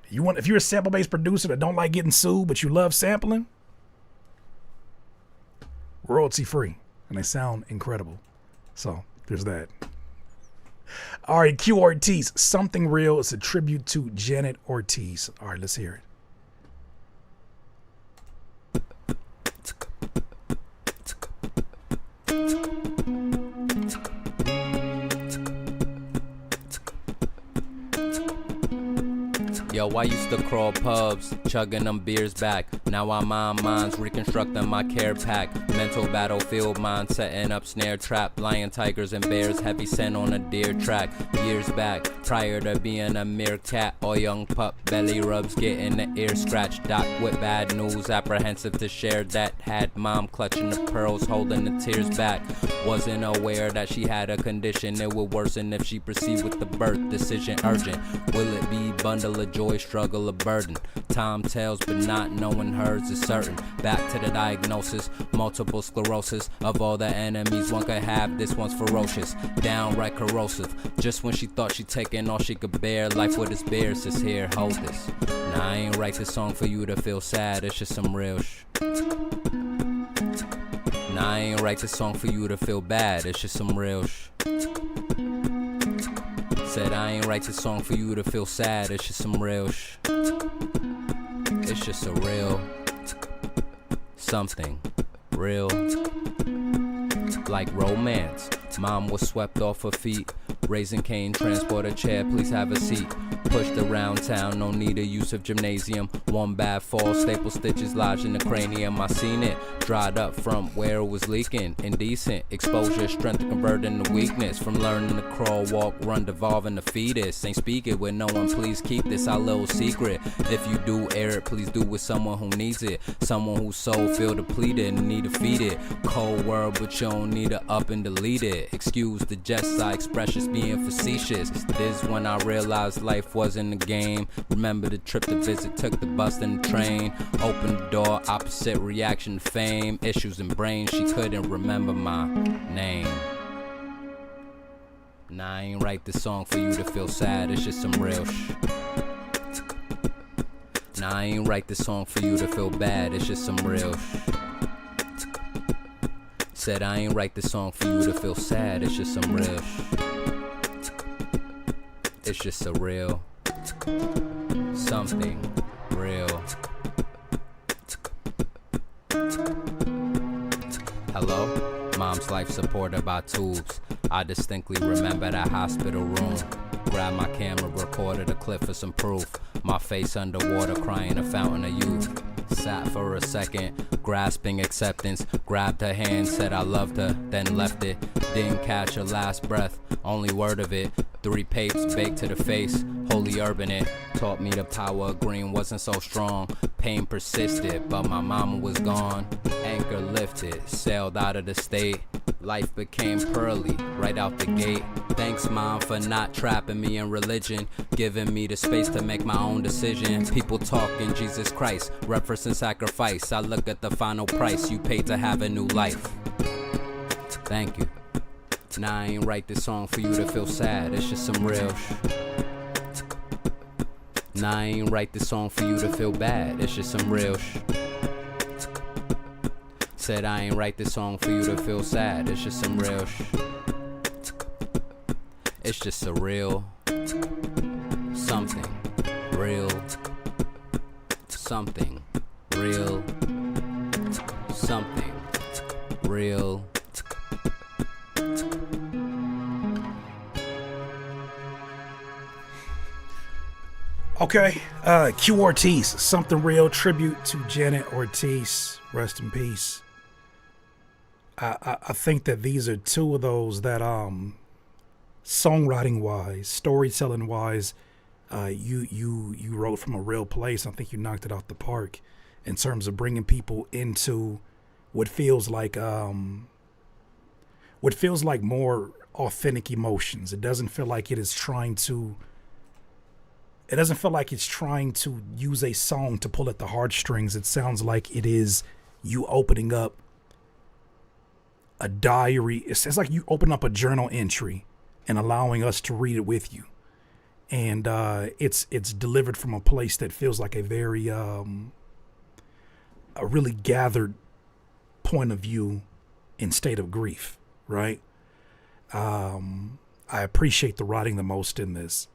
If you're a sample-based producer that don't like getting sued, but you love sampling, royalty free, and they sound incredible. So there's that. All right, Q Ortiz, Something Real. It's a tribute to Janet Ortiz. All right, let's hear it. Yo, I used to crawl pubs, chugging them beers back. Now I'm on mines, reconstructing my care pack. Mental battlefield mind, setting up snare trap. Lion, tigers, and bears, heavy scent on a deer track. Years back, prior to being a mere cat or young pup, belly rubs, getting the ear scratched. Doc with bad news, apprehensive to share that. Had mom clutching the pearls, holding the tears back. Wasn't aware that she had a condition, it would worsen if she proceed with the birth. Decision urgent, will it be bundle of joy? joy, struggle, a burden. Time tells, but not knowing hers is certain. Back to the diagnosis, multiple sclerosis. Of all the enemies one could have, this one's ferocious, downright corrosive. Just when she thought she'd taken all she could bear, life with its bears is here, hold this. Now I ain't write this song for you to feel sad, it's just some real Nah, I ain't write this song for you to feel bad, it's just some real Said I ain't write this song for you to feel sad, it's just some real It's just a real something real, like romance. Mom was swept off her feet, raising Cain, transport a chair, please have a seat. Pushed around town, no need of use of gymnasium. One bad fall, staple stitches lodged in the cranium. I seen it, dried up from where it was leaking. Indecent exposure, strength to convert into weakness. From learning to crawl, walk, run, devolve into fetus. Ain't speak it with no one, please keep this our little secret. If you do air it, please do with someone who needs it. Someone whose soul feel depleted and need to feed it. Cold world, but you don't need to up and delete it. Excuse the jest I express as being facetious. This when I realized life wasn't a game. Remember the trip to visit, took the bus and the train. Opened the door, opposite reaction to fame. Issues in brain, she couldn't remember my name. Nah, I ain't write this song for you to feel sad, it's just some real Nah, I ain't write this song for you to feel bad, it's just some real Said I ain't write this song for you to feel sad, it's just some real It's just a real something real. Hello? Mom's life supported by tubes. I distinctly remember that hospital room. Grabbed my camera, recorded a clip for some proof. My face underwater, crying a fountain of youth. Sat for a second, grasping acceptance. Grabbed her hand, said I loved her, then left it. Didn't catch her last breath, only word of it. 3 papes baked to the face, holy urban it. Taught me the power of green wasn't so strong. Pain persisted, but my mama was gone. Anchor lifted, sailed out of the state. Life became pearly, right out the gate. Thanks, Mom, for not trapping me in religion. Giving me the space to make my own decision. People talking Jesus Christ, referencing sacrifice. I look at the final price you paid to have a new life. Thank you. Nah, I ain't write this song for you to feel sad, it's just some real Nah, I ain't write this song for you to feel bad, it's just some real Said I ain't write this song for you to feel sad, it's just some real It's just a real something real something real something real Okay, Q Ortiz, Something Real, tribute to Janet Ortiz, rest in peace. I think that these are two of those that songwriting wise, storytelling wise, you wrote from a real place. I think you knocked it out the park in terms of bringing people into what feels like more authentic emotions. It doesn't feel like it's trying to use a song to pull at the heartstrings. It sounds like it is you opening up a diary. It's like you open up a journal entry and allowing us to read it with you. And it's delivered from a place that feels like a very a really gathered point of view in state of grief, right? I appreciate the writing the most in this.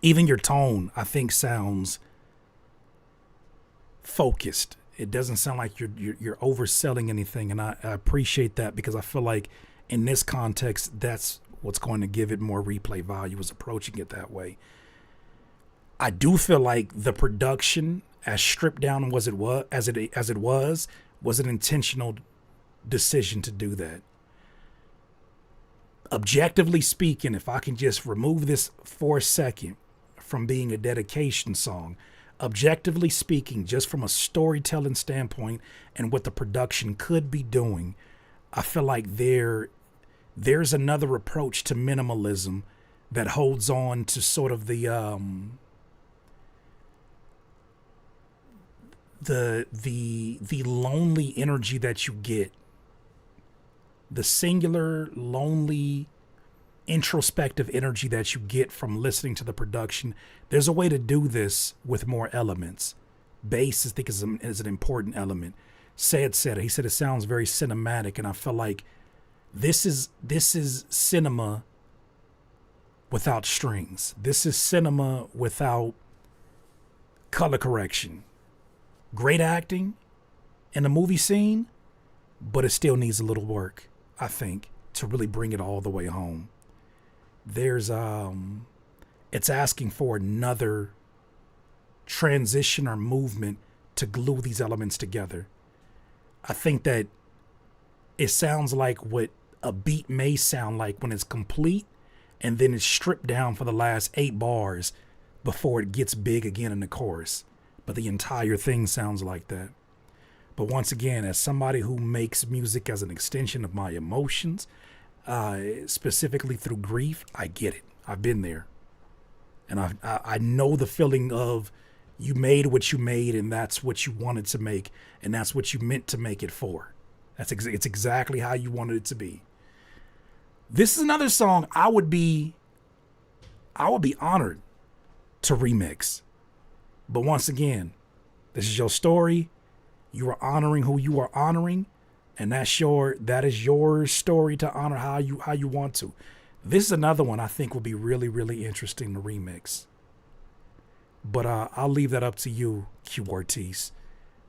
Even your tone, I think, sounds focused. It doesn't sound like you're overselling anything, and I appreciate that, because I feel like in this context, that's what's going to give it more replay value, is approaching it that way. I do feel like the production, as stripped down as it was an intentional decision to do that. Objectively speaking, if I can just remove this for a second from being a dedication song, objectively speaking, just from a storytelling standpoint and what the production could be doing, I feel like there's another approach to minimalism that holds on to sort of the the lonely energy that you get, the singular, lonely, introspective energy that you get from listening to the production. There's a way to do this with more elements. Bass, I think, is an important element. Said it. He said it sounds very cinematic, and I feel like this is cinema without strings. This is cinema without color correction. Great acting in a movie scene, but it still needs a little work, I think, to really bring it all the way home. There's it's asking for another transition or movement to glue these elements together. I think that it sounds like what a beat may sound like when it's complete and then it's stripped down for the last 8 bars before it gets big again in the chorus. But the entire thing sounds like that. But once again, as somebody who makes music as an extension of my emotions, specifically through grief, I get it. I've been there. And I know the feeling of you made what you made, and that's what you wanted to make, and that's what you meant to make it for. It's exactly how you wanted it to be. This is another song I would be honored to remix. But once again, this is your story. You are honoring who you are honoring, and that is your story to honor how you want to. This is another one I think would be really, really interesting to remix. But I'll leave that up to you, Q Ortiz,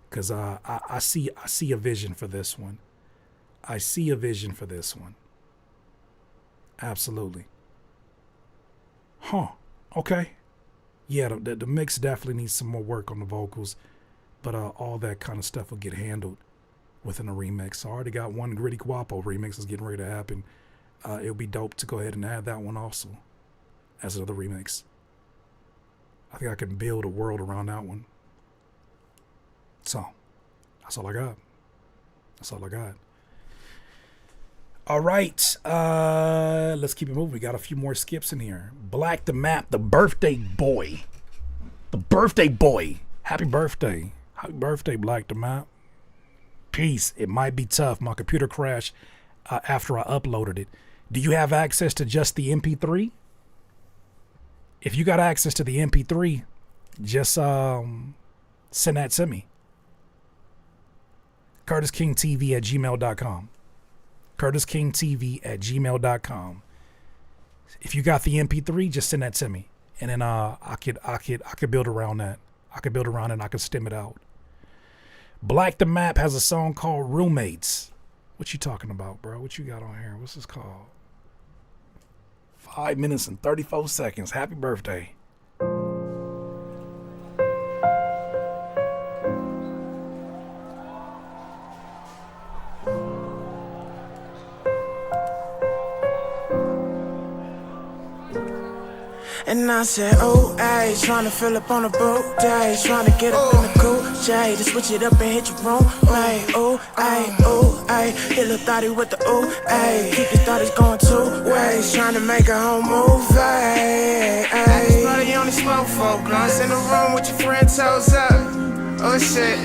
because I see a vision for this one. I see a vision for this one. Absolutely. Huh. Okay. Yeah, the mix definitely needs some more work on the vocals, but all that kind of stuff will get handled within a remix. So I already got one Gritty Guapo remix that's getting ready to happen. It'll be dope to go ahead and add that one also as another remix. I think I can build a world around that one. So that's all I got. That's all I got. All right, let's keep it moving. We got a few more skips in here. Black the Map, the birthday boy. The birthday boy. Happy birthday. Happy birthday, Black the Map. Peace. It might be tough. My computer crashed after I uploaded it. Do you have access to just the MP3? If you got access to the MP3, just send that to me. CurtisKingTV@gmail.com. CurtisKingTV@gmail.com. If you got the MP3, just send that to me, and then I could build around that. I could build around it, and I could stem it out. Black the Map has a song called Roommates. What you talking about, bro? What you got on here? What's this called? 5 minutes and 34 seconds. Happy birthday. And I said, oh, ayy, tryna fill up on a boat day, tryna get up in the cool J, to switch it up and hit your room, ayy, oh, ayy, hit lil' thotty with the ooh, ayy, keep your thotties going 2 ways, tryna make a whole move, ayy, ayy. Probably only smoke 4 blunts in the room with your friend toes up. Oh shit,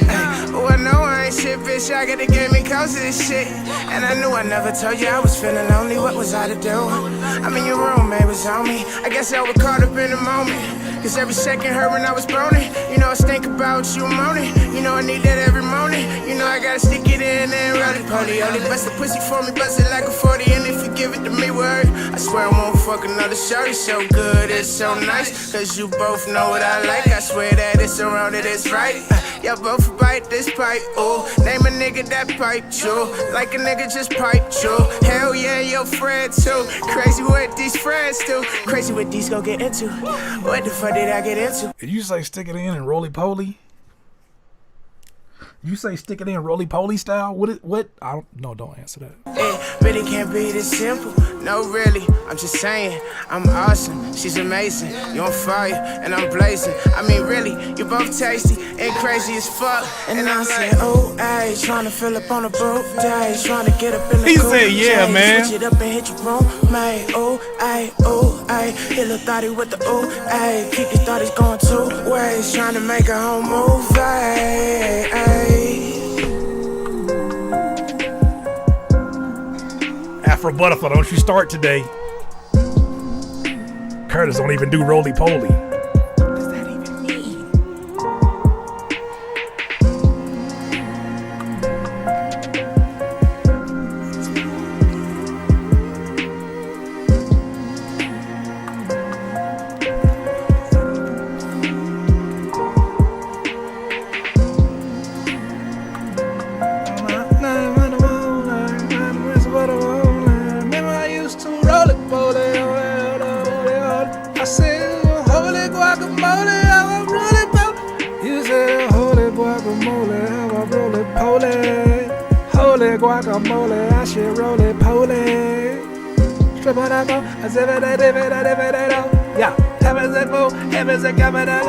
oh I know I ain't shit, bitch, I gotta get me close to this shit. And I knew I never told you I was feeling lonely, what was I to do? I mean your roommate was on me, I guess I was caught up in the moment. Cause every second hurt when I was boning. You know I think about you moaning. You know I need that every morning. You know I gotta stick it in and roll it. Pony only bust the pussy for me, bust it like a 40. And if you give it to me, word, I swear I won't fuck another shorty. So good, it's so nice. Cause you both know what I like. I swear that it's around it, it's right. Y'all both bite this pipe, ooh. Name a nigga that pipe true. Like a nigga just pipe true. Hell yeah, your friend too. Crazy what these friends do. Crazy what these go get into. What the fuck did I get into? Did you just like stick it in and roly poly? You say stick it in roly-poly style? What? I don't. No, don't answer that. It really can't be this simple. No, really. I'm just saying. I'm awesome. She's amazing. You're on fire and I'm blazing. I mean, really, you're both tasty and crazy as fuck. And I said, oh, ay, trying to fill up on a boat day, trying to get up in the He said, yeah, man. Switch it up and hit your room, man. Oh, ay, hit little thotty with the ooh, ay. Keep your thotties going 2 ways, trying to make a home move, ay, Afro Butterfly, don't you start today. Curtis don't even do roly-poly. Guacamole, I should roll it, poly. Strip on that go, I zip it, yeah. Heaven's a fool, heaven's a capital.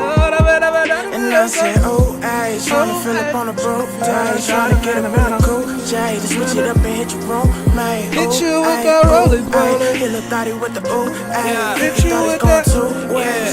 And I said, oh, ay, trying to fill up on a broke day, trying to get up in a cool J, to switch it up and hit your room, man. Hit you with the rolling poly. Hit little thotty with the ooh, ay. Hit you with that,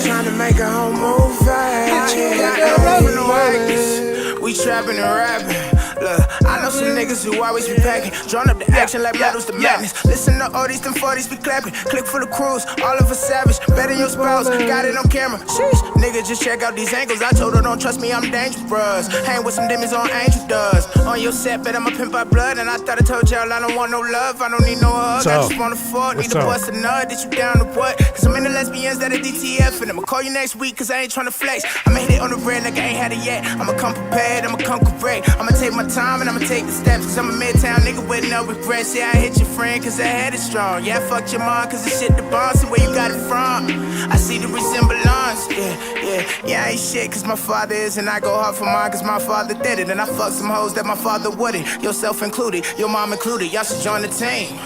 trying to make a home move, ay. Hit you with that rolling poly. We trapping and rapping. Look, I know some niggas who always be packing, drawing up the action like medals to madness. Listen to all these, them 40s be clapping. Click for the cruise, all of us savage. Better your spouse, got it on camera. Sheesh, nigga, just check out these angles. I told her, don't trust me, I'm dangerous, bros. Hang with some demons on angel does. On your set, bet I'm a pimp by blood. And I thought I told y'all I don't want no love, I don't need no hug. I just wanna fuck, need to bust a nut. That you down to what? Cause I'm in the lesbians that are DTF. And I'ma call you next week, cause I ain't tryna flex. I'ma hit it on the bread like I ain't had it yet. I'ma come prepared, I'ma come correct. I'ma take my time and I'ma take the steps. Cause I'm a midtown nigga with no regrets. Yeah, I hit your friend cause I had it strong. Yeah, I fucked your mom cause the shit the boss and where you got it from. I see the resemblance. Yeah, I ain't shit cause my father is. And I go hard for mine cause my father did it. And I fucked some hoes that my father wouldn't. Yourself included, your mom included. Y'all should join the team.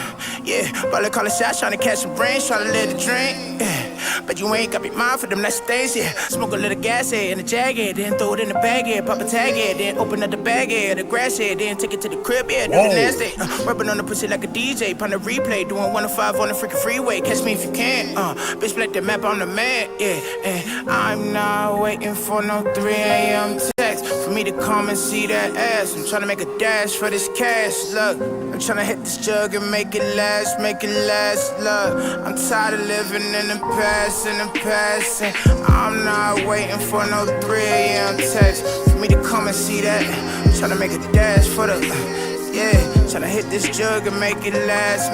Yeah, but call a shot, trying to catch a brain, trying to let it drink. Yeah, but you ain't got me mind for them next days, yeah. Smoke a little gas head in the jag head, then throw it in the bag head, pop a tag head, then open up the bag head, the grass head, then take it to the crib, yeah. Do the nasty, rubbing on the pussy like a DJ, pound the replay, doing 105 on the freaking freeway. Catch me if you can, bitch, black the map on the man, yeah. And I'm not waiting for no 3 a.m. text for me to come and see that ass. I'm trying to make a dash for this cash, look. I'm trying to hit this jug and make it last, look. I'm tired of living in the past, and I'm not waiting for no 3 a.m. text for me to come and see that. I'm trying to make a dash for the, trying to hit this jug and make it last,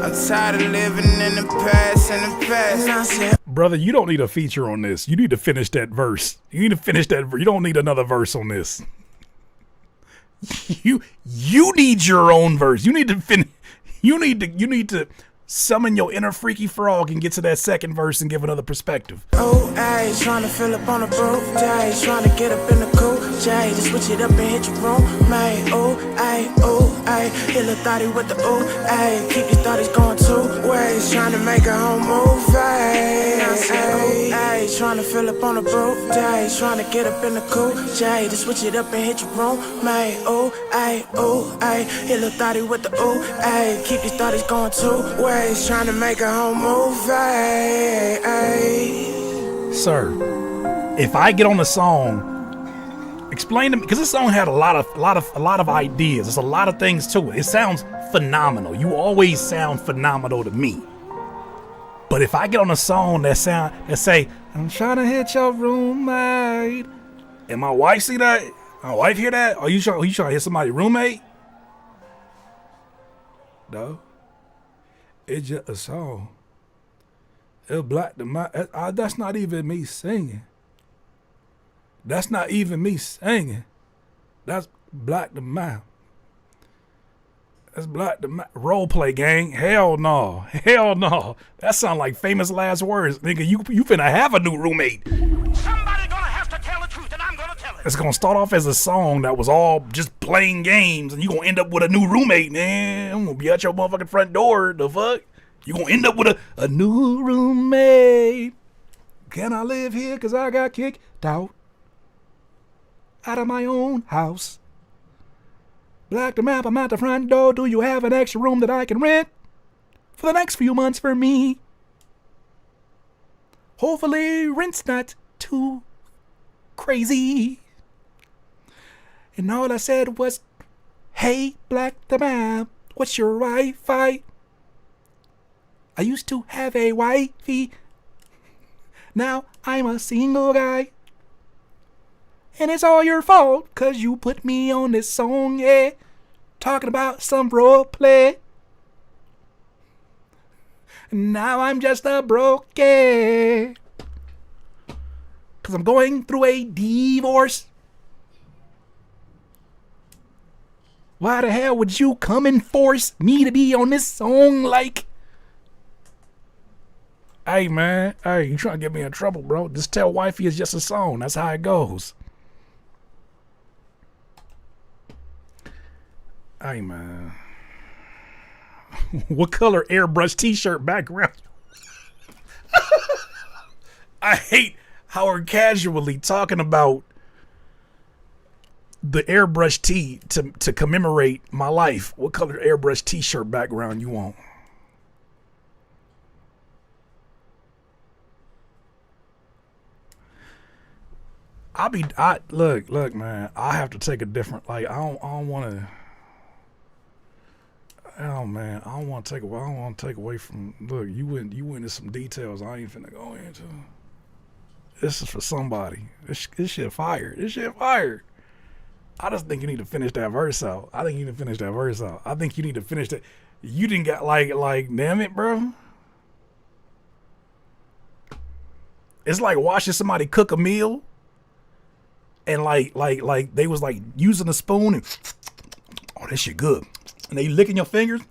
I'm tired of living in the past, Brother, you don't need a feature on this. You need to finish that verse. You don't need another verse on this. You need your own verse. You need to finish. You need to summon your inner freaky frog and get to that second verse and give another perspective. Oh, ay, trying to fill up on a boat day, trying to get up in the cool J, to switch it up and hit your room, man. Oh, ay, hit little thotty with the ooh, ay. Keep your thotties going 2 ways, trying to make a home move, ay. Ay, trying to fill up on a boat day, trying to get up in the cool J, to switch it up and hit your room, man. Oh, ay, hit little thotty with the ooh, ay. Keep your thotties going 2 ways, trying to make a home move, ay. Sir, if I get on the song, explain to me, because this song had a lot of ideas. There's a lot of things to it. It sounds phenomenal. You always sound phenomenal to me. But if I get on a song that say, I'm trying to hit your roommate, and my wife see that, my wife hear that, are you trying to hit somebody's roommate? No. It's just a song. It'll black the mind. That's not even me singing. That's not even me singing. That's black the mind. That's black the mind. Role play, gang. Hell no. Hell no. That sound like famous last words. Nigga, you finna have a new roommate. Somebody gonna have to tell the truth, and I'm gonna tell it. It's gonna start off as a song that was all just playing games, and you gonna end up with a new roommate, man. I'm gonna be at your motherfucking front door. The fuck? You gonna end up with a new roommate. Can I live here? Cause I got kicked out of my own house. Black the map, I'm at the front door. Do you have an extra room that I can rent for the next few months for me? Hopefully rent's not too crazy. And all I said was, hey, Black the map, what's your Wi-Fi? I used to have a wifey. Now I'm a single guy. And it's all your fault, cause you put me on this song, yeah. Talking about some role play. Now I'm just a broke, yeah. Cause I'm going through a divorce. Why the hell would you come and force me to be on this song like? Hey man, hey, you trying to get me in trouble, bro? Just tell wifey it's just a song. That's how it goes. Hey man. What color airbrush t-shirt background? I hate how we're casually talking about the airbrush tee to commemorate my life. What color airbrush t-shirt background you want? Look, man. I have to take a different. Like, I don't want to. Oh man, I don't want to take away. I don't want to take away from. Look, you went into some details I ain't finna go into. This is for somebody. This shit fired. This shit fired. I just think you need to finish that verse out. I think you need to finish that. You didn't got like, damn it, bro. It's like watching somebody cook a meal, and like they was like using a spoon and oh, that shit good, and they licking your fingers.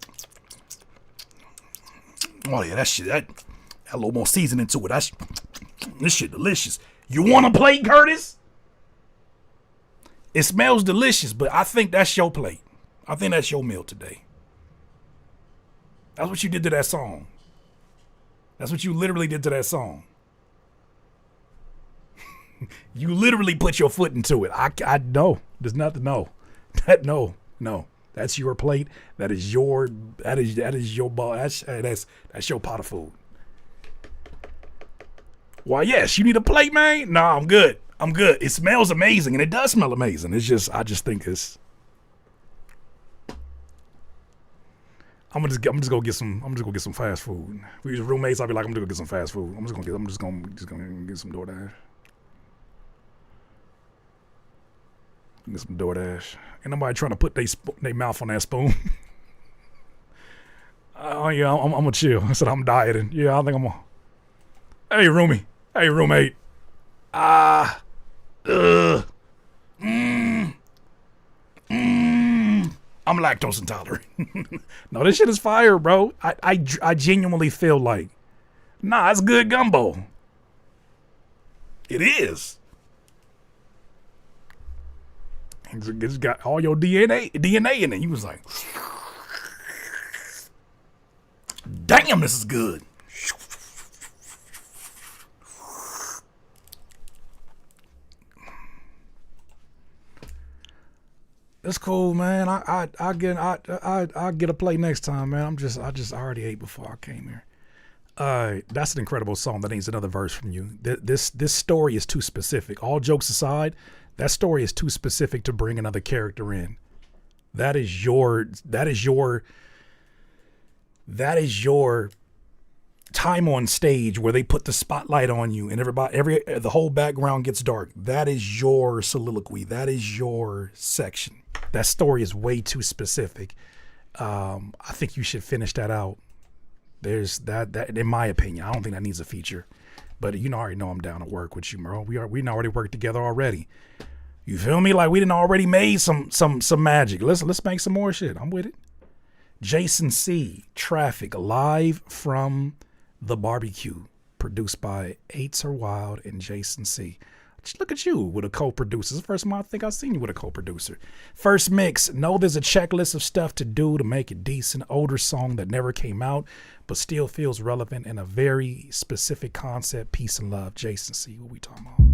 Oh yeah, that shit that a little more seasoning to it. This shit delicious. You want a plate, Curtis? It smells delicious, but I think that's your plate. I think that's your meal today. That's what you did to that song. That's what you literally did to that song. You literally put your foot into it. I know. There's nothing. No. No. That's your plate. That is your ball. That's your pot of food. Why, yes, you need a plate, man? No, I'm good. It smells amazing, and it does smell amazing. It's just, I just think it's. I'm just go get some fast food. We was roommates. I'll be like, I'm just gonna get some fast food. I'm just gonna get some DoorDash. Get some DoorDash. Ain't nobody trying to put their mouth on that spoon. Yeah, I'm gonna chill. I said I'm dieting. Yeah, I think I'm gonna. Hey, roomie. Hey, roommate. I'm lactose intolerant. No, this shit is fire, bro. I genuinely feel like, nah, it's good gumbo. It is. It's got all your DNA in it. You was like, damn, this is good. It's cool, man. I'll get a plate next time, man. I already ate before I came here. That's an incredible song. That needs another verse from you. This story is too specific. All jokes aside, that story is too specific to bring another character in. That is your time on stage where they put the spotlight on you and the whole background gets dark. That is your soliloquy. That is your section. That story is way too specific. I think you should finish that out. There's that in my opinion. I don't think that needs a feature. But you already know I'm down to work with you, bro. We didn't already work together already. You feel me? Like we didn't already made some magic. Let's make some more shit. I'm with it. Jason C. Traffic, live from the barbecue, produced by Eights Are Wild and Jason C. Look at you with a co-producer. It's the first time I think I've seen you with a co-producer. First mix. Know there's a checklist of stuff to do to make it decent. Older song that never came out, but still feels relevant in a very specific concept. Peace and love. Jason C. What we talking about?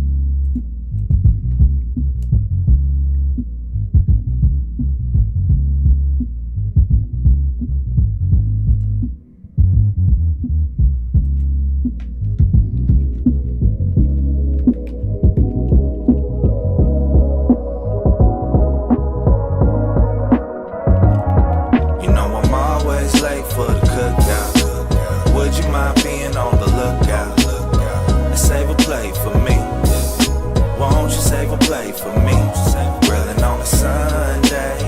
For the cookout, would you mind being on the lookout? And save a plate for me. Won't you save a plate for me? Grilling on a Sunday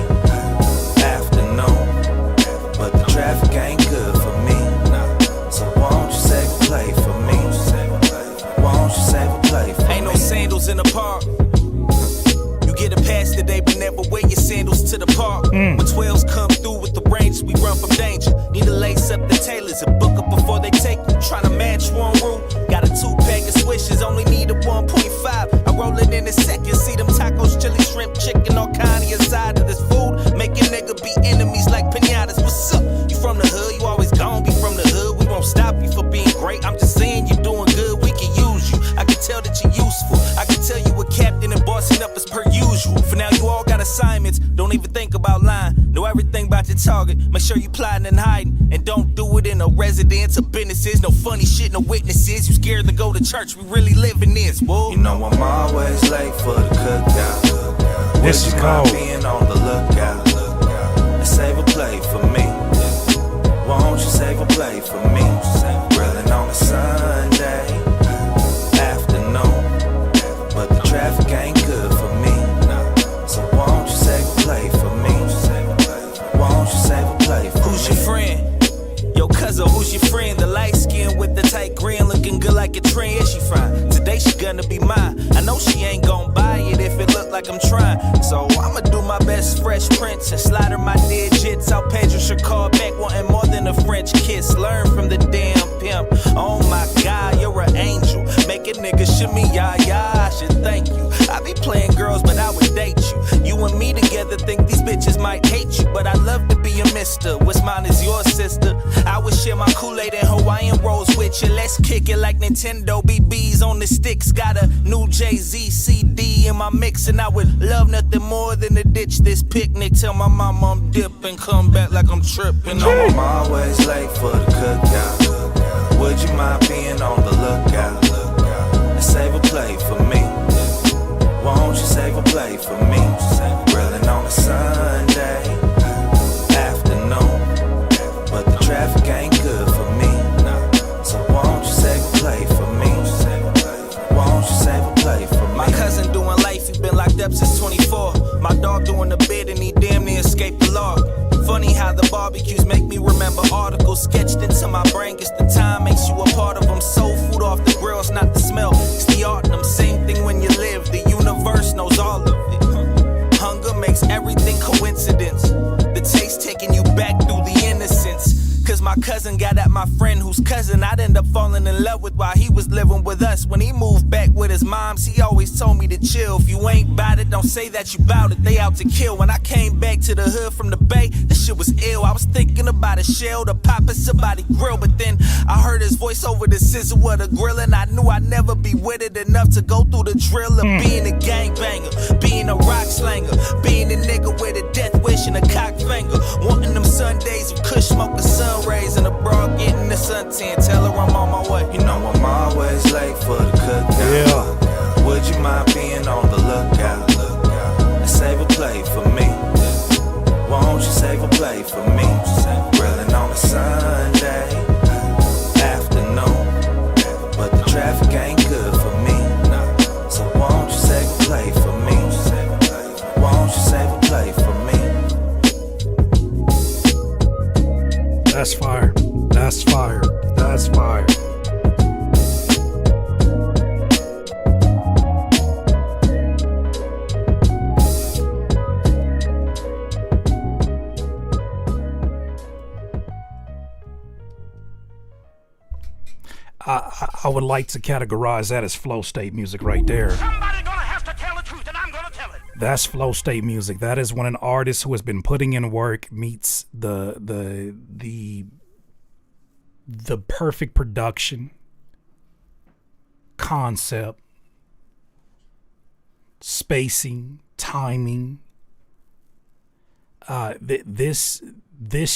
afternoon, but the traffic ain't good for me. So won't you save a plate for me? Won't you save a plate for me? Ain't no sandals in the park. You get a pass today, but never wear your sandals to the park. When 12s come through with the range, we run from danger. Need to lace up the tailors and book up before they take you. Tryna match one room. Got a 2-pack of swishes, only need a 1.5. I roll it in a second. See them tacos, chili, shrimp, chicken, all kind of side of this food. Make a nigga be enemies like pinatas. What's up? You from the hood, you always gon' be from the hood. We won't stop you for being great. I'm just saying you doing good, we can use you. I can tell that you're useful. I can tell you a captain and bossing up as per usual. For now, you all got assignments. Don't even think about lying. Know everything about your target. Make sure you plotting and hiding. And don't do it in a residence or businesses. No funny shit, no witnesses. You scared to go to church. We really live in this, whoa. You know I'm always late for the cookout. This is cold. Being on the lookout. And save a plate for me. Won't you save a plate for me? Grilling on a Sunday afternoon, but the traffic ain't good for me. So won't you save a plate for me? Won't you save a plate for me? Who's your friend? Yo, cousin, who's your friend? The light skin with the tight grin, looking good like a trend. Yeah, she fine. Today she gonna be mine. I know she ain't gon' buy it if it look like I'm trying. So I'ma do my best, Fresh Prince, and slide her my digits. I'll Pedro should call back, wanting more than a French kiss. Learn from the damn pimp. Oh my God, you're an angel. Make a nigga shimmy, yeah, I should thank you. I be playing girls, but I would date you. You and me together think these bitches might hate you, but I'd love to be a mister. What's mine is your sister. I would share my Kool-Aid and Hawaiian rolls with you. Let's kick it like Nintendo BBs on the sticks. Got a new Jay-Z CD in my mix, and I would love nothing more than to ditch this picnic. Tell my mama I'm dipping, come back like I'm tripping. You know I'm always late for the cookout. Would you mind being on the lookout? And save a plate for me. Won't you save a plate for me? Grilling on a Sunday afternoon, but the traffic ain't good for me. So won't you save a plate for me? Won't you save a plate for me? My cousin doing life, he been locked up since 24. My dog doing the bid and he damn near escaped the law. Funny how the barbecues make me remember articles sketched into my brain. Guess the time makes you a part of them. Soul food off the grill, it's not the smell, it's the art in them. Same thing when you live, the universe knows all of it. Hunger makes everything coincidence. The taste taking you back through the innocence. Cause my cousin got at my friend whose cousin I'd end up falling in love with while he was living with us. When he moved back with his moms, he always told me to chill. If you ain't bout it, don't say that you bout it. They out to kill. When I came back to the hood from the bay, this shit was ill. I was thinking about a shell to pop at somebody grill, but then I heard his voice over the sizzle of the grill, and I knew I'd never be with it enough to go through the drill of being a gangbanger, being a rock slanger, being a nigga with a death wish and a cock finger, wanting them Sundays of kush smoking sun rays and a broad getting the suntan. Tell her I'm on my way. You know I'm always late for the cookout. Yeah. Would you mind being on the lookout? And save a plate for me. Won't you save a plate for me? Grilling on a Sunday afternoon, but the traffic ain't good for me. So won't you save a plate for me? Won't you save a plate for me? That's fire. That's fire. That's fire. I would like to categorize that as flow state music right there. That's flow state music. That is when an artist who has been putting in work meets the perfect production, concept, spacing, timing. This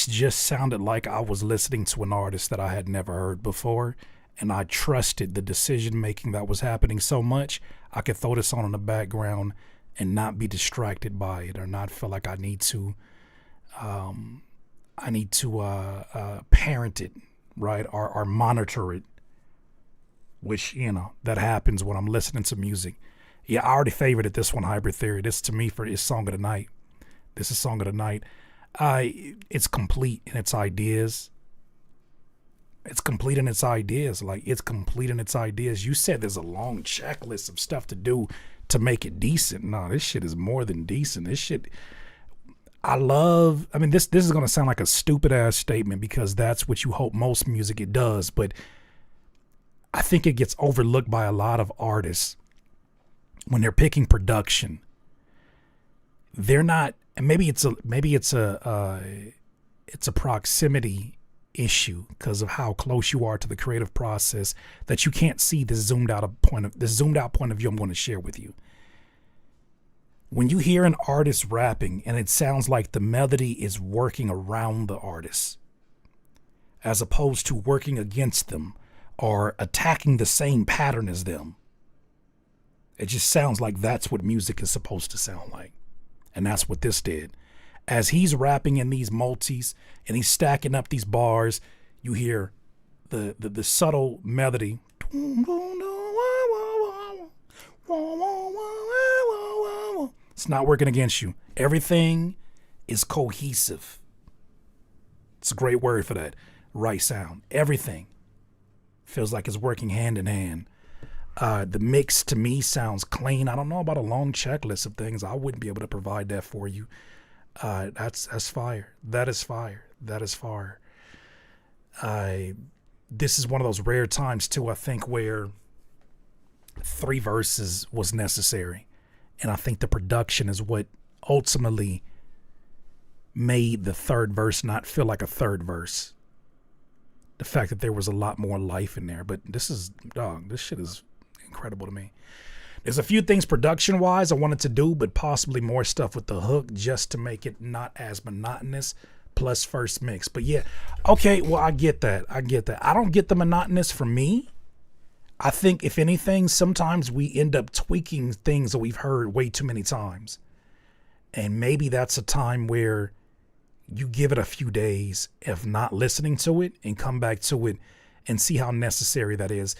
just sounded like I was listening to an artist that I had never heard before, and I trusted the decision making that was happening so much I could throw this on in the background and not be distracted by it, or not feel like I need to parent it, right, or monitor it, which, you know, that happens when I'm listening to music. Yeah, I already favorited this one, Hybrid Theory. This, to me, for is Song of the Night. This is Song of the Night. It's complete in its ideas. It's complete in its ideas. You said there's a long checklist of stuff to do to make it decent. No, this shit is more than decent. This shit, this is going to sound like a stupid ass statement because that's what you hope most music it does, but I think it gets overlooked by a lot of artists when they're picking production. They're not, and maybe it's a proximity issue because of how close you are to the creative process, that you can't see this zoomed out point of view I'm going to share with you. When you hear an artist rapping and it sounds like the melody is working around the artist as opposed to working against them or attacking the same pattern as them, it just sounds like that's what music is supposed to sound like. And that's what this did. As he's rapping in these multis and he's stacking up these bars, you hear the subtle melody. It's not working against you. Everything is cohesive. It's a great word for that. Right sound. Everything feels like it's working hand in hand. The mix to me sounds clean. I don't know about a long checklist of things. I wouldn't be able to provide that for you. That's fire. That is fire. That is fire. This is one of those rare times too, I think, where 3 verses was necessary. And I think the production is what ultimately made the 3rd verse not feel like a 3rd verse. The fact that there was a lot more life in there. But this shit is incredible to me. There's a few things production-wise I wanted to do, but possibly more stuff with the hook just to make it not as monotonous, plus first mix. But yeah, okay, well, I get that. I don't get the monotonous for me. I think, if anything, sometimes we end up tweaking things that we've heard way too many times. And maybe that's a time where you give it a few days of not listening to it and come back to it and see how necessary that is.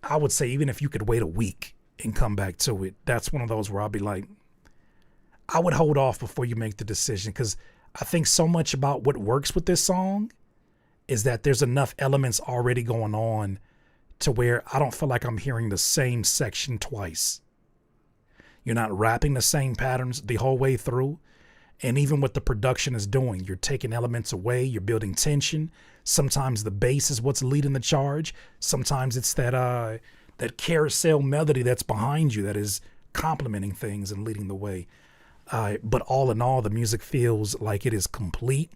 I would say even if you could wait a week and come back to it, that's one of those where I'll be like, I would hold off before you make the decision, because I think so much about what works with this song is that there's enough elements already going on to where I don't feel like I'm hearing the same section twice. You're not rapping the same patterns the whole way through. And even what the production is doing, you're taking elements away, you're building tension. Sometimes the bass is what's leading the charge. Sometimes it's that carousel melody that's behind you that is complementing things and leading the way. But all in all, the music feels like it is complete.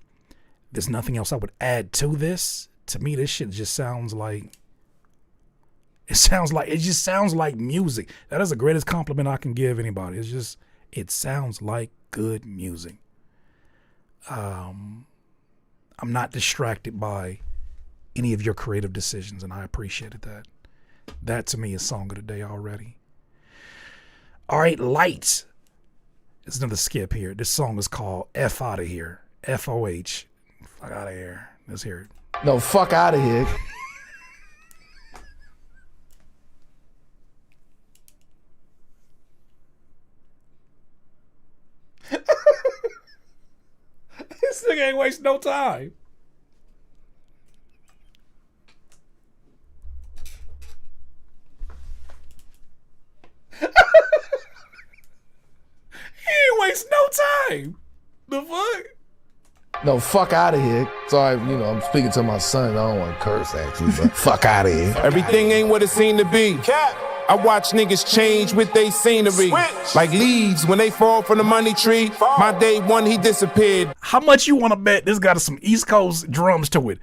There's nothing else I would add to this. To me, this shit just sounds like, it just sounds like music. That is the greatest compliment I can give anybody. It sounds like good music. I'm not distracted by any of your creative decisions, and I appreciated that. That to me is song of the day already. All right, Lights. There's another skip here. This song is called F Outta Here. F-O-H. Fuck out of here. Let's hear it. No, fuck out of here. This nigga ain't waste no time. He ain't waste no time. The fuck? No, fuck out of here. Sorry, I'm speaking to my son. I don't want to curse at you, but fuck out of here. Everything ain't what it seemed to be. Cap. I watch niggas change with they scenery. Like leaves when they fall from the money tree. My day one, he disappeared. How much you want to bet this got some East Coast drums to it?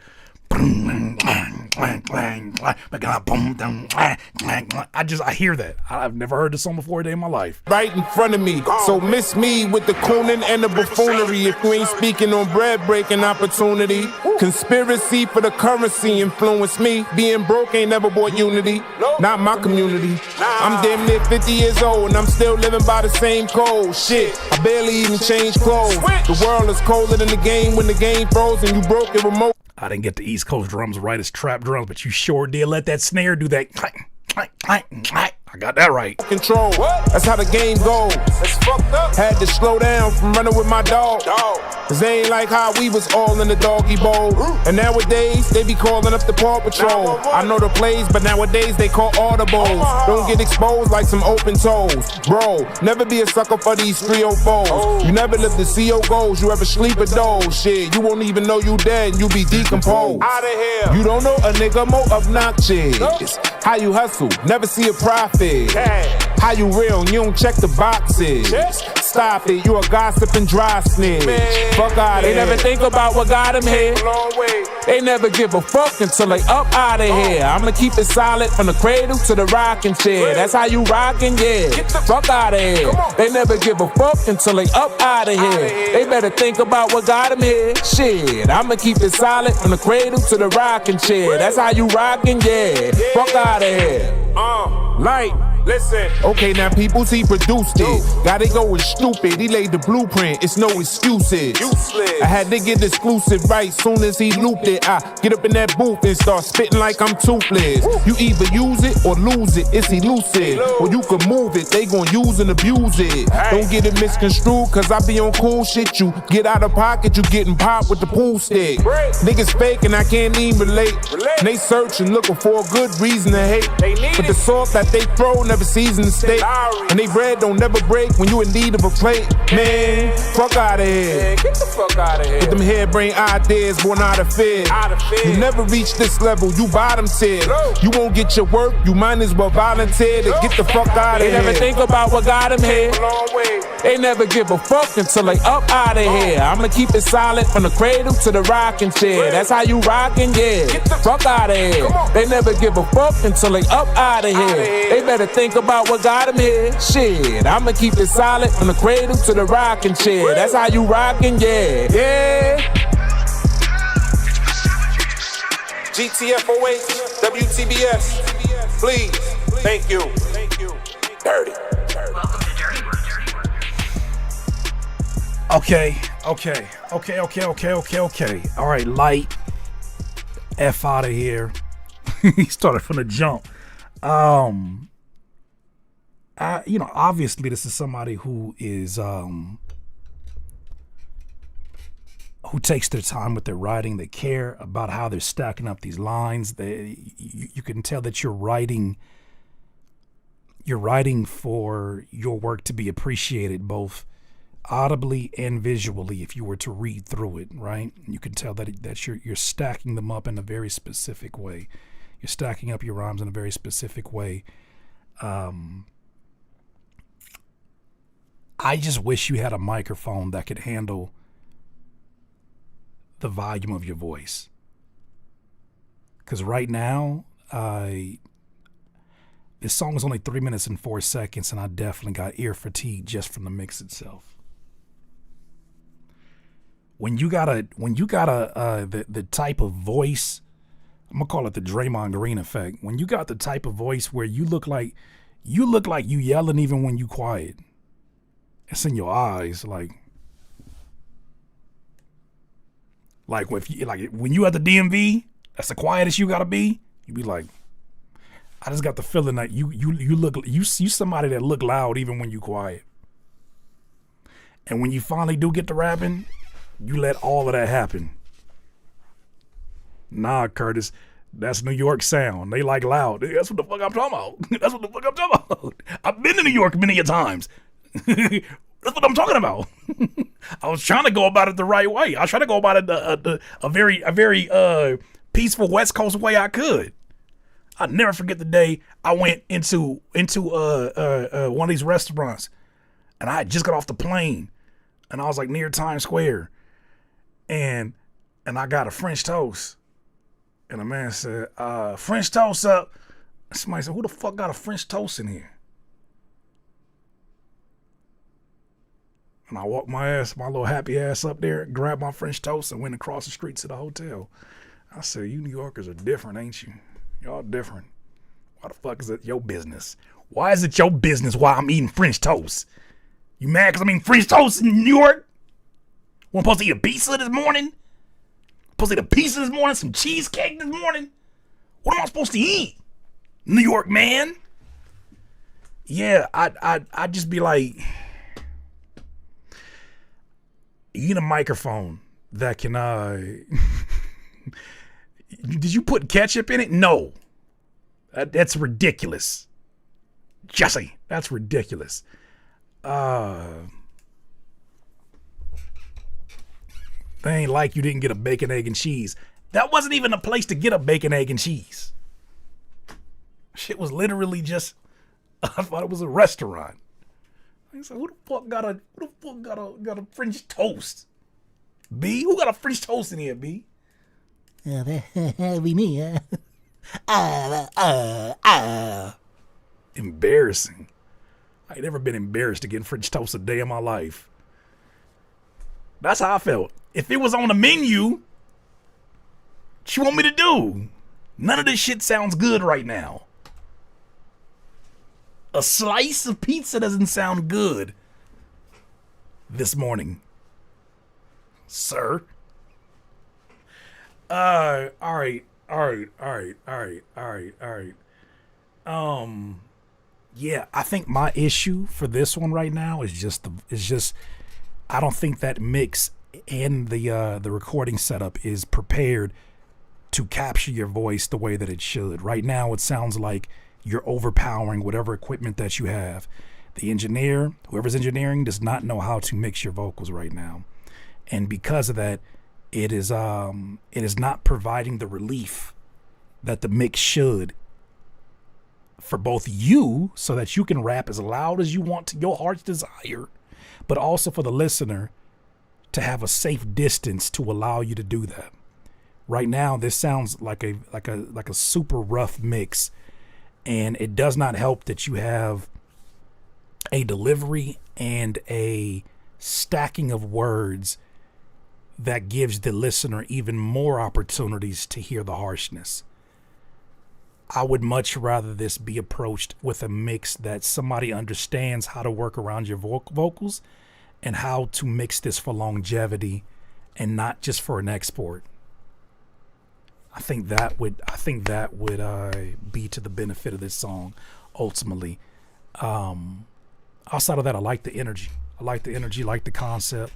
I hear that. I've never heard this song before a day in my life. Right in front of me. So miss me with the cooning and the buffoonery. If you ain't speaking on bread breaking opportunity. Conspiracy for the currency influence me. Being broke ain't never bought unity. Not my community. I'm damn near 50 years old and I'm still living by the same code. Shit, I barely even change clothes. The world is colder than the game when the game froze and you broke your remote. I didn't get the East Coast drums right as trap drums, but you sure did let that snare do that. I got that right. Control. That's how the game goes. That's fucked up. Had to slow down from running with my dog. Cause they ain't like how we was all in the doggy bowl. And nowadays, they be calling up the Paw Patrol. I know the plays, but nowadays they call audibles. Don't get exposed like some open toes. Bro, never be a sucker for these 304s. You never live to see your goals. You ever sleep at those? Shit, you won't even know you dead and you be decomposed. Out of here. You don't know a nigga more obnoxious. How you hustle, never see a profit. How you real, you don't check the boxes. Stop it, you a gossiping dry snitch. Fuck out, they never think about what got him here. They never give a fuck until they up out of here. I'ma keep it solid from the cradle to the rocking chair. That's how you rockin', yeah. Fuck out of here. They never give a fuck until they up out of here. They better think about what got him here. Shit, I'ma keep it solid from the cradle to the rocking chair. That's how you rockin', yeah. Fuck out of here. Light. Listen. Okay, now peoples, he produced it. Got it going stupid. He laid the blueprint. It's no excuses. Useless. I had to get exclusive right soon as he looped it. I get up in that booth and start spitting like I'm toothless. You either use it or lose it. It's elusive. Or you can move it. They gon' use and abuse it. Don't get it misconstrued, cause I be on cool shit. You get out of pocket, you getting popped with the pool stick. Niggas fake and I can't even relate. And they searching, looking for a good reason to hate. But the sauce that they throw never season the steak. And they bread don't never break when you in need of a plate. Man, fuck out of here. Get the fuck out of here. With them harebrained ideas born out of fear. You never reach this level, you bottom tier. You won't get your work, you might as well volunteer to get the fuck out of here. They never think about what got them here. They never give a fuck until they up out of here. I'ma keep it solid from the cradle to the rocking chair. That's how you rockin', yeah. Fuck out of here. They never give a fuck until they up out of here. They better think about what got them here. Shit, I'ma keep it solid from the cradle to the rocking chair. That's how you rockin', yeah. Yeah. GTFOH, WTBS, please, thank you. Dirty. Okay. All right, Light. F out of here. He started from the jump. Obviously this is somebody who is who takes their time with their writing. They care about how they're stacking up these lines. You can tell that you're writing for your work to be appreciated both audibly and visually if you were to read through it, right? You can tell that you're stacking them up in a very specific way. You're stacking up your rhymes in a very specific way. I just wish you had a microphone that could handle the volume of your voice. Because right now, this song is only 3 minutes and 4 seconds, and I definitely got ear fatigue just from the mix itself. When you got the type of voice, I'm gonna call it the Draymond Green effect. When you got the type of voice where you look like you yelling even when you quiet. It's in your eyes, like when you at the DMV, that's the quietest you gotta be. You be like, I just got the feeling that you somebody that look loud even when you quiet. And when you finally do get to rapping, you let all of that happen. Nah, Curtis, that's New York sound. They like loud. That's what the fuck I'm talking about. I've been to New York many a times. That's what I'm talking about. I was trying to go about it the right way. I was trying to go about it a very peaceful West Coast way I could. I'll never forget the day I went into one of these restaurants, and I had just got off the plane, and I was like near Times Square, and I got a French toast, and the man said, French toast up. Somebody said, who the fuck got a French toast in here? And I walked my little happy ass up there, grabbed my French toast, and went across the street to the hotel. I said, you New Yorkers are different, ain't you? Y'all different. Why the fuck is it your business? Why is it your business why I'm eating French toast? You mad because I'm eating French toast in New York? I'm supposed to eat a pizza this morning? Supposed to eat a pizza this morning? Some cheesecake this morning? What am I supposed to eat? New York man? Yeah, I'd just be like, you need a microphone that can, did you put ketchup in it? No. That's ridiculous. Jesse, that's ridiculous. They ain't like you didn't get a bacon, egg, and cheese. That wasn't even a place to get a bacon, egg, and cheese. Shit was literally just, I thought it was a restaurant. I said, who the fuck got a French toast? B? Who got a French toast in here, B? Be me, Embarrassing. I ain't never been embarrassed to get French toast a day in my life. That's how I felt. If it was on the menu, what you want me to do? None of this shit sounds good right now. A slice of pizza doesn't sound good this morning, sir. All right. Yeah, I think my issue for this one right now is just I don't think that mix and the recording setup is prepared to capture your voice the way that it should. Right now, it sounds like you're overpowering whatever equipment that you have. The engineer, whoever's engineering, does not know how to mix your vocals right now, and because of that, it is not providing the relief that the mix should for both you, so that you can rap as loud as you want to your heart's desire, but also for the listener to have a safe distance to allow you to do that. Right now, this sounds like a super rough mix, and it does not help that you have a delivery and a stacking of words that gives the listener even more opportunities to hear the harshness. I would much rather this be approached with a mix that somebody understands how to work around your vocals and how to mix this for longevity and not just for an export. I think that would be to the benefit of this song ultimately. Outside of that, I like the energy. Like the concept.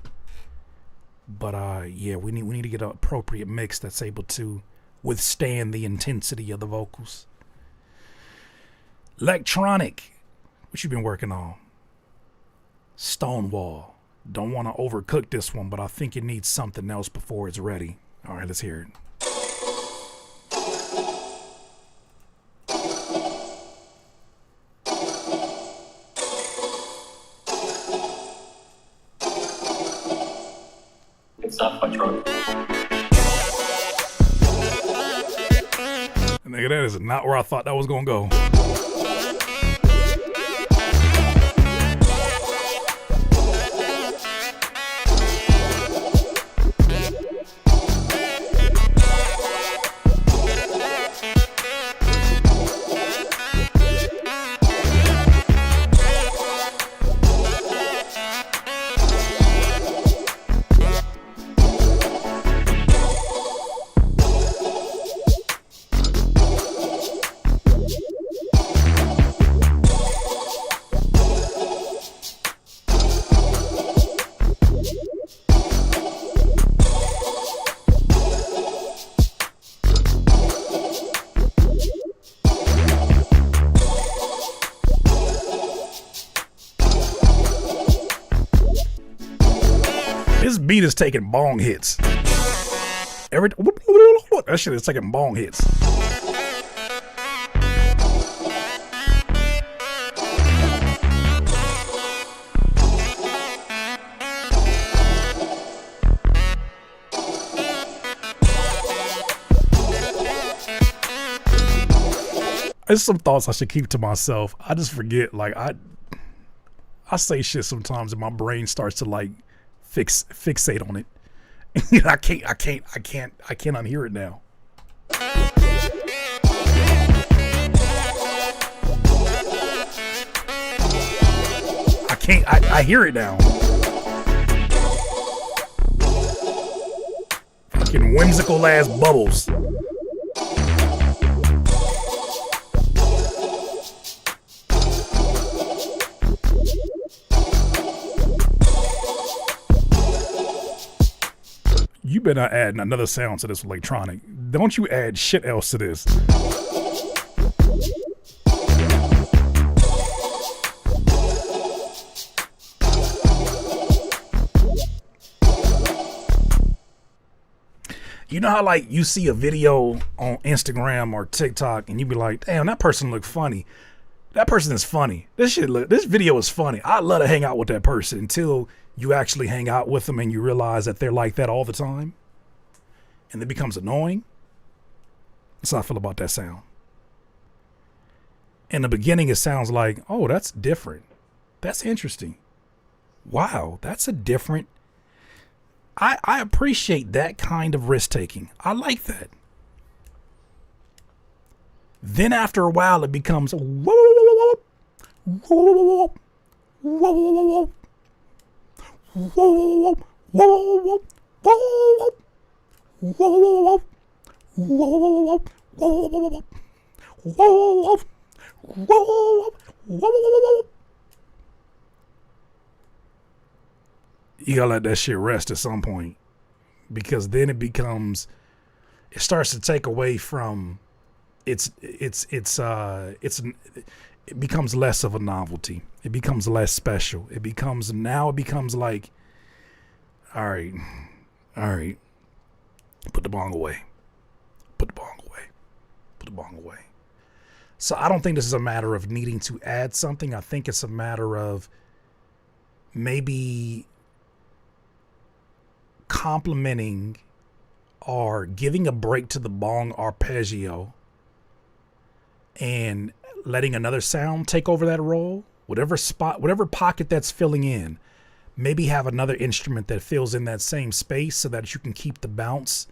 But yeah, we need to get an appropriate mix that's able to withstand the intensity of the vocals. Electronic, what you been working on? Stonewall. Don't want to overcook this one, but I think it needs something else before it's ready. All right, let's hear it. It's not my truck. Nigga, that is not where I thought that was gonna go. This beat is taking bong hits. That shit is taking bong hits. It's some thoughts I should keep to myself. I just forget. Like I say shit sometimes, and my brain starts to like fixate on it. I can't unhear it now. I hear it now. Fucking whimsical ass bubbles. You better not add another sound to this electronic. Don't you add shit else to this. You know how like you see a video on Instagram or TikTok and you be like, damn, that person look funny. That person is funny. This video is funny. I'd love to hang out with that person until you actually hang out with them and you realize that they're like that all the time. And it becomes annoying. That's how I feel about that sound. In the beginning, it sounds like, oh, that's different. That's interesting. Wow, that's a different. I appreciate that kind of risk taking. I like that. Then after a while, it becomes whoa, whoa, whoa, whoa, whoa, you gotta let that shit rest at some point, because then it starts to take away from it becomes less of a novelty. It becomes less special. It becomes like, all right, put the bong away. So I don't think this is a matter of needing to add something. I think it's a matter of maybe complimenting or giving a break to the bong arpeggio and letting another sound take over that role. Whatever pocket that's filling in, maybe have another instrument that fills in that same space so that you can keep the bounce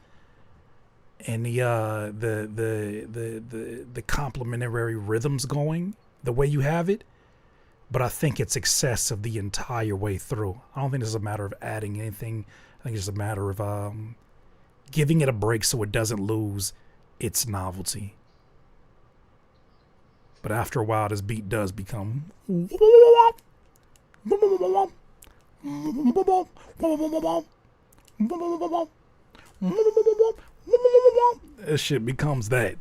and the complementary rhythms going the way you have it. But I think it's excessive the entire way through. I don't think it's a matter of adding anything. I think it's a matter of giving it a break so it doesn't lose its novelty. But after a while, this beat does become. This shit becomes that.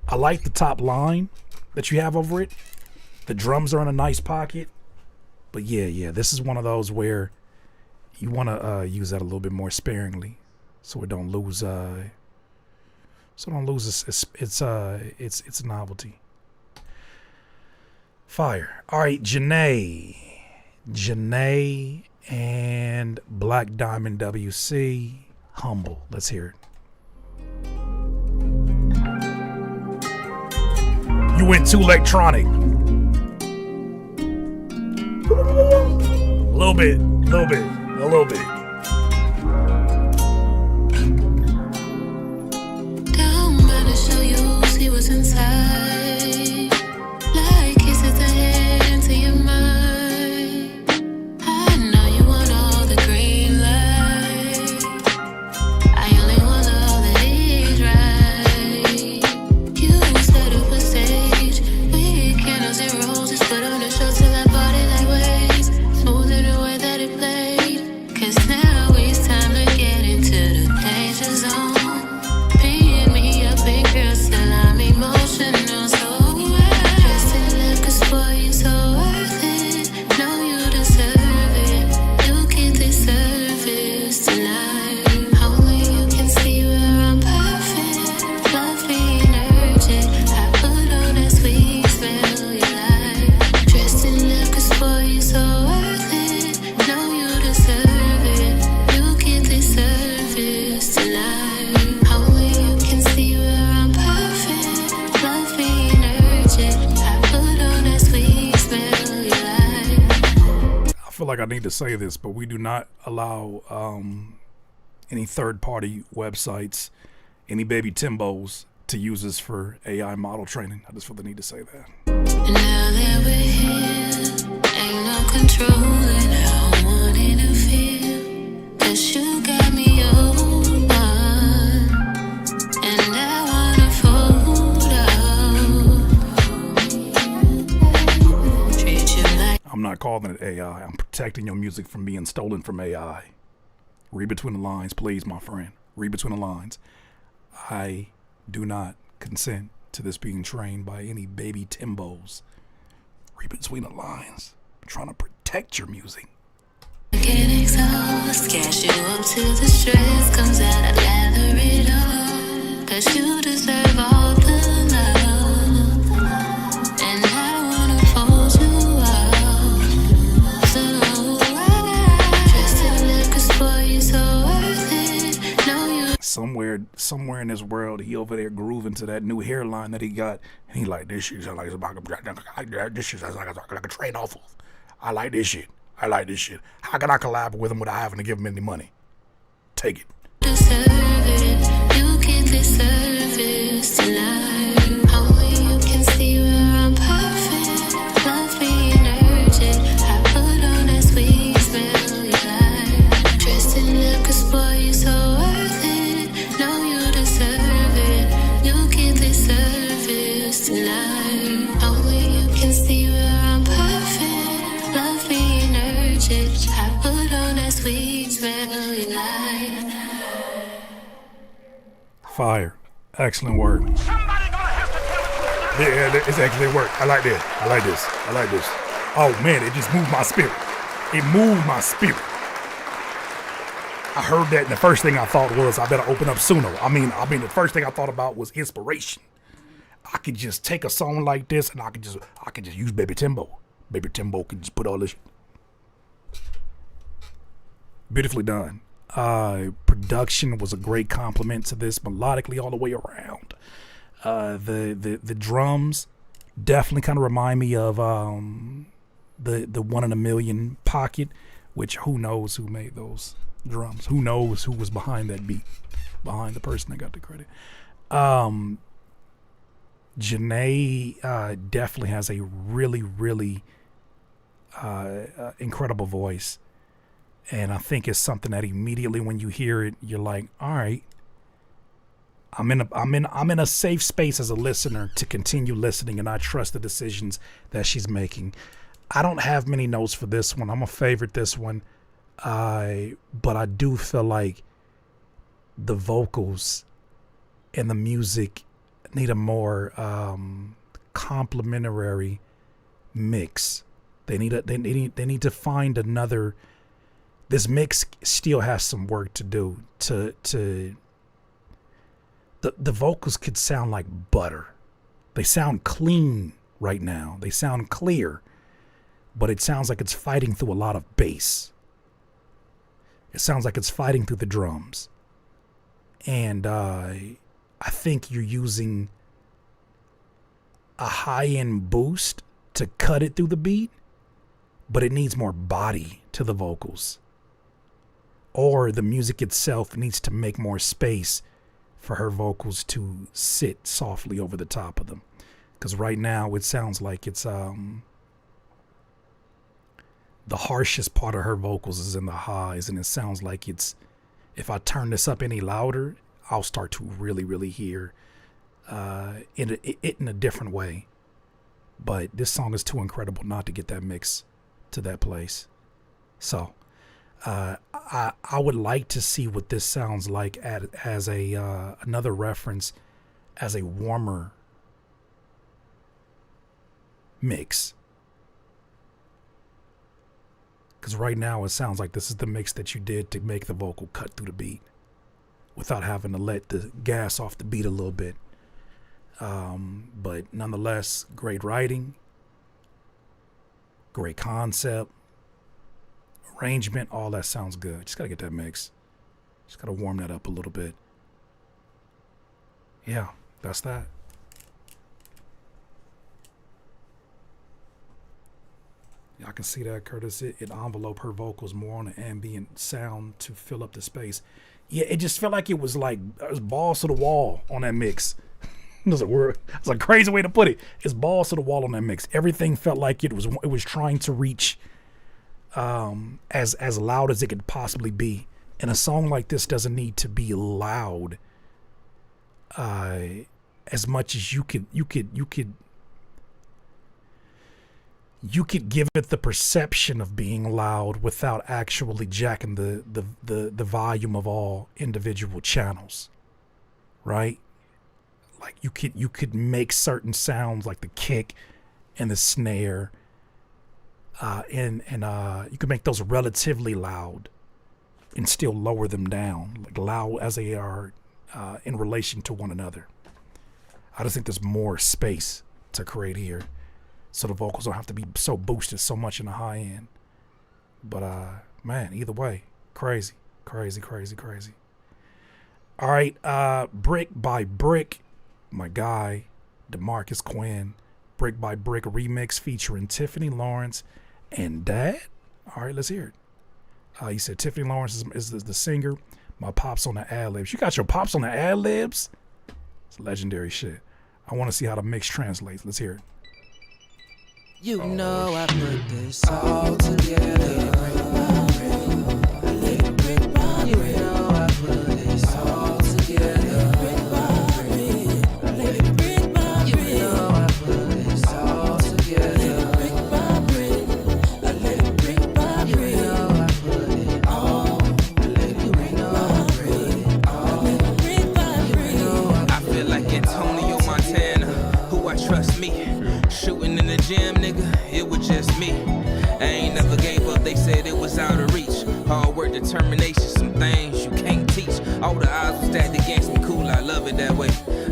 I like the top line that you have over it. The drums are in a nice pocket. But yeah, this is one of those where you want to use that a little bit more sparingly, so it don't lose. Its novelty. Fire. All right, Janae and Black Diamond WC. Humble. Let's hear it. You went too electronic. A little bit. Down by the show you see what's inside. Like kisses that head into your mind. I know you want all the green light. I only want all that is right. You set up a stage. We candles and roses, put on a show till I bought it like waves. Smooth in the way that it played. 'Cause now feel like I need to say this, but we do not allow any third-party websites, any baby Timbos to use this for AI model training. I just feel the need to say that. And now that we're here, ain't no controlling how I want it to feel. 'Cause you got me over, and I wanna fold out. Treat you like I'm not calling it AI. I'm protecting your music from being stolen from AI. Read between the lines, please, my friend. Read between the lines. I do not consent to this being trained by any baby Timbos. Read between the lines. I'm trying to protect your music. get exhaust, cash you up till the stress comes out. I'd lather it up, 'cause you deserve all the love, and I wanna fold you out. So I trust in liquor, spoil you, so worth it. No, you Somewhere in this world, he over there grooving to that new hairline that he got, and he like, this shit sounds like this shit sounds like a train off of. I like this shit. I like this shit. How can I collab with him without having to give him any money? Take it. deserve it. You get this service tonight. Only you can see where I'm perfect. Love being urgent. I put on that sweet smell you like. Dressed in liquor, spoil you, so worth it. Know you deserve it. You get this service tonight. Only you can see where I'm perfect. Love being urgent. I put on that sweet smell you like. Fire. Excellent work. Yeah, it's excellent work. I like that. I like this. I like this. Oh man, it just moved my spirit. It moved my spirit. I heard that, and the first thing I thought was, I better open up Suno. I mean, the first thing I thought about was inspiration. I could just take a song like this, and I could just use Baby Timbo. Baby Timbo could just put all this. Beautifully done. Production was a great compliment to this, melodically all the way around. The drums definitely kind of remind me of the 1 in a Million Pocket, which who knows who made those drums? Who knows who was behind that beat, behind the person that got the credit. Janae definitely has a really, really incredible voice. And I think it's something that immediately when you hear it, you're like, all right, I'm in a safe space as a listener to continue listening, and I trust the decisions that she's making. I don't have many notes for this one. I'm gonna favorite this one. But I do feel like the vocals and the music need a more complementary mix. They need to find another. This mix still has some work to do. The vocals could sound like butter. They sound clean right now. They sound clear, but it sounds like it's fighting through a lot of bass. It sounds like it's fighting through the drums. And I think you're using a high-end boost to cut it through the beat, but it needs more body to the vocals. Or the music itself needs to make more space for her vocals to sit softly over the top of them. Because right now it sounds like it's the harshest part of her vocals is in the highs, and it sounds like it's, if I turn this up any louder, I'll start to really, really hear it in a different way. But this song is too incredible not to get that mix to that place. So I would like to see what this sounds like as a another reference as a warmer mix. Because right now it sounds like this is the mix that you did to make the vocal cut through the beat without having to let the gas off the beat a little bit. But nonetheless, great writing, great concept, arrangement, all that sounds good. Just gotta get that mix. Just gotta warm that up a little bit. Yeah, that's that. I can see that, Curtis. It enveloped her vocals more on the ambient sound to fill up the space. Yeah, it just felt like it was balls to the wall on that mix. There's a word. It's a crazy way to put it. It's balls to the wall on that mix. Everything felt like it was trying to reach as loud as it could possibly be. And a song like this doesn't need to be loud as much as you could give it the perception of being loud without actually jacking the volume of all individual channels, right? Like you could make certain sounds like the kick and the snare, and you could make those relatively loud and still lower them down, like loud as they are in relation to one another. I just think there's more space to create here, so the vocals don't have to be so boosted so much in the high end. But man, either way, crazy. All right, Brick by Brick, my guy DeMarcus Quinn, Brick by Brick remix featuring Tiffany Lawrence and Dad. All right, let's hear it. He said Tiffany Lawrence is the singer. My pops on the ad-libs. You got your pops on the ad-libs? It's legendary shit. I want to see how the mix translates. Let's hear it. You know I put this all together. You know I put this all together. You know I put this all together. You know I put it all. I feel like Antonio Montana, who I trust me. Shooting in the gym, nigga, it was just me. I ain't never gave up, they said it was out of reach. Hard work, determination, some things you can't teach. All the odds was stacked against me, cool, I love it that way.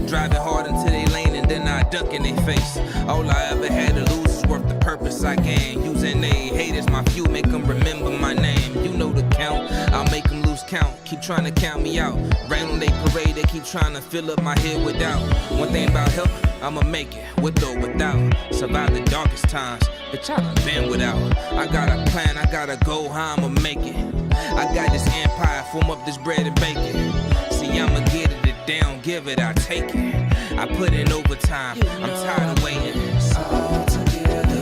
Driving hard into they lane and then I duck in their face. All I ever had to lose is worth the purpose I gained. Using they haters, my few, make them remember my name. You know the count, I'll make them lose count. Keep trying to count me out. Rain on they parade, they keep trying to fill up my head without. One thing about help, I'ma make it, with or without. Survive the darkest times, bitch, I done been without. I got a plan, I gotta go, how I'ma make it. I got this empire, form up this bread and bacon. See, I'ma get it down, give it, I take it. I put in overtime, I'm tired of waiting. All together.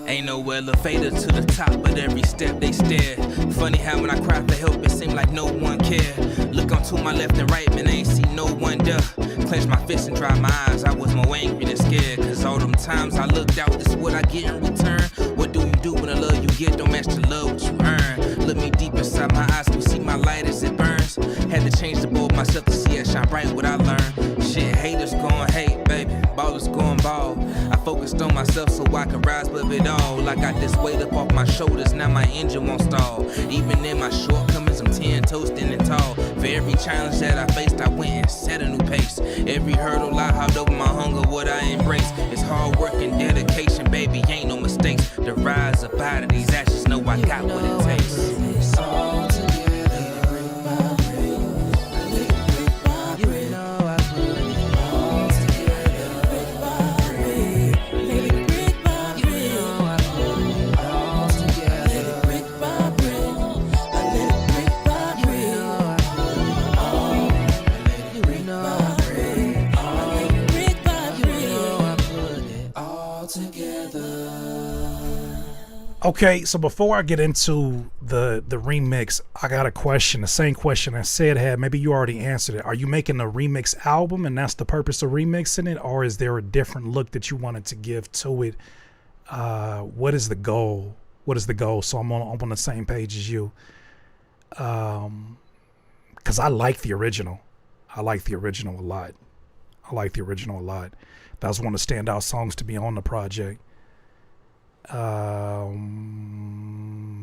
Ain't no elevator to the top, but every step they stare. Funny how when I cry for help, it seem like no one care. Look onto my left and right, man, I ain't see no one there. Clench my fist and dry my eyes, I was more angry than scared. Cause all them times I looked out, this is what I get in return. What do you do when the love you get don't match the love what you earn? Look me deep inside my eyes, can you see my light as it burns? Had to change the bulb myself to see it shine bright what I learned. Shit, haters gon' hate, baby, ballers gon' ball. I focused on myself so I could rise above it all. I got this weight up off my shoulders, now my engine won't stall. Even in my shortcomings, I'm 10 toes standing tall. For every challenge that I faced, I went and set a new pace. Every hurdle I hopped over, my hunger, what I embrace. It's hard work and dedication, baby, ain't no mistakes. The rise up out of these ashes, know I got what it takes. All together, brick by brick. You know I put it all together, brick by brick. Brick by brick. You know I put it all together, brick by brick. I let it brick by brick. You know I put it all. I let it brick by brick. I let it brick by brick. You know I put it all together. Okay, so before I get into the remix, I got a question, the same question that Sid had. Maybe you already answered it. Are you making a remix album and that's the purpose of remixing it? Or is there a different look that you wanted to give to it? What is the goal? What is the goal? So I'm on the same page as you. Because I like the original. I like the original a lot. That was one of the standout songs to be on the project. I'm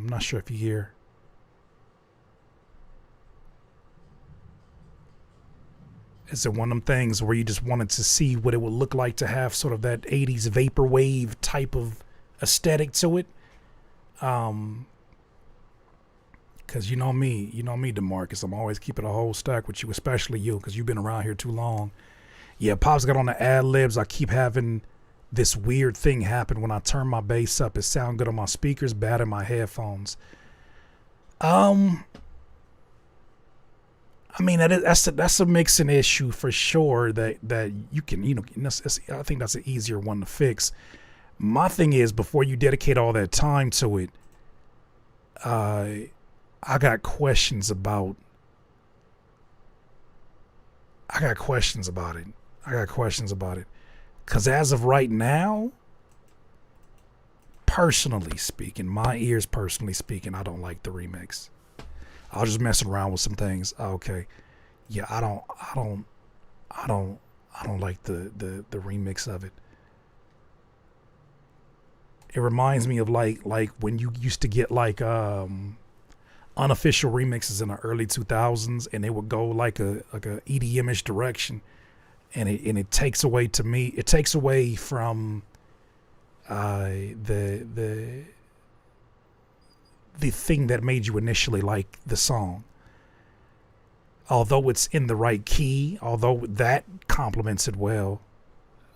not sure if you hear. Is it one of them things where you just wanted to see what it would look like to have sort of that 80s vaporwave type of aesthetic to it? Because you know me, DeMarcus. I'm always keeping a whole stack with you, especially you, because you've been around here too long. Yeah, Pop's got on the ad-libs. I keep having this weird thing happen when I turn my bass up. It sound good on my speakers, bad in my headphones. I mean, that's a mixing issue for sure that you can, I think that's an easier one to fix. My thing is, before you dedicate all that time to it, I got questions about it. Because as of right now, personally speaking, I don't like the remix. I was just messing around with some things. Okay. Yeah, I don't like the remix of it. It reminds me of like when you used to get like unofficial remixes in the early 2000s, and they would go like a EDM-ish direction, and it takes away, to me, it takes away from the thing that made you initially like the song. Although it's in the right key, although that complements it well,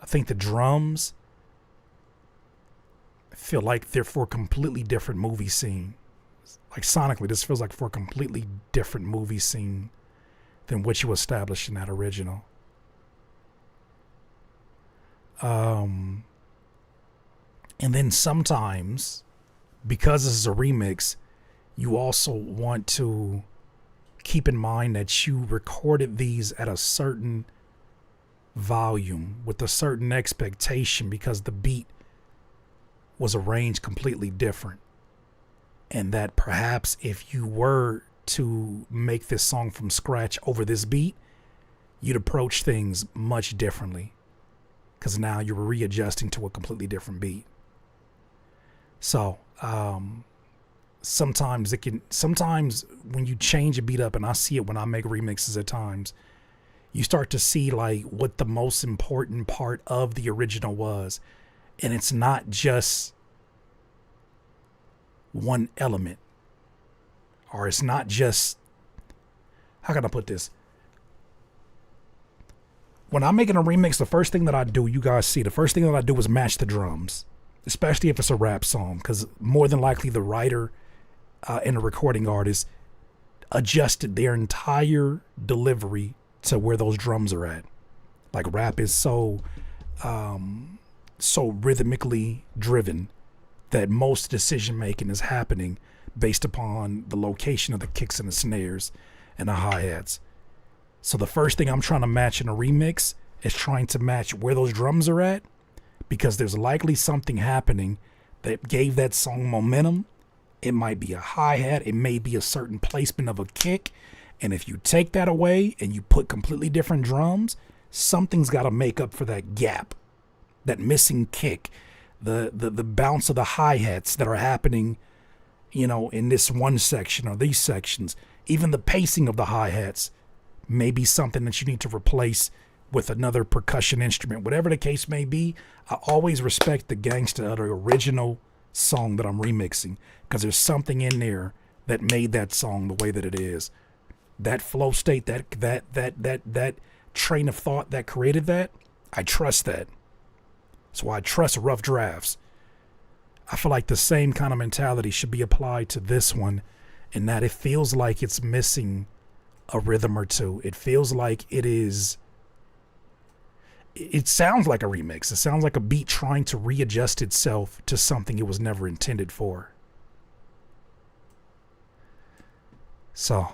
I think the drums feel like they're for a completely different movie scene. Like sonically, this feels like for a completely different movie scene than what you established in that original. And then sometimes, because this is a remix, you also want to keep in mind that you recorded these at a certain volume with a certain expectation, because the beat was arranged completely different. And that perhaps if you were to make this song from scratch over this beat, you'd approach things much differently, because now you're readjusting to a completely different beat. So sometimes when you change a beat up, and I see it when I make remixes at times, you start to see like what the most important part of the original was. And it's not just one element, or it's not just, how can I put this? When I'm making a remix, the first thing that I do, you guys see, the first thing that I do is match the drums, especially if it's a rap song, because more than likely the writer and the recording artist adjusted their entire delivery to where those drums are at. Like rap is so rhythmically driven that most decision making is happening based upon the location of the kicks and the snares and the hi-hats. So the first thing I'm trying to match in a remix is trying to match where those drums are at, because there's likely something happening that gave that song momentum. It might be a hi-hat, it may be a certain placement of a kick, and if you take that away and you put completely different drums, something's got to make up for that gap, that missing kick, the bounce of the hi-hats that are happening, in this one section or these sections. Even the pacing of the hi-hats may be something that you need to replace with another percussion instrument. Whatever the case may be, I always respect the gangsta of the original song that I'm remixing, because there's something in there that made that song the way that it is. That flow state, that train of thought that created that, I trust that. So I trust rough drafts. I feel like the same kind of mentality should be applied to this one, in that it feels like it's missing a rhythm or two. It feels like it sounds like a remix. It sounds like a beat trying to readjust itself to something it was never intended for. So,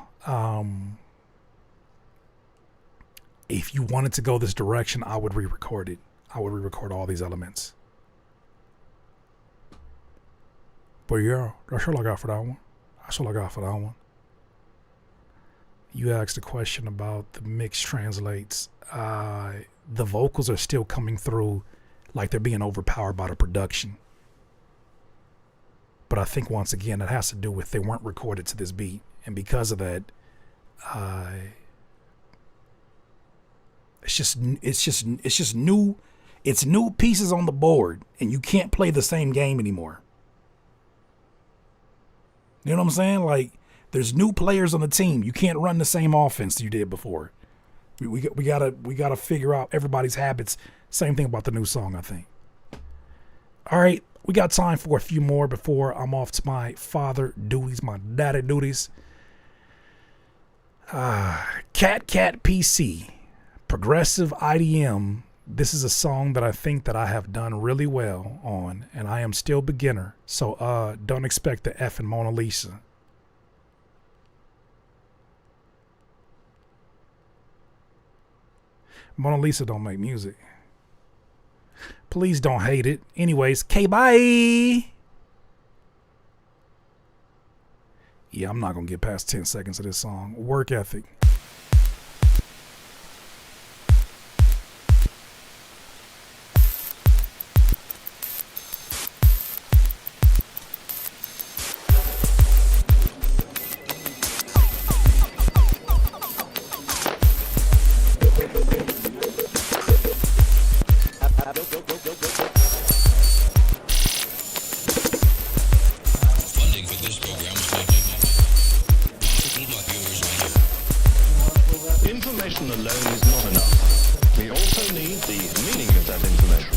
if you wanted to go this direction, I would re-record it. I would re-record all these elements. But yeah, that's all I got for that one. You asked a question about the mix translates. The vocals are still coming through like they're being overpowered by the production. But I think once again, it has to do with they weren't recorded to this beat. And because of that, just new. It's new pieces on the board, and you can't play the same game anymore. You know what I'm saying? Like, there's new players on the team. You can't run the same offense you did before. We gotta figure out everybody's habits. Same thing about the new song, I think. All right, we got time for a few more before I'm off to my father duties, my daddy duties. Cat PC, progressive IDM. This is a song that I think that I have done really well on, and I am still beginner. So don't expect the F in Mona Lisa. Mona Lisa don't make music. Please don't hate it. Anyways, bye. Yeah, I'm not going to get past 10 seconds of this song. Work ethic. Information alone is not enough. We also need the meaning of that information.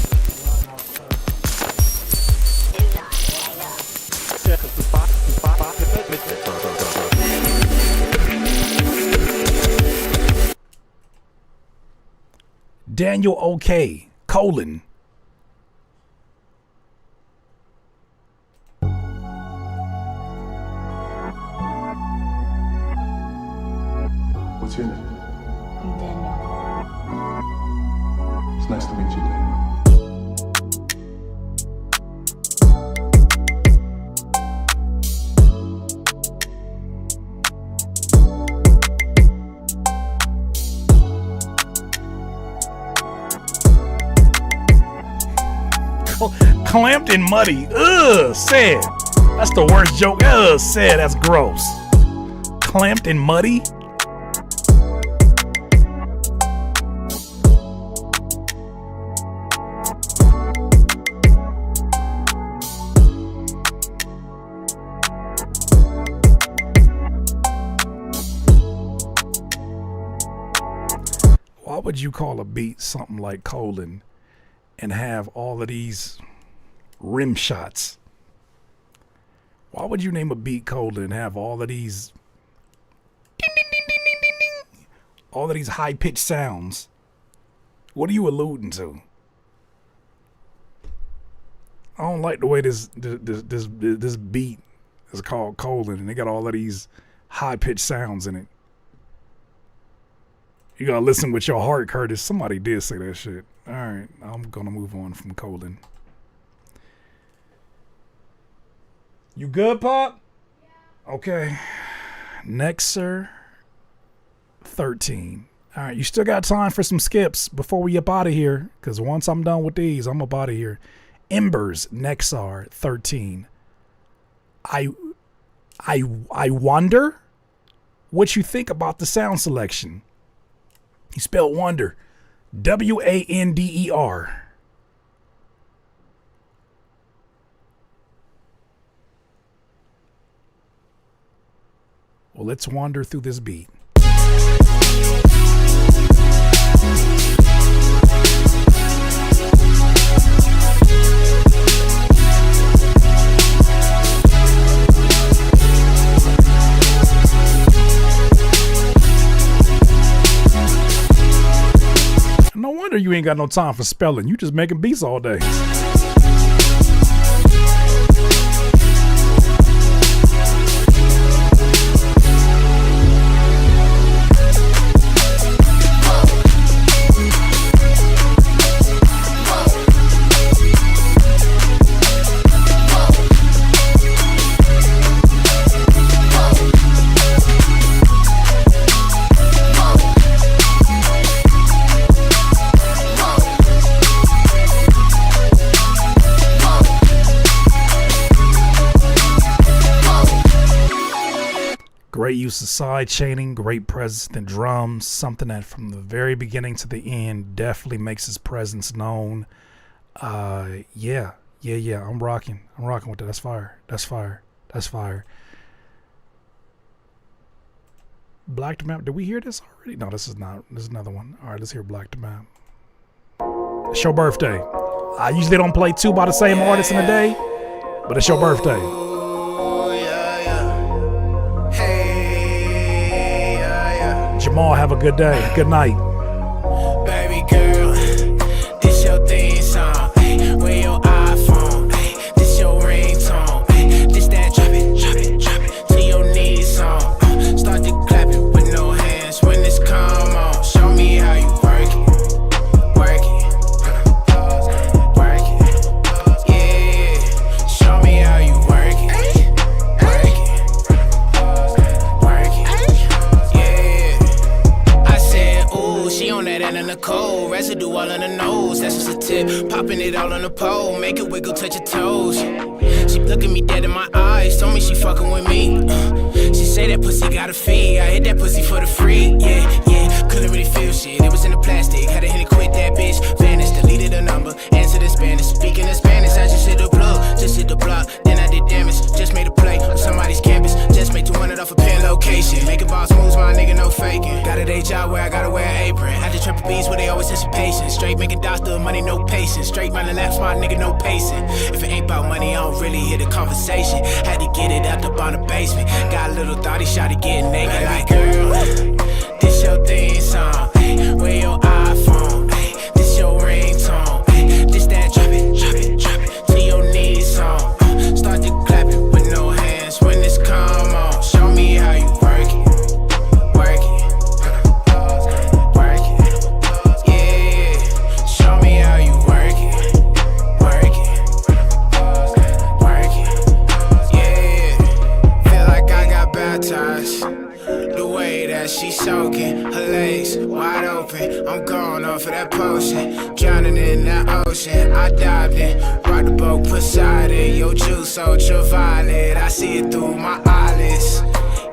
Daniel OK, colon. What's your name? I'm Daniel. It's nice to meet you, Daniel. Clamped and muddy. Ugh, sad. That's the worst joke. Ugh, sad. That's gross. Clamped and muddy. Why would you call a beat something like colon and have all of these rim shots? Why would you name a beat colon and have all of these ding, ding, ding, ding, ding, ding, ding, all of these high-pitched sounds? What are you alluding to? I don't like the way this beat is called colon and they got all of these high-pitched sounds in it. You gotta listen with your heart, Curtis. Somebody did say that shit. All right, I'm gonna move on from colon. You good, Pop? Yeah. Okay. Next, sir. 13. All right, you still got time for some skips before we up out of here, because once I'm done with these, I'm up out of here. Embers, Nexar, 13. I wonder what you think about the sound selection. He spelled wonder. W-A-N-D-E-R. Well, let's wander through this beat. No wonder you ain't got no time for spelling. You just making beats all day. Great use of side chaining, great presence in drums, something that from the very beginning to the end definitely makes his presence known. Yeah, I'm rocking with that. That's fire. Black to Map, did we hear this already? No, this is another one. All right, let's hear Black to Map. It's your birthday. I usually don't play two by the same artist in a day, but it's your birthday. Jamal, have a good day. Good night. Baby girl, this your theme song. Where your iPhone, this your ringtone. This that drop it to your knees song. Start to clap it with no hands when this come on. Show me how you work it. Yeah. Show me how you work it. Yeah. I said, ooh, she on that end of the cold. Residue all on the nose, that's just a tip. Popping it all on the pole, make it wiggle, touch your toes. She looking me dead in my eyes, told me she fucking with me. She say that pussy got a fee, I hit that pussy for the free. Yeah, couldn't really feel shit, it was in the plastic. Had to hit it quit that bitch, vanished, deleted the number, answered in Spanish. Speaking in Spanish, I just hit the plug, just hit the block. Then I did damage, just made a play on somebody's campus. Just made 200 off a pin location. Making boss moves, my nigga, no faking. Got a day job where I gotta wear an apron. Had to trip a beats where they always have patience. Straight making doctor money, no patience. Straight running laps, my nigga, no pacing. If it ain't about money, I don't really hear the conversation. Had to get it out the on the basement. Got a little thought he shot to get naked. Like, girl, this your theme song. Where your iPhone, this your ringtone. This that drop it to your knees song. Start to clap it with no hands when this come on. Show me how you work it. Yeah. Show me how you work it. Yeah. Feel like I got baptized. The way that she soaking, her legs wide open. I'm going off of that potion, drowning in that ocean. I dived in, rock the boat, Poseidon. Your juice ultraviolet, I see it through my eyelids.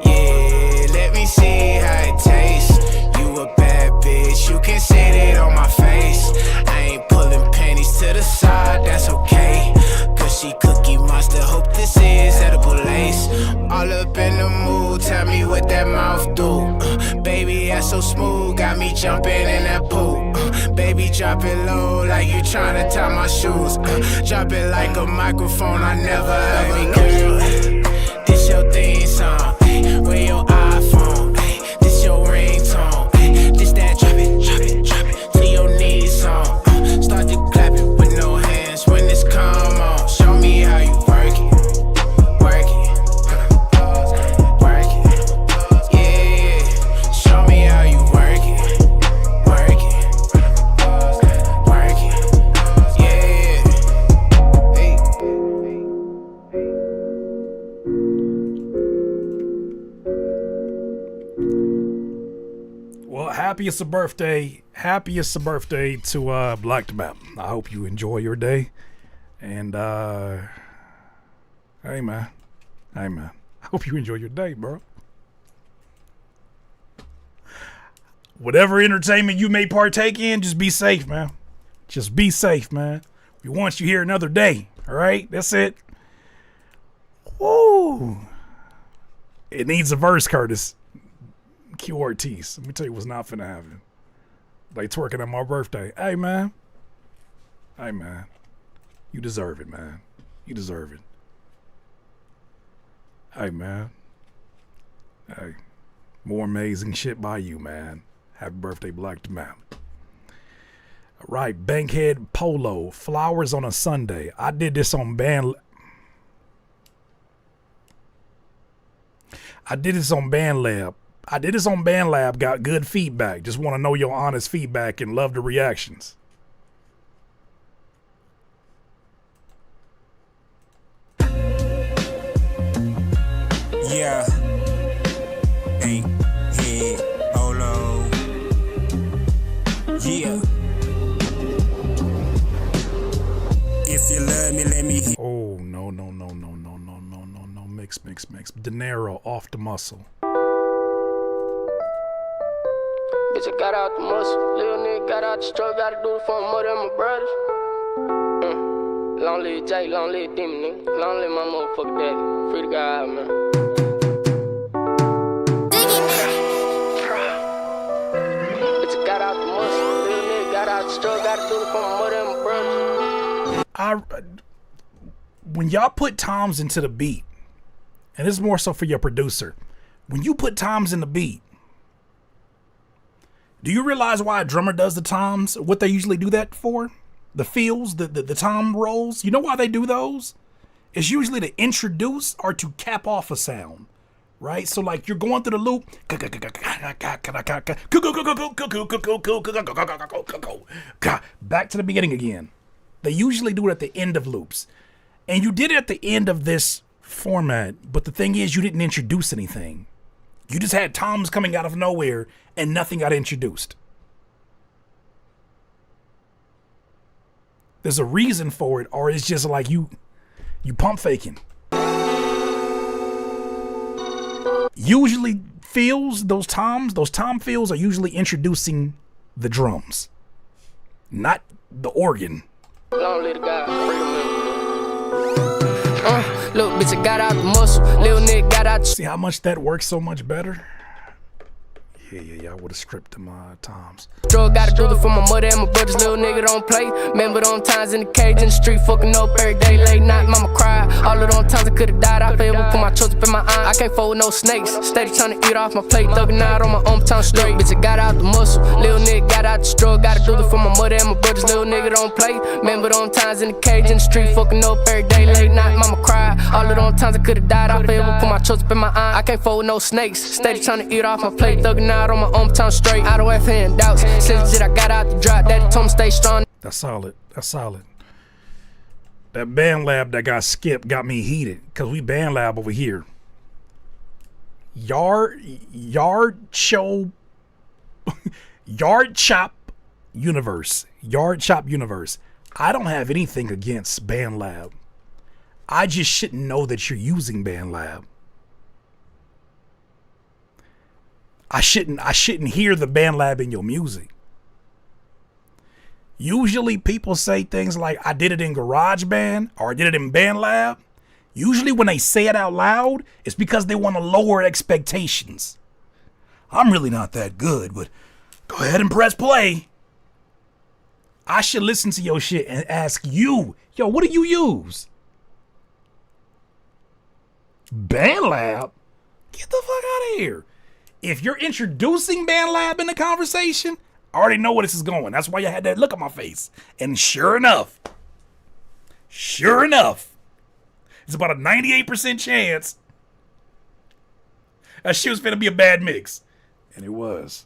Yeah, let me see how it tastes. You a bad bitch, you can sit it on my face. I ain't pulling pennies to the side, that's okay. Cause she Cookie Monster, hope this is edible lace. All up in the mood, tell me what that mouth do. Baby, that's so smooth, got me jumping in that pool. Baby, drop it low like you tryna tie my shoes. Drop it like a microphone, I never ever girl, this your theme song. Where your iPhone, this your ringtone. This that drop it to your knees song. Start to clap it with no hands when this come on. Show me how you work it. Yeah. Show me how you work it. Yeah. Hey. Well, happiest of birthday to Black to Map. I hope you enjoy your day. And hey man. I hope you enjoy your day, bro. Whatever entertainment you may partake in, just be safe, man. Just be safe, man. We want you here another day. All right? That's it. Woo. It needs a verse, Curtis. QRTs. Let me tell you what's not finna happen. They twerking on my birthday. Hey, man. You deserve it, man. You deserve it. Hey, man. Hey. More amazing shit by you, man. Happy birthday, Black to Map. All right, Bankhead Polo. Flowers on a Sunday. I did this on Band Lab. Got good feedback. Just want to know your honest feedback and love the reactions. Yeah. Bankhead Polo. Yeah. If you love me, let me hear. Oh, no. Mix. De Nero, Off the Muscle. bitch, I got out the muscle. Little nigga got out the struggle, gotta do it for my mother and my brothers. Long live Jay, long live Demon, nigga. Long live my motherfucking daddy. Free to God, man. Bitch, I got out the muscle. Little nigga got out the struggle, gotta do it for my mother and my brothers. When y'all put toms into the beat, and this is more so for your producer, when you put toms in the beat, do you realize why a drummer does the toms? What they usually do that for? The fills, the tom rolls. You know why they do those? It's usually to introduce or to cap off a sound, right? So like you're going through the loop, back to the beginning again. They usually do it at the end of loops. And you did it at the end of this format, but the thing is you didn't introduce anything. You just had toms coming out of nowhere and nothing got introduced. There's a reason for it, or it's just like you pump faking. Usually fills, those tom fills are usually introducing the drums, not the organ. Long live the God, freedom. Look, bitch, I got out the muscle. Little nigga got out. See how much that works so much better? Yeah, I would have stripped them toms. Drug gotta do it for my mother and my brothers. Little nigga don't play. Remember them times in the cage in the street, fucking up every day, late night, mama cry. All of them times I could've died. I failed, put my trust up in my eye. I can't fold with no snakes. Steady trying to eat off my plate, thugging out on my own town straight. Bitch, I got out the muscle. Little nigga got out the struggle. Gotta do it for my mother and my brothers. Little nigga don't play. Remember them times in the cage in the street, fucking up every day, late night, mama cry. All of them times I could've died. I failed, put my trust up in my eye. I can't fold with no snakes. Steady trying to eat off my plate, thugging out on my own town straight. Out of way for handouts. Since I got out the drop, daddy told me stay strong. That's solid. That's solid. That band lab that got skipped got me heated because we band lab over here. Yard chop universe. Yard chop universe. I don't have anything against band lab. I just shouldn't know that you're using band lab. I shouldn't hear the band lab in your music. Usually people say things like, I did it in GarageBand or I did it in BandLab. Usually when they say it out loud, it's because they want to lower expectations. I'm really not that good, but go ahead and press play. I should listen to your shit and ask you, yo, what do you use? BandLab? Get the fuck out of here. If you're introducing BandLab in the conversation, I already know where this is going. That's why you had that look on my face. And sure enough, it's about a 98% chance that shit was finna be a bad mix. And it was.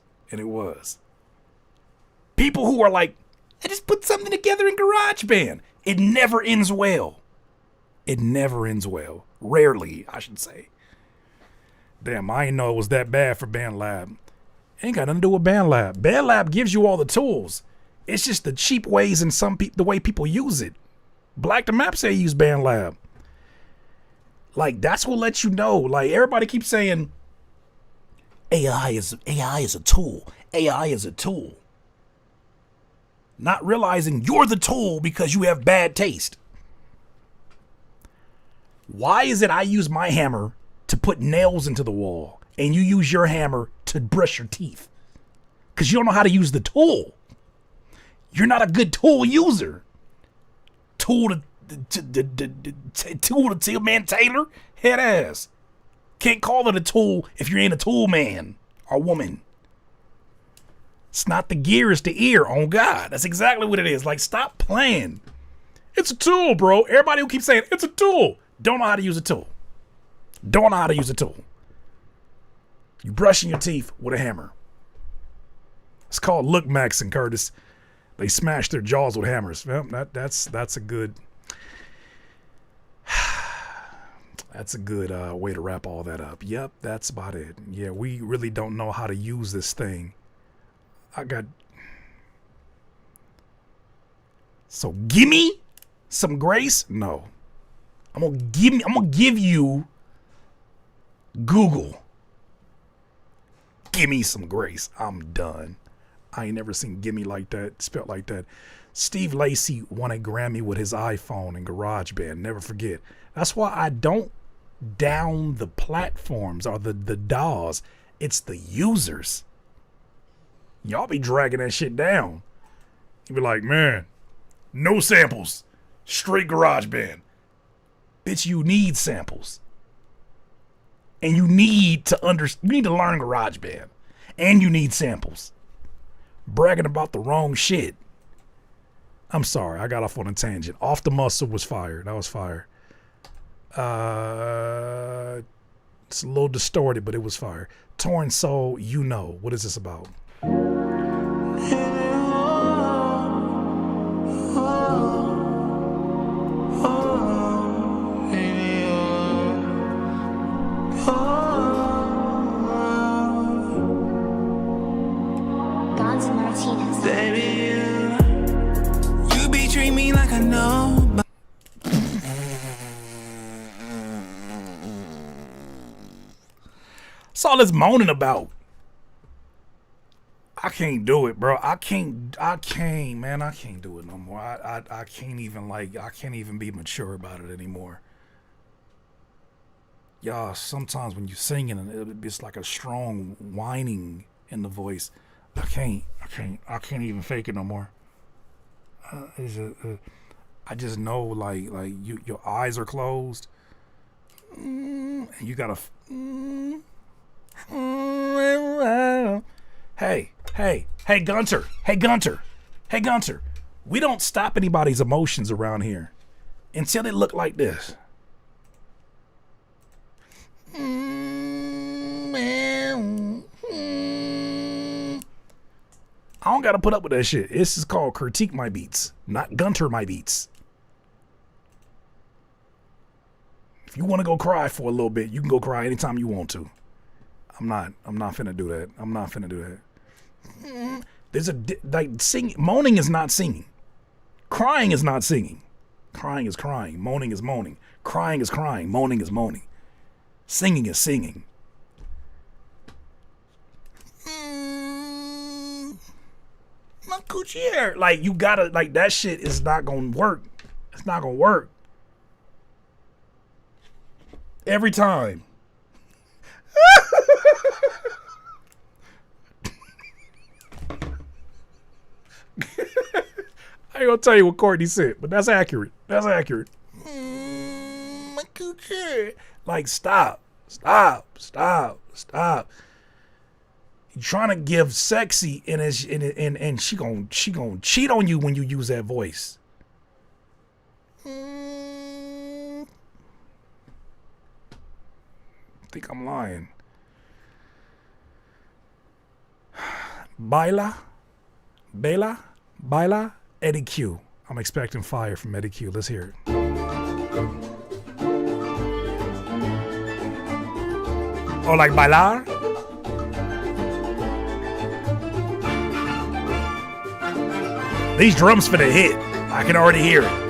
People who are like, I just put something together in GarageBand. It never ends well. Rarely, I should say. Damn, I didn't know it was that bad for BandLab. Ain't got nothing to do with BandLab. BandLab gives you all the tools. It's just the cheap ways and the way people use it. Black the Map say use BandLab. Like, that's what lets you know. Like, everybody keeps saying AI is a tool. AI is a tool. Not realizing you're the tool because you have bad taste. Why is it I use my hammer to put nails into the wall and you use your hammer to brush your teeth? Because you don't know how to use the tool. You're not a good tool user. Tool to Till Man Taylor? Head ass. Can't call it a tool if you ain't a tool man or woman. It's not the gear, it's the ear. Oh God, that's exactly what it is. Like, stop playing. It's a tool, bro. Everybody who keeps saying it's a tool don't know how to use a tool. Don't know how to use a tool. You brushing your teeth with a hammer. It's called Look Max and Curtis. They smash their jaws with hammers. Well, that's a good that's a good way to wrap all that up. Yep, that's about it. Yeah, we really don't know how to use this thing. So gimme some grace? No. I'm gonna give you Google. Give me some grace. I'm done. I ain't never seen gimme like that, spelt like that. Steve Lacy won a Grammy with his iPhone and GarageBand. Never forget. That's why I don't down the platforms or the DAWs. It's the users. Y'all be dragging that shit down. You be like, man, no samples. Straight GarageBand. Bitch, you need samples. And you need to learn GarageBand. And you need samples. Bragging about the wrong shit. I'm sorry, I got off on a tangent. Off the Muscle was fire. That was fire. It's a little distorted, but it was fire. Torn Soul, You Know. What is this about? Baby, you betray me like I know. That's all this moaning about. I can't do it, bro. I can't, man. I can't do it no more. I can't even be mature about it anymore. Y'all, sometimes when you're singing, it's like a strong whining in the voice. I can't even fake it no more. I just know, like your eyes are closed. And you gotta. Hey, Gunter. Hey, Gunter. We don't stop anybody's emotions around here until they look like this. I don't gotta put up with that shit. This is called critique my beats, not Gunter my beats. If you want to go cry for a little bit, you can go cry anytime you want to. I'm not finna do that. I'm not finna do that. There's moaning is not singing. Crying is not singing. Crying is crying. Moaning is moaning. Crying is crying. Moaning is moaning. Singing is singing. My coochie hair. Like, you gotta, like, that shit is not gonna work. It's not gonna work. Every time. I ain't gonna tell you what Courtney said, but that's accurate. That's accurate. My coochie. Like, stop. You're trying to give sexy and she gonna cheat on you when you use that voice. I think I'm lying. Baila, Eddie Q. I'm expecting fire from Eddie Q. Let's hear it. Oh, like bailar? These drums finna hit. I can already hear it.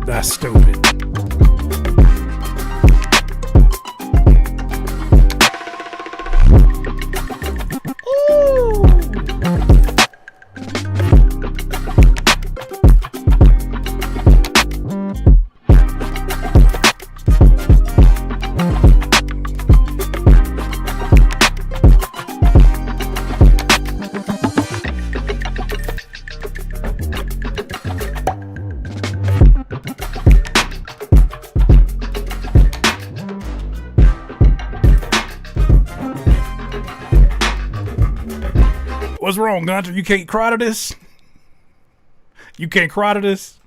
That's stupid. What's wrong, Gunter? You can't cry to this? You can't cry to this?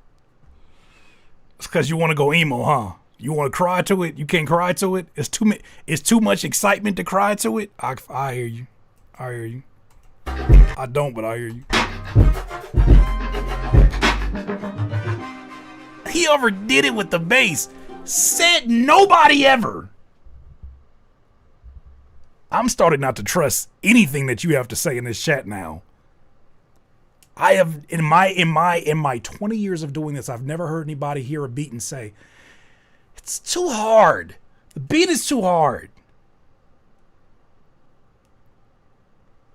It's because you want to go emo, huh? You want to cry to it? You can't cry to it? It's too much excitement to cry to it? I hear you. I hear you. I don't, but I hear you. He overdid it with the bass. Said nobody ever. I'm starting not to trust anything that you have to say in this chat now. I have in my 20 years of doing this, I've never heard anybody hear a beat and say, it's too hard. The beat is too hard.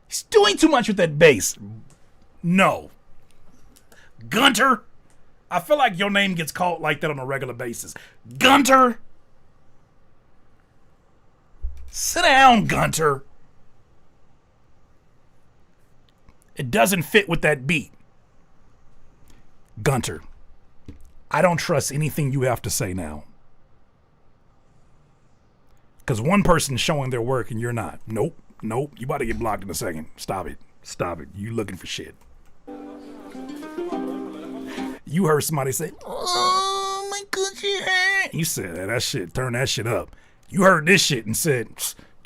He's doing too much with that bass. No. Gunter, I feel like your name gets called like that on a regular basis. Gunter. Sit down, Gunter. It doesn't fit with that beat. Gunter, I don't trust anything you have to say now. Because one person's showing their work and you're not. Nope. You about to get blocked in a second. Stop it. You looking for shit. You heard somebody say, oh, my coochie. You said that shit, turn that shit up. You heard this shit and said,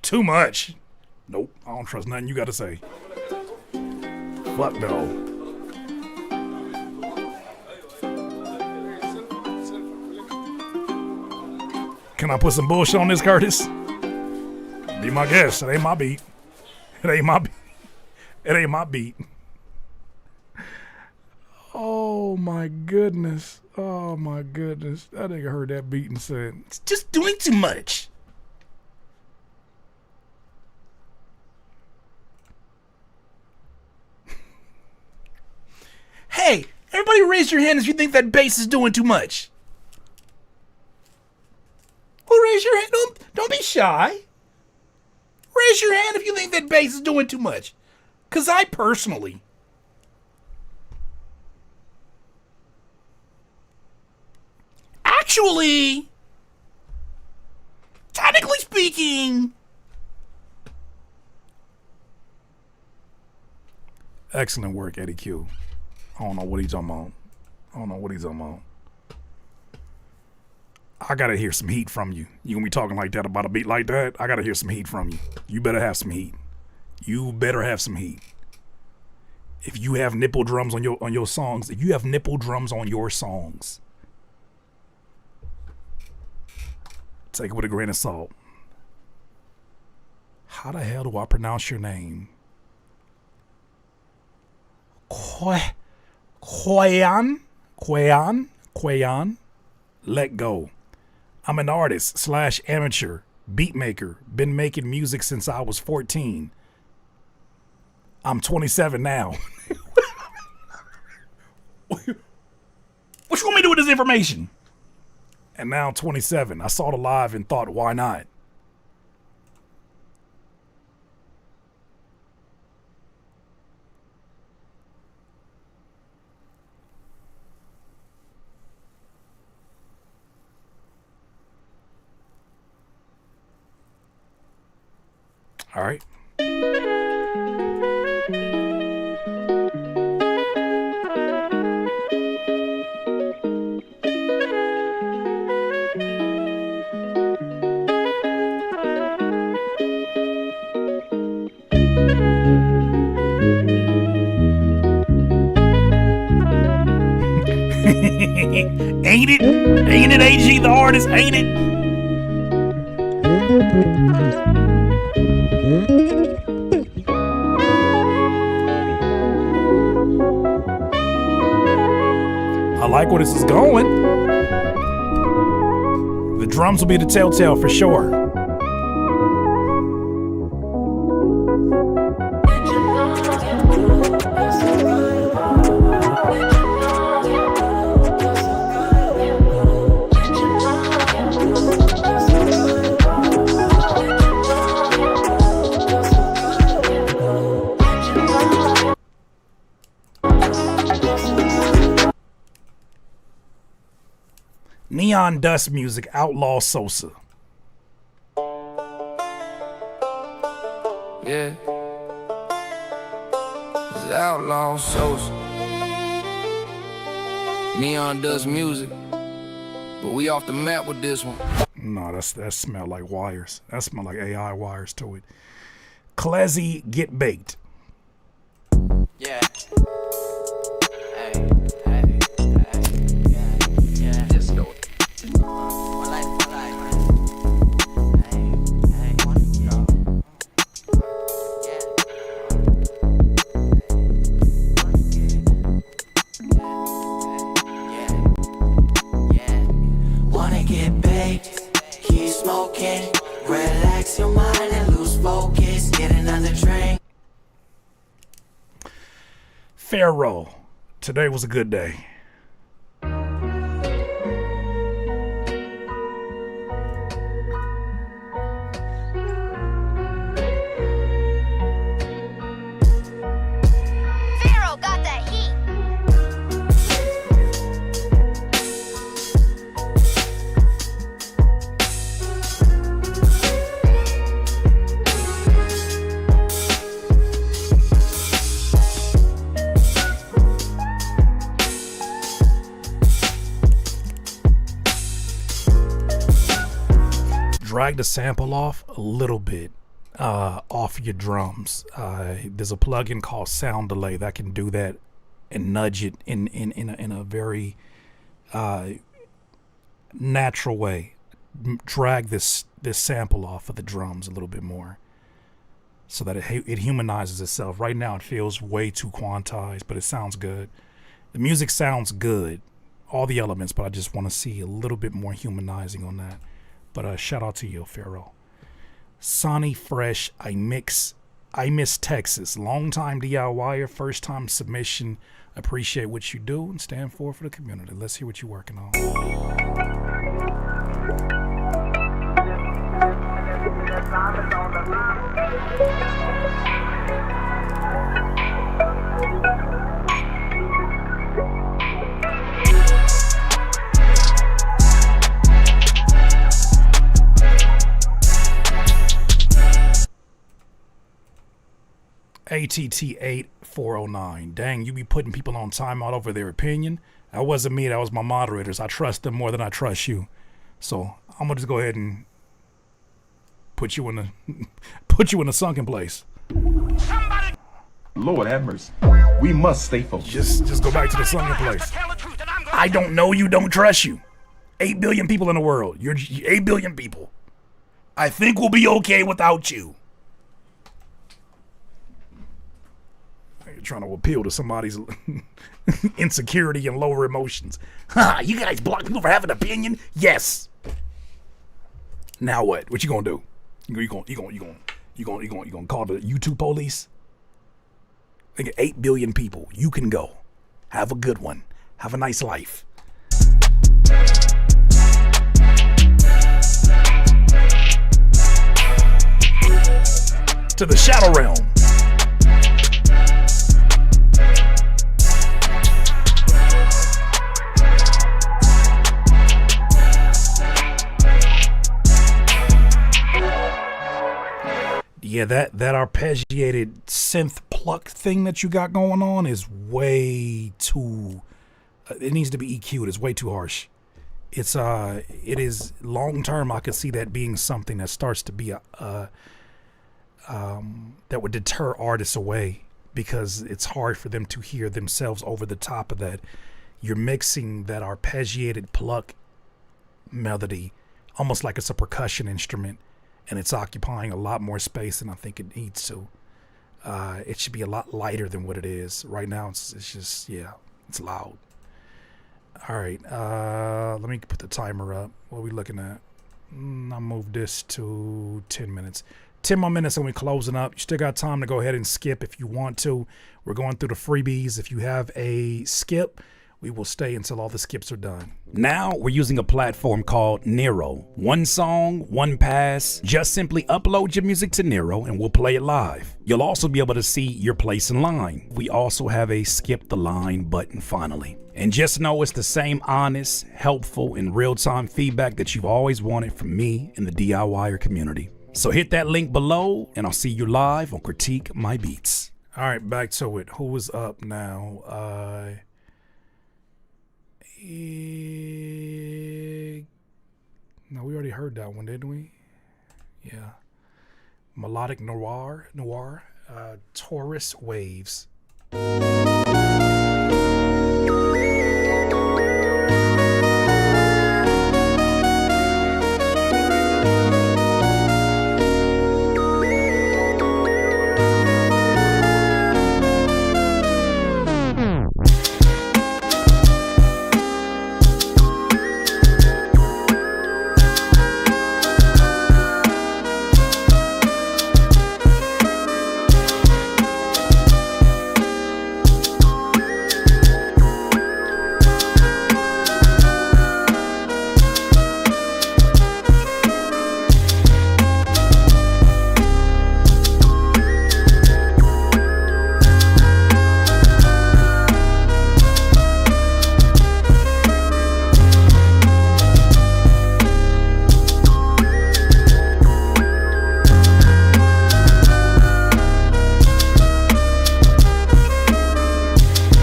too much. Nope, I don't trust nothing you got to say. Fuck no. Can I put some bullshit on this, Curtis? Be my guest. It ain't my beat. It ain't my beat. Oh my goodness. Oh my goodness. That nigga heard that beat and said, it's just doing too much. Hey, everybody raise your hand if you think that bass is doing too much. Well, raise your hand. Don't be shy. Raise your hand if you think that bass is doing too much. Because I personally... Actually... Technically speaking... Excellent work, Eddie Q. I don't know what he's talking about. I gotta hear some heat from you. You gonna be talking like that about a beat like that? I gotta hear some heat from you. You better have some heat. If you have nipple drums on your songs, take it with a grain of salt. How the hell do I pronounce your name? Quayan? Let go. I'm an artist / amateur beat maker. Been making music since I was 14. I'm 27 now. What you want me to do with this information? And now I'm 27. I saw the live and thought, why not? All right. Ain't it? Ain't it, AG the artist? Ain't it? I like where this is going. The drums will be the telltale for sure. Neon Dust Music, Outlaw Sosa. Yeah. It's Outlaw Sosa. Neon Dust Music. but we off the map with this one. No, that smell like wires. That smell like AI wires to it. Klezzy, Get Baked. Yeah. Yeah. Just go. One life. Wanna get baked, keep smoking, relax your mind and lose focus, get another drink. Pharaoh, today was a good day. Pharaoh got that heat. Drag the sample off a little bit off your drums. There's a plugin called Sound Delay that can do that and nudge it in a very natural way. Drag this sample off of the drums a little bit more so that it humanizes itself. Right now it feels way too quantized, but it sounds good. The music sounds good, all the elements, but I just want to see a little bit more humanizing on that. But shout out to you, Pharaoh. Sonny Fresh, I Miss Texas. Long time DIYer, first time submission. Appreciate what you do and stand for the community. Let's hear what you're working on. ATT8409. Dang, you be putting people on timeout over their opinion. That wasn't me, that was my moderators. I trust them more than I trust you. So I'm gonna just go ahead and put you in a sunken place. Lord have mercy. We must stay focused. Just go back to the sunken place. I don't know you, don't trust you. 8 billion people in the world. You're 8 billion people. I think we'll be okay without you. You're trying to appeal to somebody's insecurity and lower emotions. Ha! You guys block people for having an opinion? Yes. Now what? What you gonna do? You gonna call the YouTube police? Think of 8 billion people. You can go. Have a good one. Have a nice life. To the Shadow Realm. Yeah, that arpeggiated synth pluck thing that you got going on is way too. It needs to be EQ'd. It's way too harsh. It is long term. I could see that being something that starts to be that would deter artists away because it's hard for them to hear themselves over the top of that. You're mixing that arpeggiated pluck melody almost like it's a percussion instrument. And it's occupying a lot more space than I think it needs to. It should be a lot lighter than what it is. Right now, it's just, yeah, it's loud. All right, let me put the timer up. What are we looking at? I'll move this to 10 minutes. 10 more minutes and we're closing up. You still got time to go ahead and skip if you want to. We're going through the freebies. If you have a skip, we will stay until all the skips are done. Now we're using a platform called Nero. One song, one pass. Just simply upload your music to Nero and we'll play it live. You'll also be able to see your place in line. We also have a skip the line button finally. And just know it's the same honest, helpful, and real-time feedback that you've always wanted from me and the DIYer community. So hit that link below and I'll see you live on Critique My Beats. All right, back to it. Who is up now? No, we already heard that one, didn't we? Yeah. Melodic noir, Taurus Waves.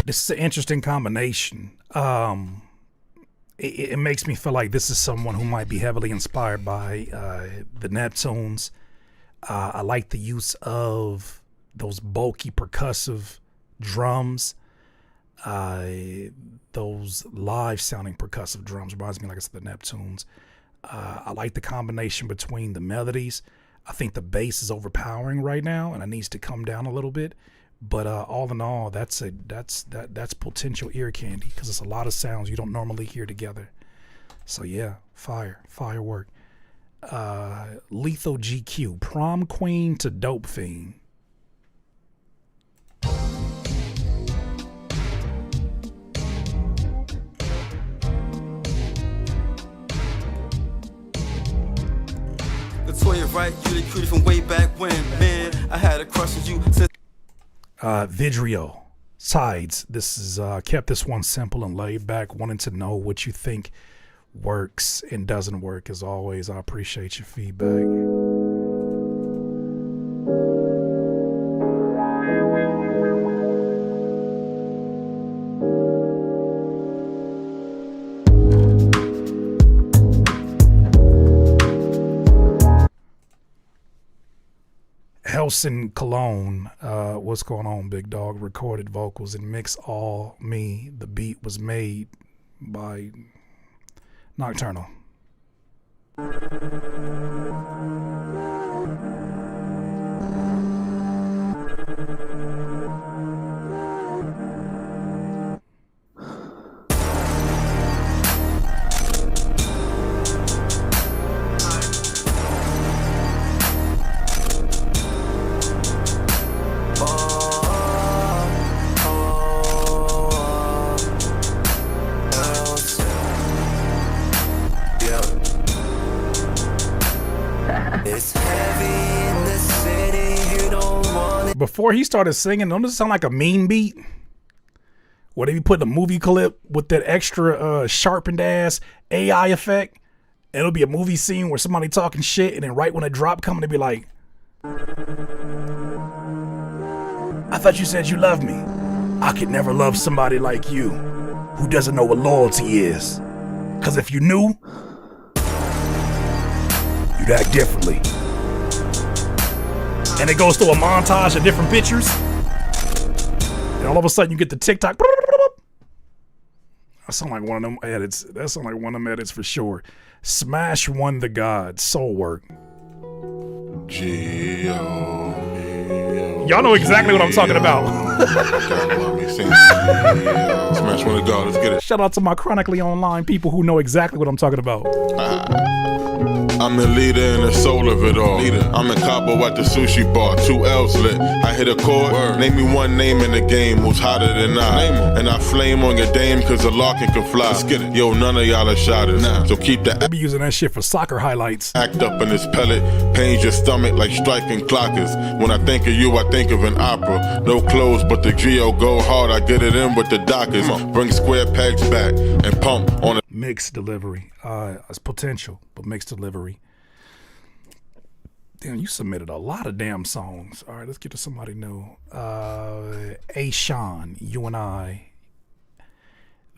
This is an interesting combination. It makes me feel like this is someone who might be heavily inspired by the Neptunes. I like the use of those bulky percussive drums. Those live sounding percussive drums reminds me, like I said, the Neptunes. I like the combination between the melodies. I think the bass is overpowering right now, and it needs to come down a little bit. But all in all, that's potential ear candy, because it's a lot of sounds you don't normally hear together. So yeah, firework. Lethal GQ, Prom Queen to Dope Fiend. Latoya, right? You the cutie from way back when, man. I had a crush on you since. Vidrio Sides. This is kept this one simple and laid back, wanting to know what you think works and doesn't work. As always, I appreciate your feedback. Helson Cologne, what's going on, big dog? Recorded vocals and mix all me. The beat was made by Nocturnal. Before he started singing, don't this sound like a mean beat? Where they be putting a movie clip with that extra sharpened ass AI effect. It'll be a movie scene where somebody talking shit, and then right when a drop coming, they be like, I thought you said you loved me. I could never love somebody like you who doesn't know what loyalty is. Cause if you knew, you'd act differently. And it goes through a montage of different pictures. And all of a sudden you get the TikTok. That sound like one of them edits. That sound like one of them edits for sure. Smash One the God. Soul Work. Y'all know exactly what I'm talking about. Smash One the God. Let's get it. Shout out to my chronically online people who know exactly what I'm talking about. I'm the leader and the soul of it all. I'm in Cabo at the sushi bar, 2 L's lit. I hit a chord, name me one name in the game who's hotter than I. And I flame on your dame cause a larkin can fly. Let's get it. Yo, none of y'all are shotters. So keep that. I be using that shit for soccer highlights. Act up in this pellet, pains your stomach like striking clockers. When I think of you, I think of an opera. No clothes, but the Geo go hard. I get it in with the dockers. Bring square pegs back and pump on it. Mixed delivery. It's potential, but mixed delivery. Damn, you submitted a lot of damn songs. All right, let's get to somebody new. A Sean, You and I.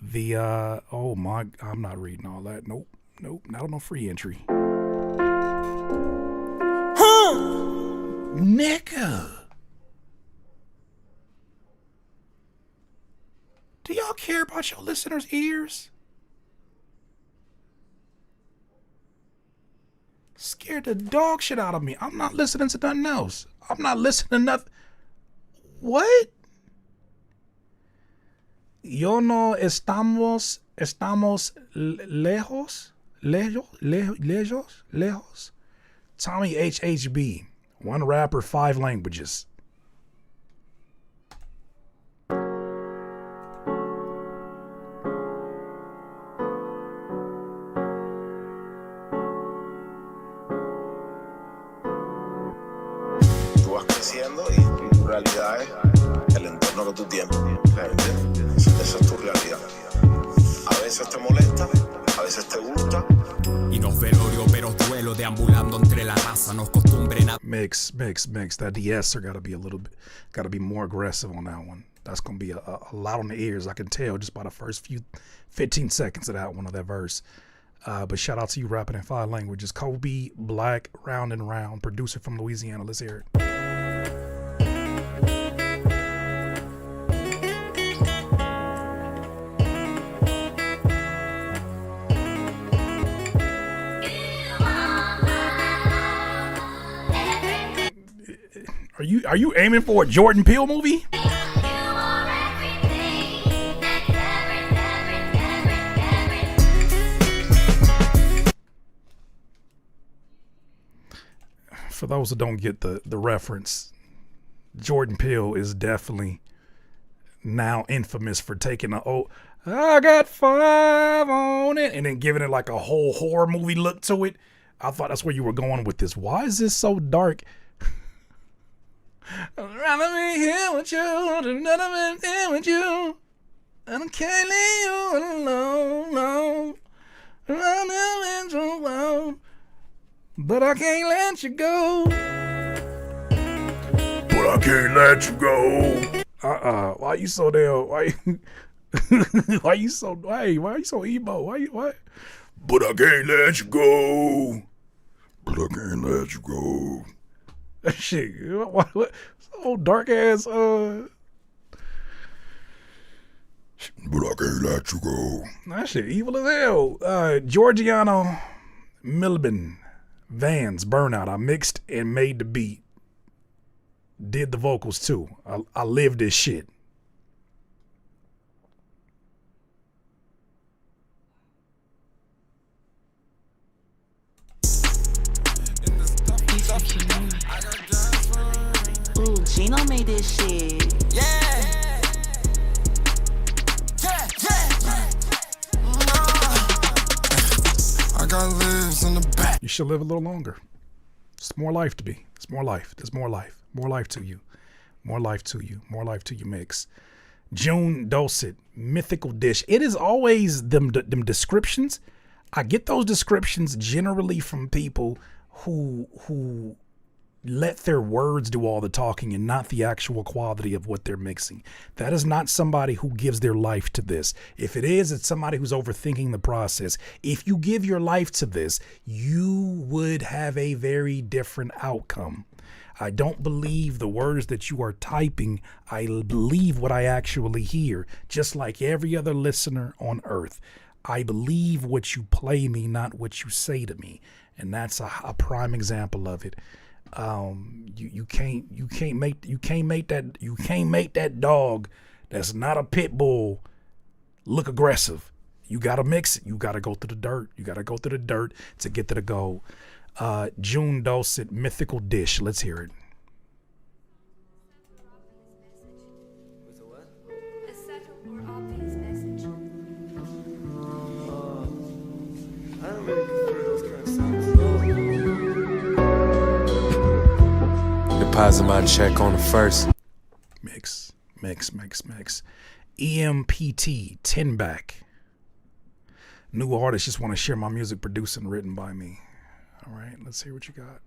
I'm not reading all that. Nope. not on no free entry. Nigga. Do y'all care about your listeners' ears? Scared the dog shit out of me. I'm not listening to nothing else. I'm not listening to nothing. What? Yo no estamos lejos. Tommy HHB. One rapper, 5 languages. Tú vas creciendo y tu realidad es el entorno que tú tienes. ¿Entiendes? Esa es tu realidad. A veces te molesta, a veces te gusta. Y no es velorio, pero duelo deambulando entre la raza. Nos costumbren a... Mix. That de-esser gotta be more aggressive on that one. That's gonna be a lot on the ears. I can tell just by the first few 15 seconds of that one, of that verse. But shout out to you rapping in 5 languages. Kobe Black, Round and Round, producer from Louisiana. Let's hear it. Are you aiming for a Jordan Peele movie? For those that don't get the reference, Jordan Peele is definitely now infamous for taking I got 5 on it and then giving it like a whole horror movie look to it. I thought that's where you were going with this. Why is this so dark? I'd rather be here with you, I'd rather be here with you. I can't leave you alone, no. I've been so long, but I can't let you go. But I can't let you go. Why you so damn? Why you so emo? Why? But I can't let you go. But I can't let you go. That shit, what so dark ass, but I can't let you go. That shit evil as hell. Georgiano Miliband, Vans, Burnout. I mixed and made the beat. Did the vocals too. I lived this shit. Ooh, Gino made this shit. I got lives in the back. You should live a little longer. It's more life to be. It's more life. There's more life. More life to you. More life to you. More life to you, Mix. June Dosset, mythical dish. It is always them descriptions. I get those descriptions generally from people who let their words do all the talking and not the actual quality of what they're mixing. That is not somebody who gives their life to this. If it is, it's somebody who's overthinking the process. If you give your life to this, you would have a very different outcome. I don't believe the words that you are typing. I believe what I actually hear, just like every other listener on earth. I believe what you play me, not what you say to me. And that's a prime example of it. You can't make that dog that's not a pit bull look aggressive. You gotta mix it. You gotta go through the dirt. You gotta go through the dirt to get to the goal. June Dosset, mythical dish. Let's hear it. Deposit my check on the first. Mix. EMPT, 10 back. New artist, just want to share my music produced and written by me. All right, let's hear what you got.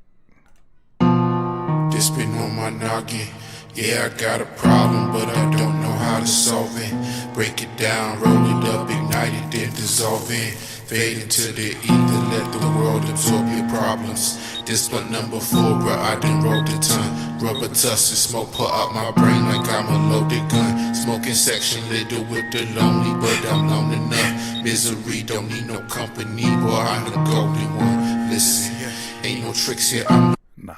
This been on my noggin. Yeah, I got a problem, but I don't know how to solve it. Break it down, roll it up, ignite it, then dissolve it. Fade into the ether, let the world absorb your problems. This blunt number 4, bro, I done rolled a ton. Rubber tussle, smoke put out my brain like I'm a loaded gun. Smoking section little with the lonely, but I'm alone enough. Misery don't need no company, boy, I'm the golden one. Listen, ain't no tricks here, I'm Nah.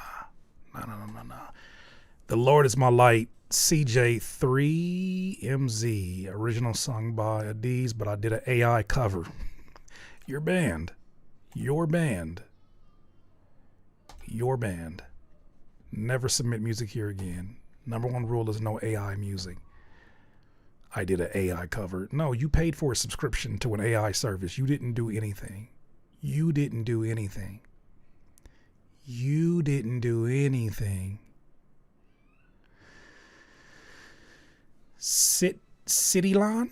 The Lord is my light. CJ3MZ, original sung by Adiz, but I did an AI cover. Your band. Never submit music here again. Number 1 rule is no AI music. I did an AI cover. No, you paid for a subscription to an AI service. You didn't do anything. Cityline,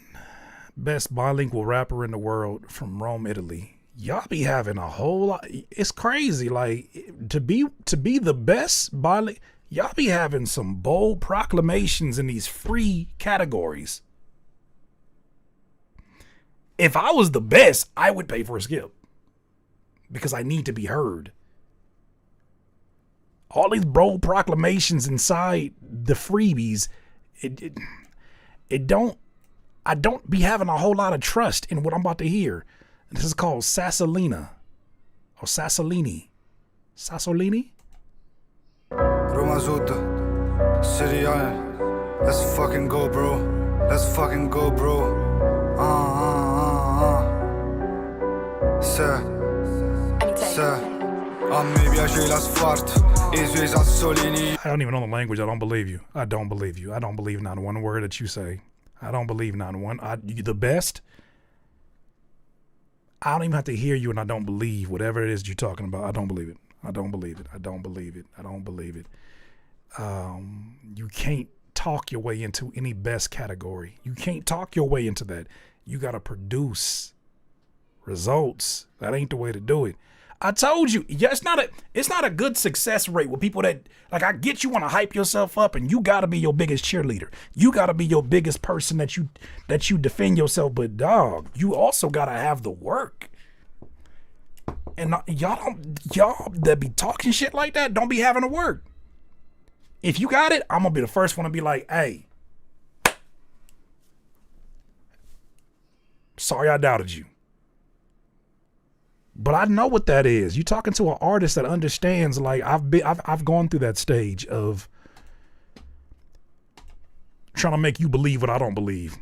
best bilingual rapper in the world from Rome, Italy. Y'all be having a whole lot. It's crazy. Like to be the best bilingual. Y'all be having some bold proclamations in these free categories. If I was the best, I would pay for a skip because I need to be heard. All these bold proclamations inside the freebies, I don't be having a whole lot of trust in what I'm about to hear. This is called Sassolina or Sassolini. Roma Sud, City Island. Let's fucking go, bro. Maybe I should last fart. Sassolini. I don't even know the language. I don't believe you. I don't believe not one word that you say. I don't believe not one. You the best. I don't even have to hear you, and I don't believe whatever it is you're talking about. I don't believe it. You can't talk your way into any best category. You can't talk your way into that. You got to produce results. That ain't the way to do it. I told you, yeah, it's not a good success rate with people that, like, I get you want to hype yourself up and you got to be your biggest cheerleader. You got to be your biggest person that you defend yourself. But dog, you also got to have the work. And y'all that be talking shit like that don't be having to work. If you got it, I'm going to be the first one to be like, hey, sorry I doubted you. But I know what that is. You talking to an artist that understands. Like I've gone through that stage of trying to make you believe what I don't believe.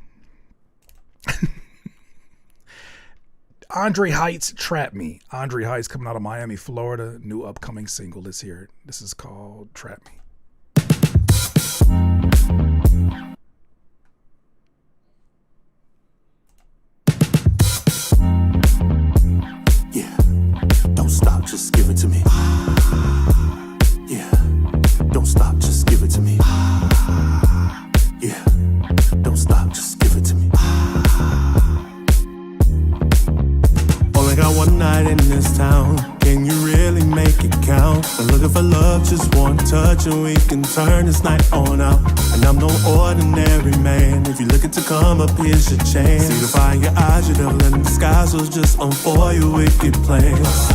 Andre Heights, Trap Me. Andre Heights coming out of Miami, Florida. New upcoming single. Let's hear it. This is called Trap Me. Stop, just give it to me. Yeah, don't stop, just give it to me. Yeah, don't stop, just give it to me. Only got one night in this town. Can you really make it count? I'm looking for love, just one touch, and we can turn this night on out. And I'm no ordinary man. If you're looking to come up, here's your chance. See the fire in your eyes, you're devil in disguise, so just unfold your wicked plans.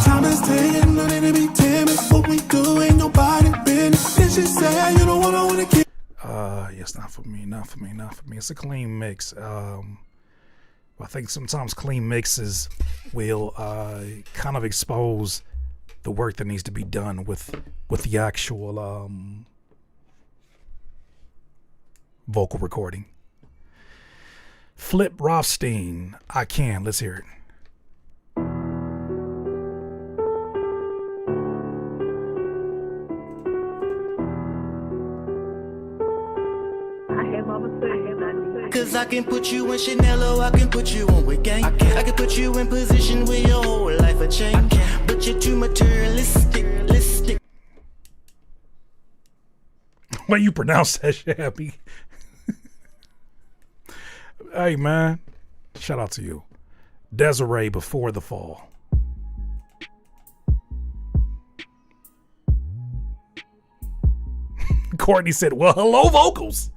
Time is ticking, no need to be timid. What we do ain't nobody business. Then she said, you know what I wanna keep. Yes, not for me. It's a clean mix. I think sometimes clean mixes will kind of expose the work that needs to be done with the actual vocal recording. Flip Rothstein, I Can. Let's hear it. Cause I can put you in Chanel or I can put you on with gang. I can put you in position where your whole life a change. But you're too materialistic. Why you pronounce that, Shabby? Hey, man. Shout out to you. Desiree, Before the Fall. Courtney said, well, hello, vocals.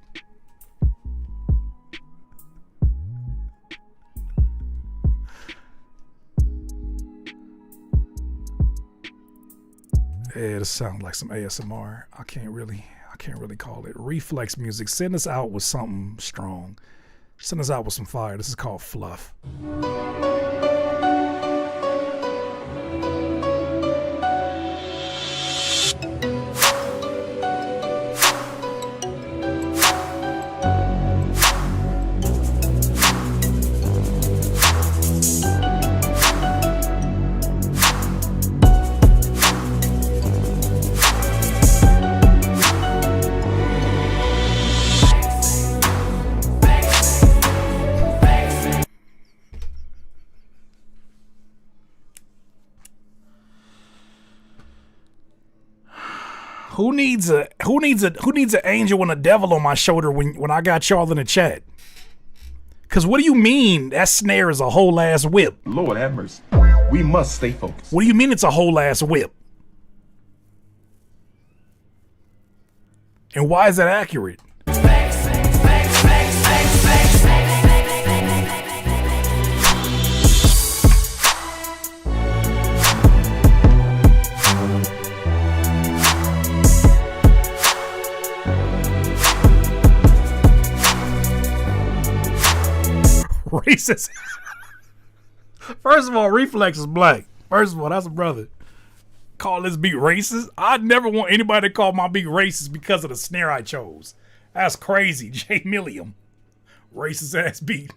Yeah, this sounds like some ASMR. I can't really call it. Reflex music. Send us out with something strong. Send us out with some fire. This is called Fluff. Who needs an angel and a devil on my shoulder when I got y'all in the chat? Cause what do you mean that snare is a whole ass whip? Lord have mercy. We must stay focused. What do you mean it's a whole ass whip? And why is that accurate? Racist. First of all, Reflex is black. First of all, that's a brother. Call this beat racist? I'd never want anybody to call my beat racist because of the snare I chose. That's crazy. J Milliam. Racist ass beat.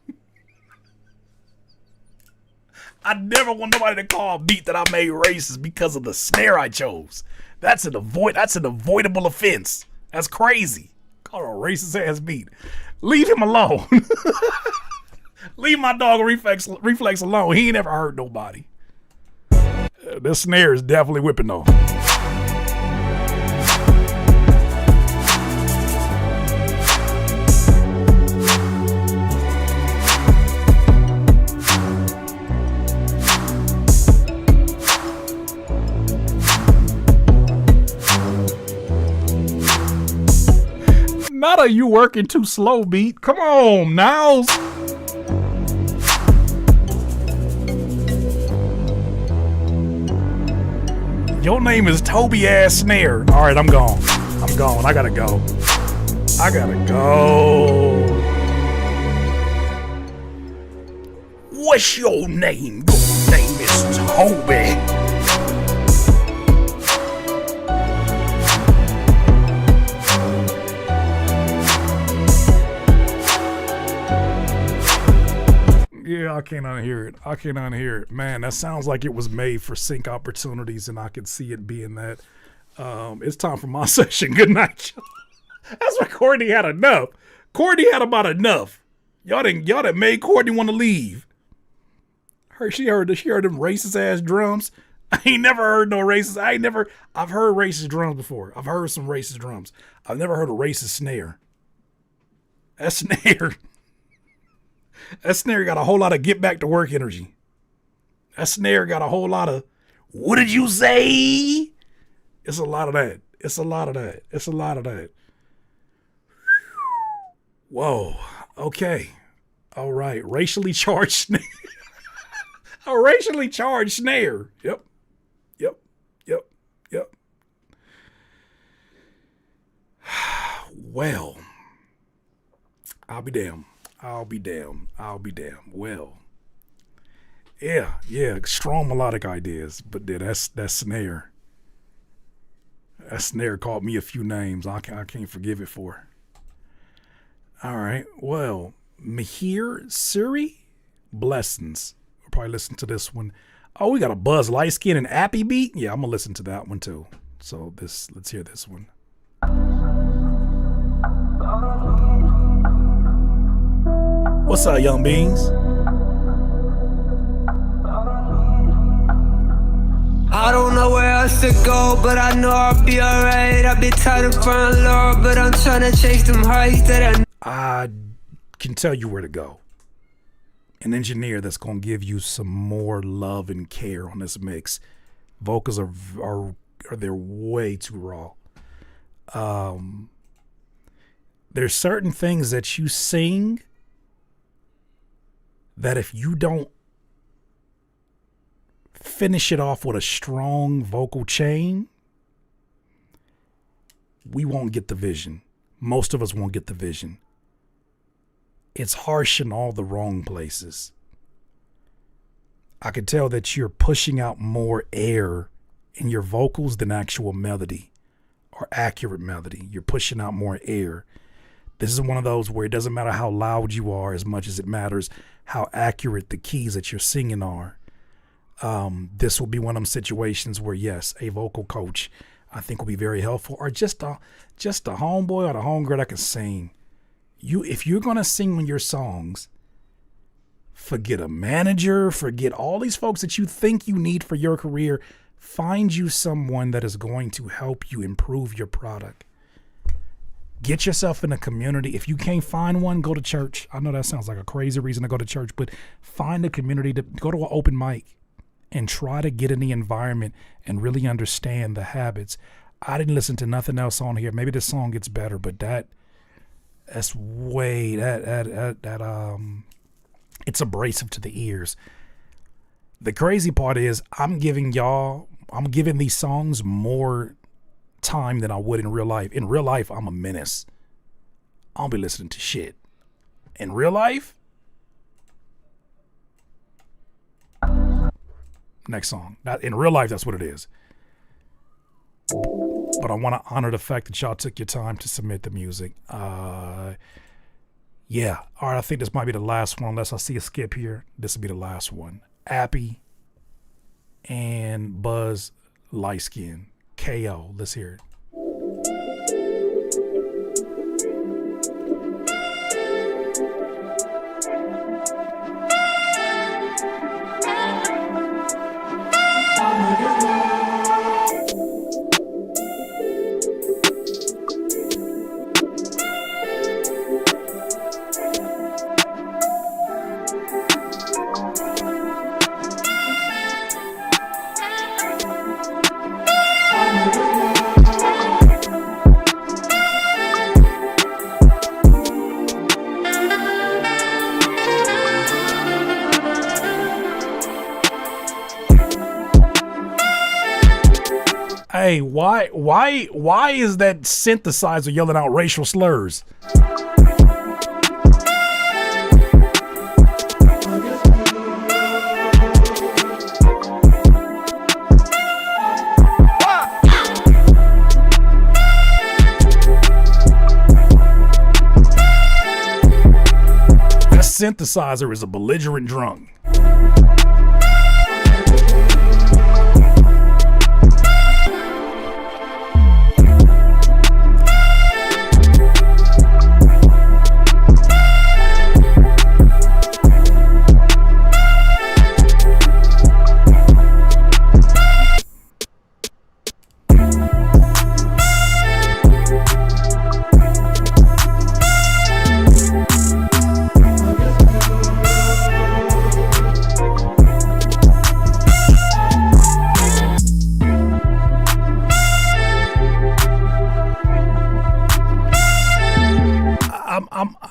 I'd never want nobody to call a beat that I made racist because of the snare I chose. That's an avoidable offense. That's crazy. Call it a racist ass beat. Leave him alone. Leave my dog Reflex alone. He ain't never hurt nobody. This snare is definitely whipping though. Not a you working too slow beat. Come on, now. Your name is Toby ass snare. All right, I'm gone. I gotta go. What's your name? Your name is Toby. Yeah, I can't unhear it. Man, that sounds like it was made for sync opportunities, and I could see it being that. It's time for my session. Good night, y'all. That's why Courtney had enough. Courtney had about enough. Y'all done made Courtney want to leave. She heard them racist ass drums. I ain't never heard no racist. I've heard racist drums before. I've heard some racist drums. I've never heard a racist snare. That snare got a whole lot of get back to work energy. That snare got a whole lot of, what did you say? It's a lot of that. Whoa. Okay. All right. Racially charged snare. A racially charged snare. Yep. Well, I'll be damned. Well, yeah, strong melodic ideas, but that snare. That snare called me a few names I can't forgive it for. All right, well, Mahir Suri, blessings. We'll probably listen to this one. Oh, we got a Buzz Lightskin and Appy beat. Yeah, I'm gonna listen to that one too. So let's hear this one. What's up, young beans? I don't know where else to go, but I know I'll be alright. I've been tired of front low, but I'm trying to chase them heights that I can tell you where to go. An engineer that's gonna give you some more love and care on this mix. Vocals are they're way too raw. There's certain things that you sing that if you don't finish it off with a strong vocal chain, we won't get the vision. Most of us won't get the vision. It's harsh in all the wrong places. I could tell that you're pushing out more air in your vocals than actual melody or accurate melody. You're pushing out more air. This is one of those where it doesn't matter how loud you are as much as it matters how accurate the keys that you're singing are. This will be one of them situations where, yes, a vocal coach I think will be very helpful, or just a homeboy or the homegirl that can sing. If you're gonna sing on your songs, forget a manager, forget all these folks that you think you need for your career. Find you someone that is going to help you improve your product. Get yourself in a community. If you can't find one, go to church. I know that sounds like a crazy reason to go to church, but find a community to go to an open mic and try to get in the environment and really understand the habits. I didn't listen to nothing else on here. Maybe this song gets better, but that's way it's abrasive to the ears. The crazy part is I'm giving these songs more time than I would in real life. In real life, I'm a menace. I'll be listening to shit. In real life, next song. In real life, that's what it is. But I want to honor the fact that y'all took your time to submit the music. Yeah. All right, I think this might be the last one. Unless I see a skip here, this will be the last one. Appy and Buzz Lightskin. KO. Let's hear it. Hey, why is that synthesizer yelling out racial slurs? That synthesizer is a belligerent drunk.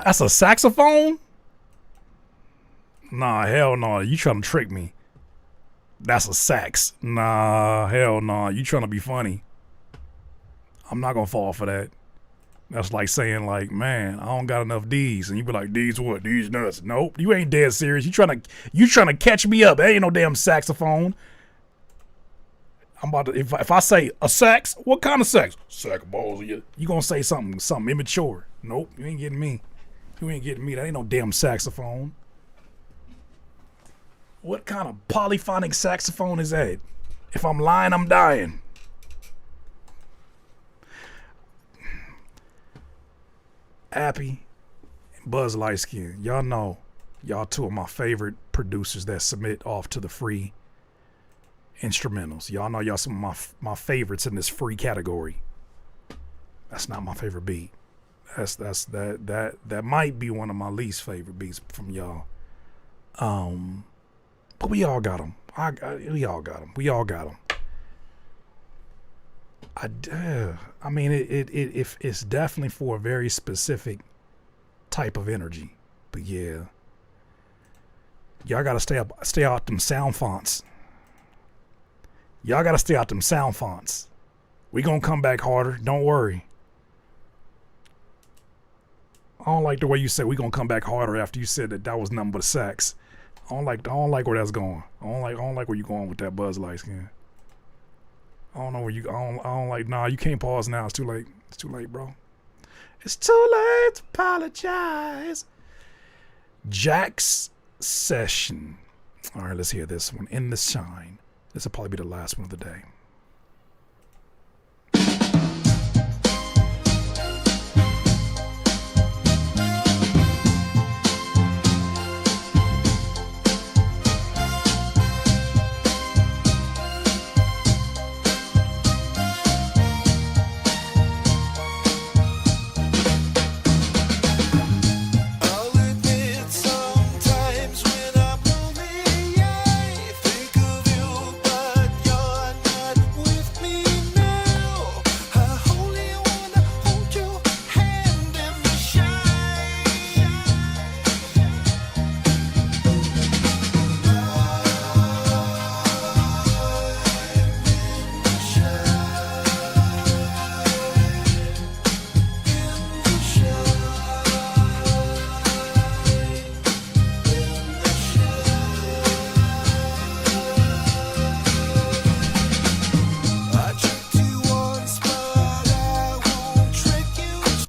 That's a saxophone? Nah, hell no. You trying to trick me. That's a sax. Nah, hell no. You trying to be funny. I'm not gonna fall for that. That's like saying like, man, I don't got enough D's. And you be like, D's what? D's nuts. Nope, you ain't dead serious. You trying to catch me up. There ain't no damn saxophone. I'm about to, if I say a sax, what kind of sax? Sack of balls. You gonna say something immature. Nope, you ain't getting me. You ain't getting me. That ain't no damn saxophone. What kind of polyphonic saxophone is that? If I'm lying, I'm dying. Appy and Buzz Lightskin. Y'all know, y'all two of my favorite producers that submit off to the free instrumentals. Y'all know y'all some of my favorites in this free category. That's not my favorite beat. That might be one of my least favorite beats from y'all. But we all got them. We all got them. We all got them. I mean, it's definitely for a very specific type of energy. But yeah, y'all gotta stay out them sound fonts. Y'all gotta stay out them sound fonts. We gonna come back harder. Don't worry. don't like the way you said we gonna come back harder after you said that was nothing but sex. I don't like where that's going. I don't like where you going with that Buzz Light Skin. I don't know where you. I don't like. Nah, you can't pause now. It's too late. It's too late, bro. It's too late to apologize. Jack's Session. All right, let's hear this one. In the Shine. This will probably be the last one of the day.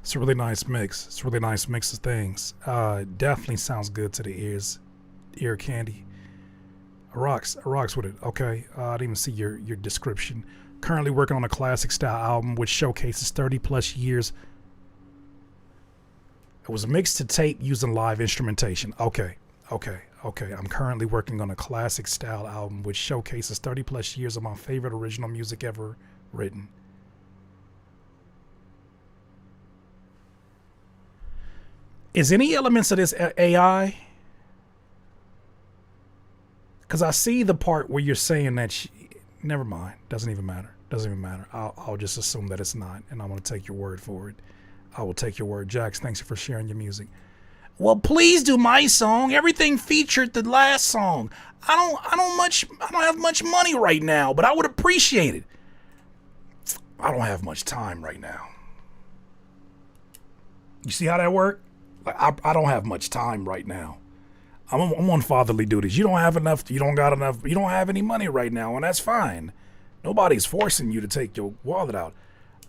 It's a really nice mix. It's a really nice mix of things. Definitely sounds good to the ear candy. Rocks with it. Okay, I didn't even see your description. Currently working on a classic style album which showcases 30 plus years. It was mixed to tape using live instrumentation. Okay. I'm currently working on a classic style album which showcases 30 plus years of my favorite original music ever written. Is any elements of this AI? Because I see the part where you're saying that never mind. Doesn't even matter. I'll just assume that it's not, and I'm going to take your word for it. I will take your word. Jax, thanks for sharing your music. Well, please do my song. Everything featured the last song. I don't have much money right now, but I would appreciate it. I don't have much time right now. You see how that worked? I don't have much time right now. I'm on fatherly duties. You don't have enough. You don't got enough. You don't have any money right now, and that's fine. Nobody's forcing you to take your wallet out.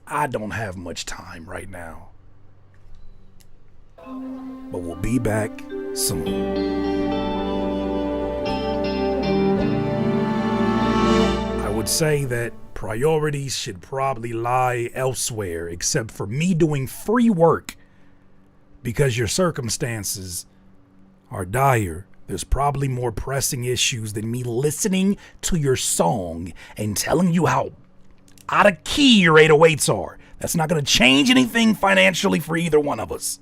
I don't have much time right now. But we'll be back soon. I would say that priorities should probably lie elsewhere, except for me doing free work. Because your circumstances are dire, there's probably more pressing issues than me listening to your song and telling you how out of key your 808s are. That's not going to change anything financially for either one of us.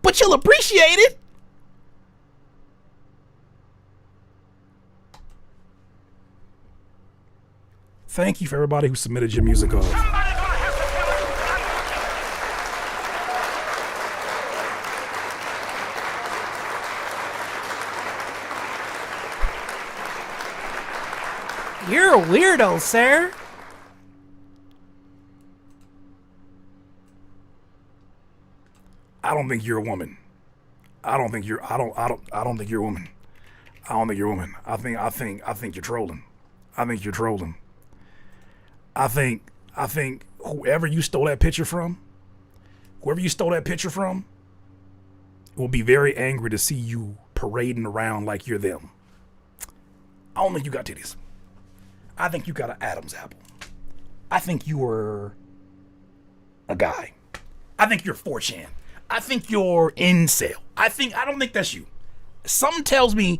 But you'll appreciate it. Thank you for everybody who submitted your music off. You're a weirdo, sir. I don't think you're a woman. I don't think you're a woman. I don't think you're a woman. I think you're trolling. I think you're trolling. I think whoever you stole that picture from will be very angry to see you parading around like you're them. I don't think you got titties. I think you got an Adam's apple. I think you were a guy. I think you're 4chan. I think you're incel. I don't think that's you. Something tells me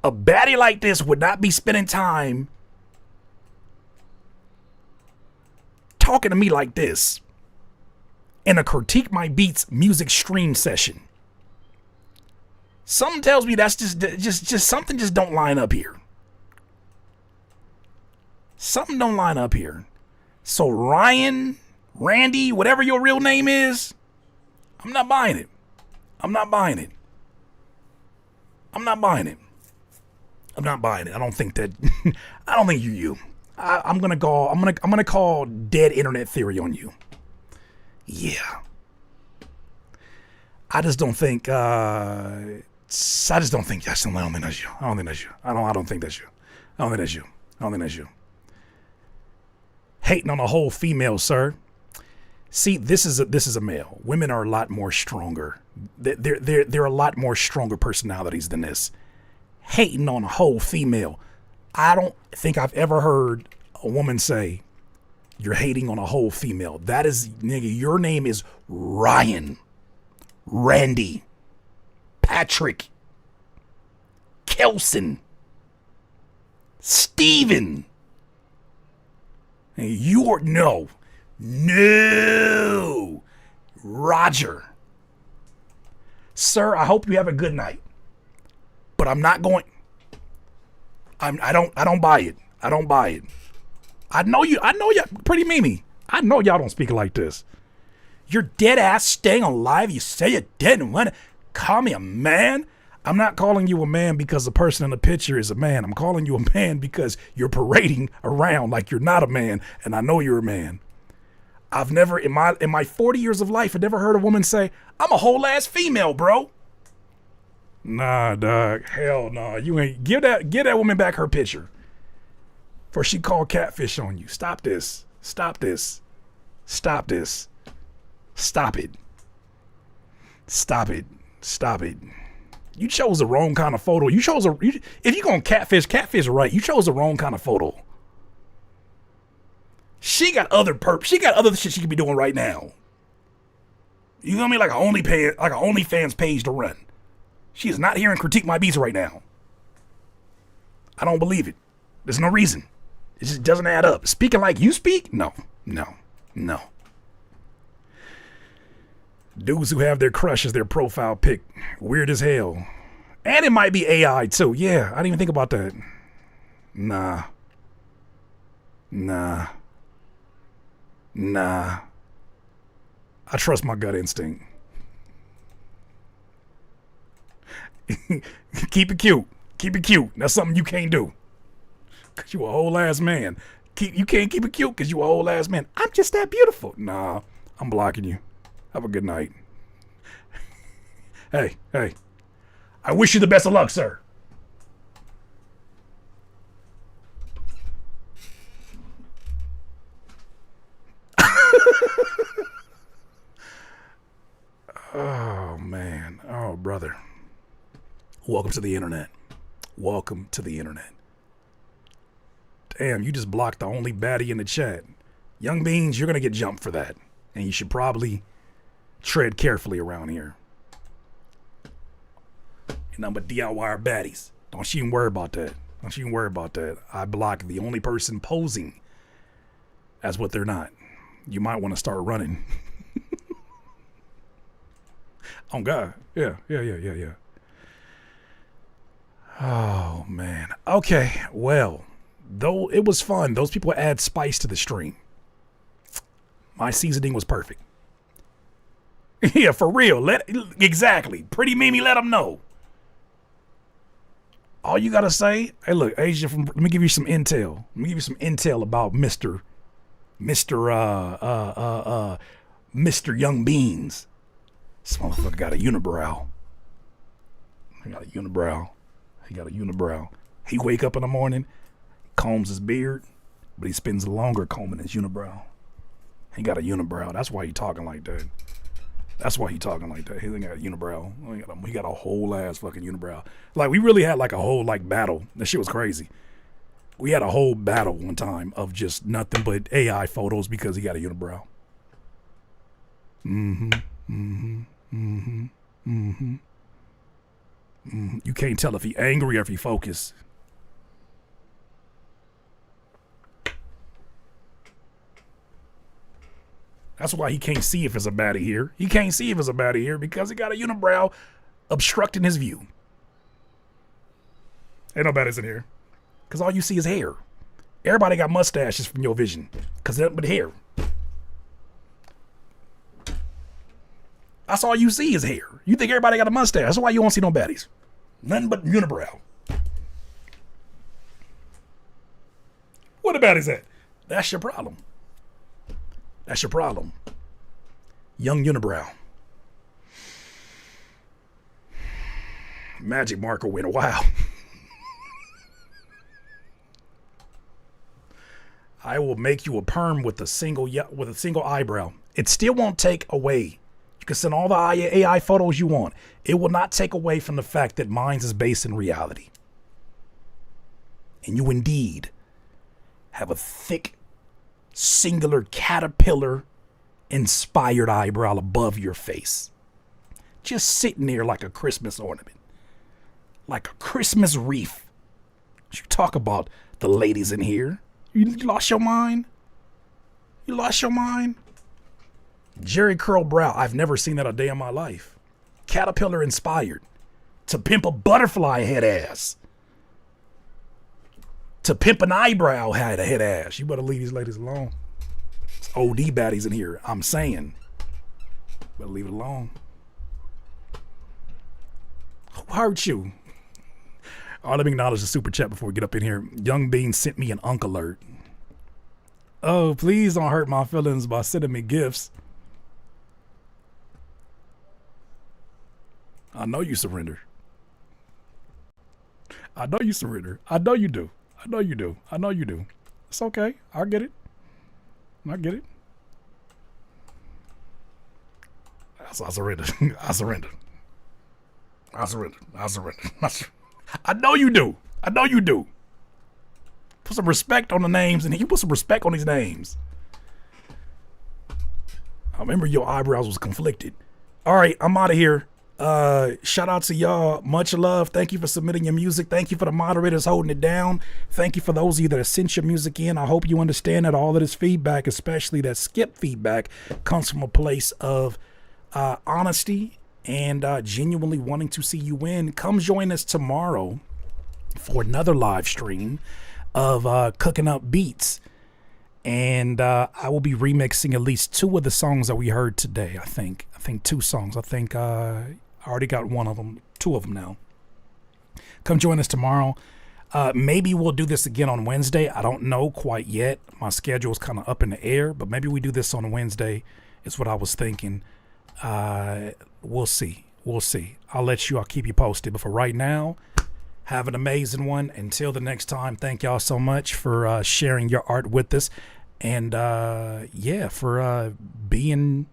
a baddie like this would not be spending time talking to me like this in a Critique My Beats music stream session. Something tells me that's just something just don't line up here. Something don't line up here. So Randy, whatever your real name is, I'm not buying it. I don't think that. I don't think you're you. I'm gonna call dead internet theory on you. Yeah. I just don't think. I just don't think that's. I don't think that's you. I don't think that's you. I don't think that's you. I don't think that's you. I don't think that's you. Hating on a whole female, sir. See, this is a male. Women are a lot more stronger. They're a lot more stronger personalities than this. Hating on a whole female. I don't think I've ever heard a woman say, "You're hating on a whole female." That is, nigga, your name is Ryan, Randy, Patrick, Kelson, Steven. And you are no, Roger. Sir, I hope you have a good night. But I'm not going. I don't buy it. I don't buy it. I know you, pretty Mimi. I know y'all don't speak like this. You're dead ass staying alive. You say you're dead and want to call me a man? I'm not calling you a man because the person in the picture is a man. I'm calling you a man because you're parading around like you're not a man, and I know you're a man. I've never, in my 40 years of life, I've never heard a woman say, "I'm a whole ass female, bro." Nah, dog. Hell no. You ain't. Give that woman back her picture. For she called catfish on you. Stop this. Stop this. Stop this. Stop it. Stop it. Stop it. You chose the wrong kind of photo. If you're going catfish right. You chose the wrong kind of photo. She got other shit she could be doing right now. You know what I mean? Like an OnlyFans page to run. She is not here and critique my beats right now. I don't believe it. There's no reason. It just doesn't add up. Speaking like you speak? No. Dudes who have their crush as their profile pic. Weird as hell. And it might be AI too. Yeah, I didn't even think about that. Nah. I trust my gut instinct. Keep it cute. Keep it cute. That's something you can't do. Cause you a whole ass man. You can't keep it cute cause you a whole ass man. I'm just that beautiful. Nah, I'm blocking you. Have a good night. Hey. I wish you the best of luck, sir. Oh, man. Oh, brother. Welcome to the internet. Welcome to the internet. Damn, you just blocked the only baddie in the chat. Young Beans, you're going to get jumped for that. And you should probably tread carefully around here. And I'm a DIY baddies. Don't you even worry about that. Don't you even worry about that. I block the only person posing as what they're not. You might want to start running. Oh, God. Yeah. Oh, man. Okay, well, though it was fun, those people add spice to the stream. My seasoning was perfect. Yeah, for real. Exactly. Pretty Mimi, let them know. All you gotta say, hey, look, Asia, let me give you some intel. Let me give you some intel about Mr. Young Beans. This motherfucker got a unibrow. He got a unibrow. He wake up in the morning, combs his beard, but he spends longer combing his unibrow. He got a unibrow. That's why he talking like that. He ain't got a unibrow. He got a whole ass fucking unibrow. Like, we really had like a whole like battle. That shit was crazy. We had a whole battle one time of just nothing but AI photos because he got a unibrow. You can't tell if he angry or if he focused. That's why he can't see if it's a baddie here. He can't see if it's a baddie here because he got a unibrow obstructing his view. Ain't no baddies in here. Because all you see is hair. Everybody got mustaches from your vision. Because nothing but hair. That's all you see is hair. You think everybody got a mustache. That's why you won't see no baddies. Nothing but unibrow. Where the baddies at? That's your problem. Young unibrow. Magic marker went wow. I will make you a perm with a single eyebrow. It still won't take away. You can send all the AI photos you want. It will not take away from the fact that mine is based in reality. And you indeed have a thick, singular caterpillar inspired eyebrow above your face. Just sitting there like a Christmas ornament. Like a Christmas wreath. You talk about the ladies in here. You lost your mind? You lost your mind? Jerry curl brow. I've never seen that a day in my life. Caterpillar inspired. To pimp a butterfly head ass. To pimp an eyebrow head ass. You better leave these ladies alone. It's OD baddies in here. I'm saying. Better leave it alone. Who hurt you? Oh, let me acknowledge the super chat before we get up in here. Young Bean sent me an unk alert. Oh, please don't hurt my feelings by sending me gifts. I know you surrender. I know you surrender. I know you do. I know you do. I know you do. It's okay. I get it. I get it. I surrender. I surrender. I surrender. I surrender. I know you do. I know you do. Put some respect on the names, and you put some respect on these names. I remember your eyebrows was conflicted. All right, I'm out of here. Shout out to y'all. Much love. Thank you for submitting your music. Thank you for the moderators holding it down. Thank you for those of you that have sent your music in. I hope you understand that all of this feedback, especially that skip feedback, comes from a place of honesty and genuinely wanting to see you win. Come join us tomorrow for another live stream of cooking up beats. And I will be remixing at least 2 of the songs that we heard today. I think 2 songs. I think I already got 1 of them, 2 of them now. Come join us tomorrow. Maybe we'll do this again on Wednesday. I don't know quite yet. My schedule is kind of up in the air, but maybe we do this on Wednesday is what I was thinking. We'll see. We'll see. I'll keep you posted. But for right now, have an amazing one. Until the next time, thank y'all so much for sharing your art with us. And for being...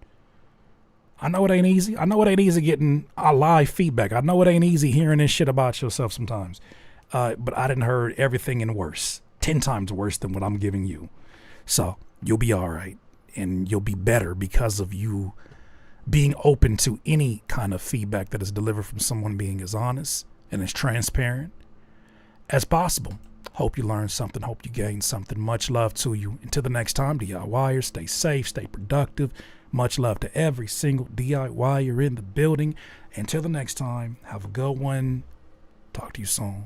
I know it ain't easy. I know it ain't easy getting a live feedback. I know it ain't easy hearing this shit about yourself sometimes. But I done heard everything and worse. 10 times worse than what I'm giving you. So you'll be all right. And you'll be better because of you being open to any kind of feedback that is delivered from someone being as honest and as transparent as possible. Hope you learned something. Hope you gained something. Much love to you. Until the next time, DIYers, stay safe, stay productive. Much love to every single DIYer in the building. Until the next time, have a good one. Talk to you soon.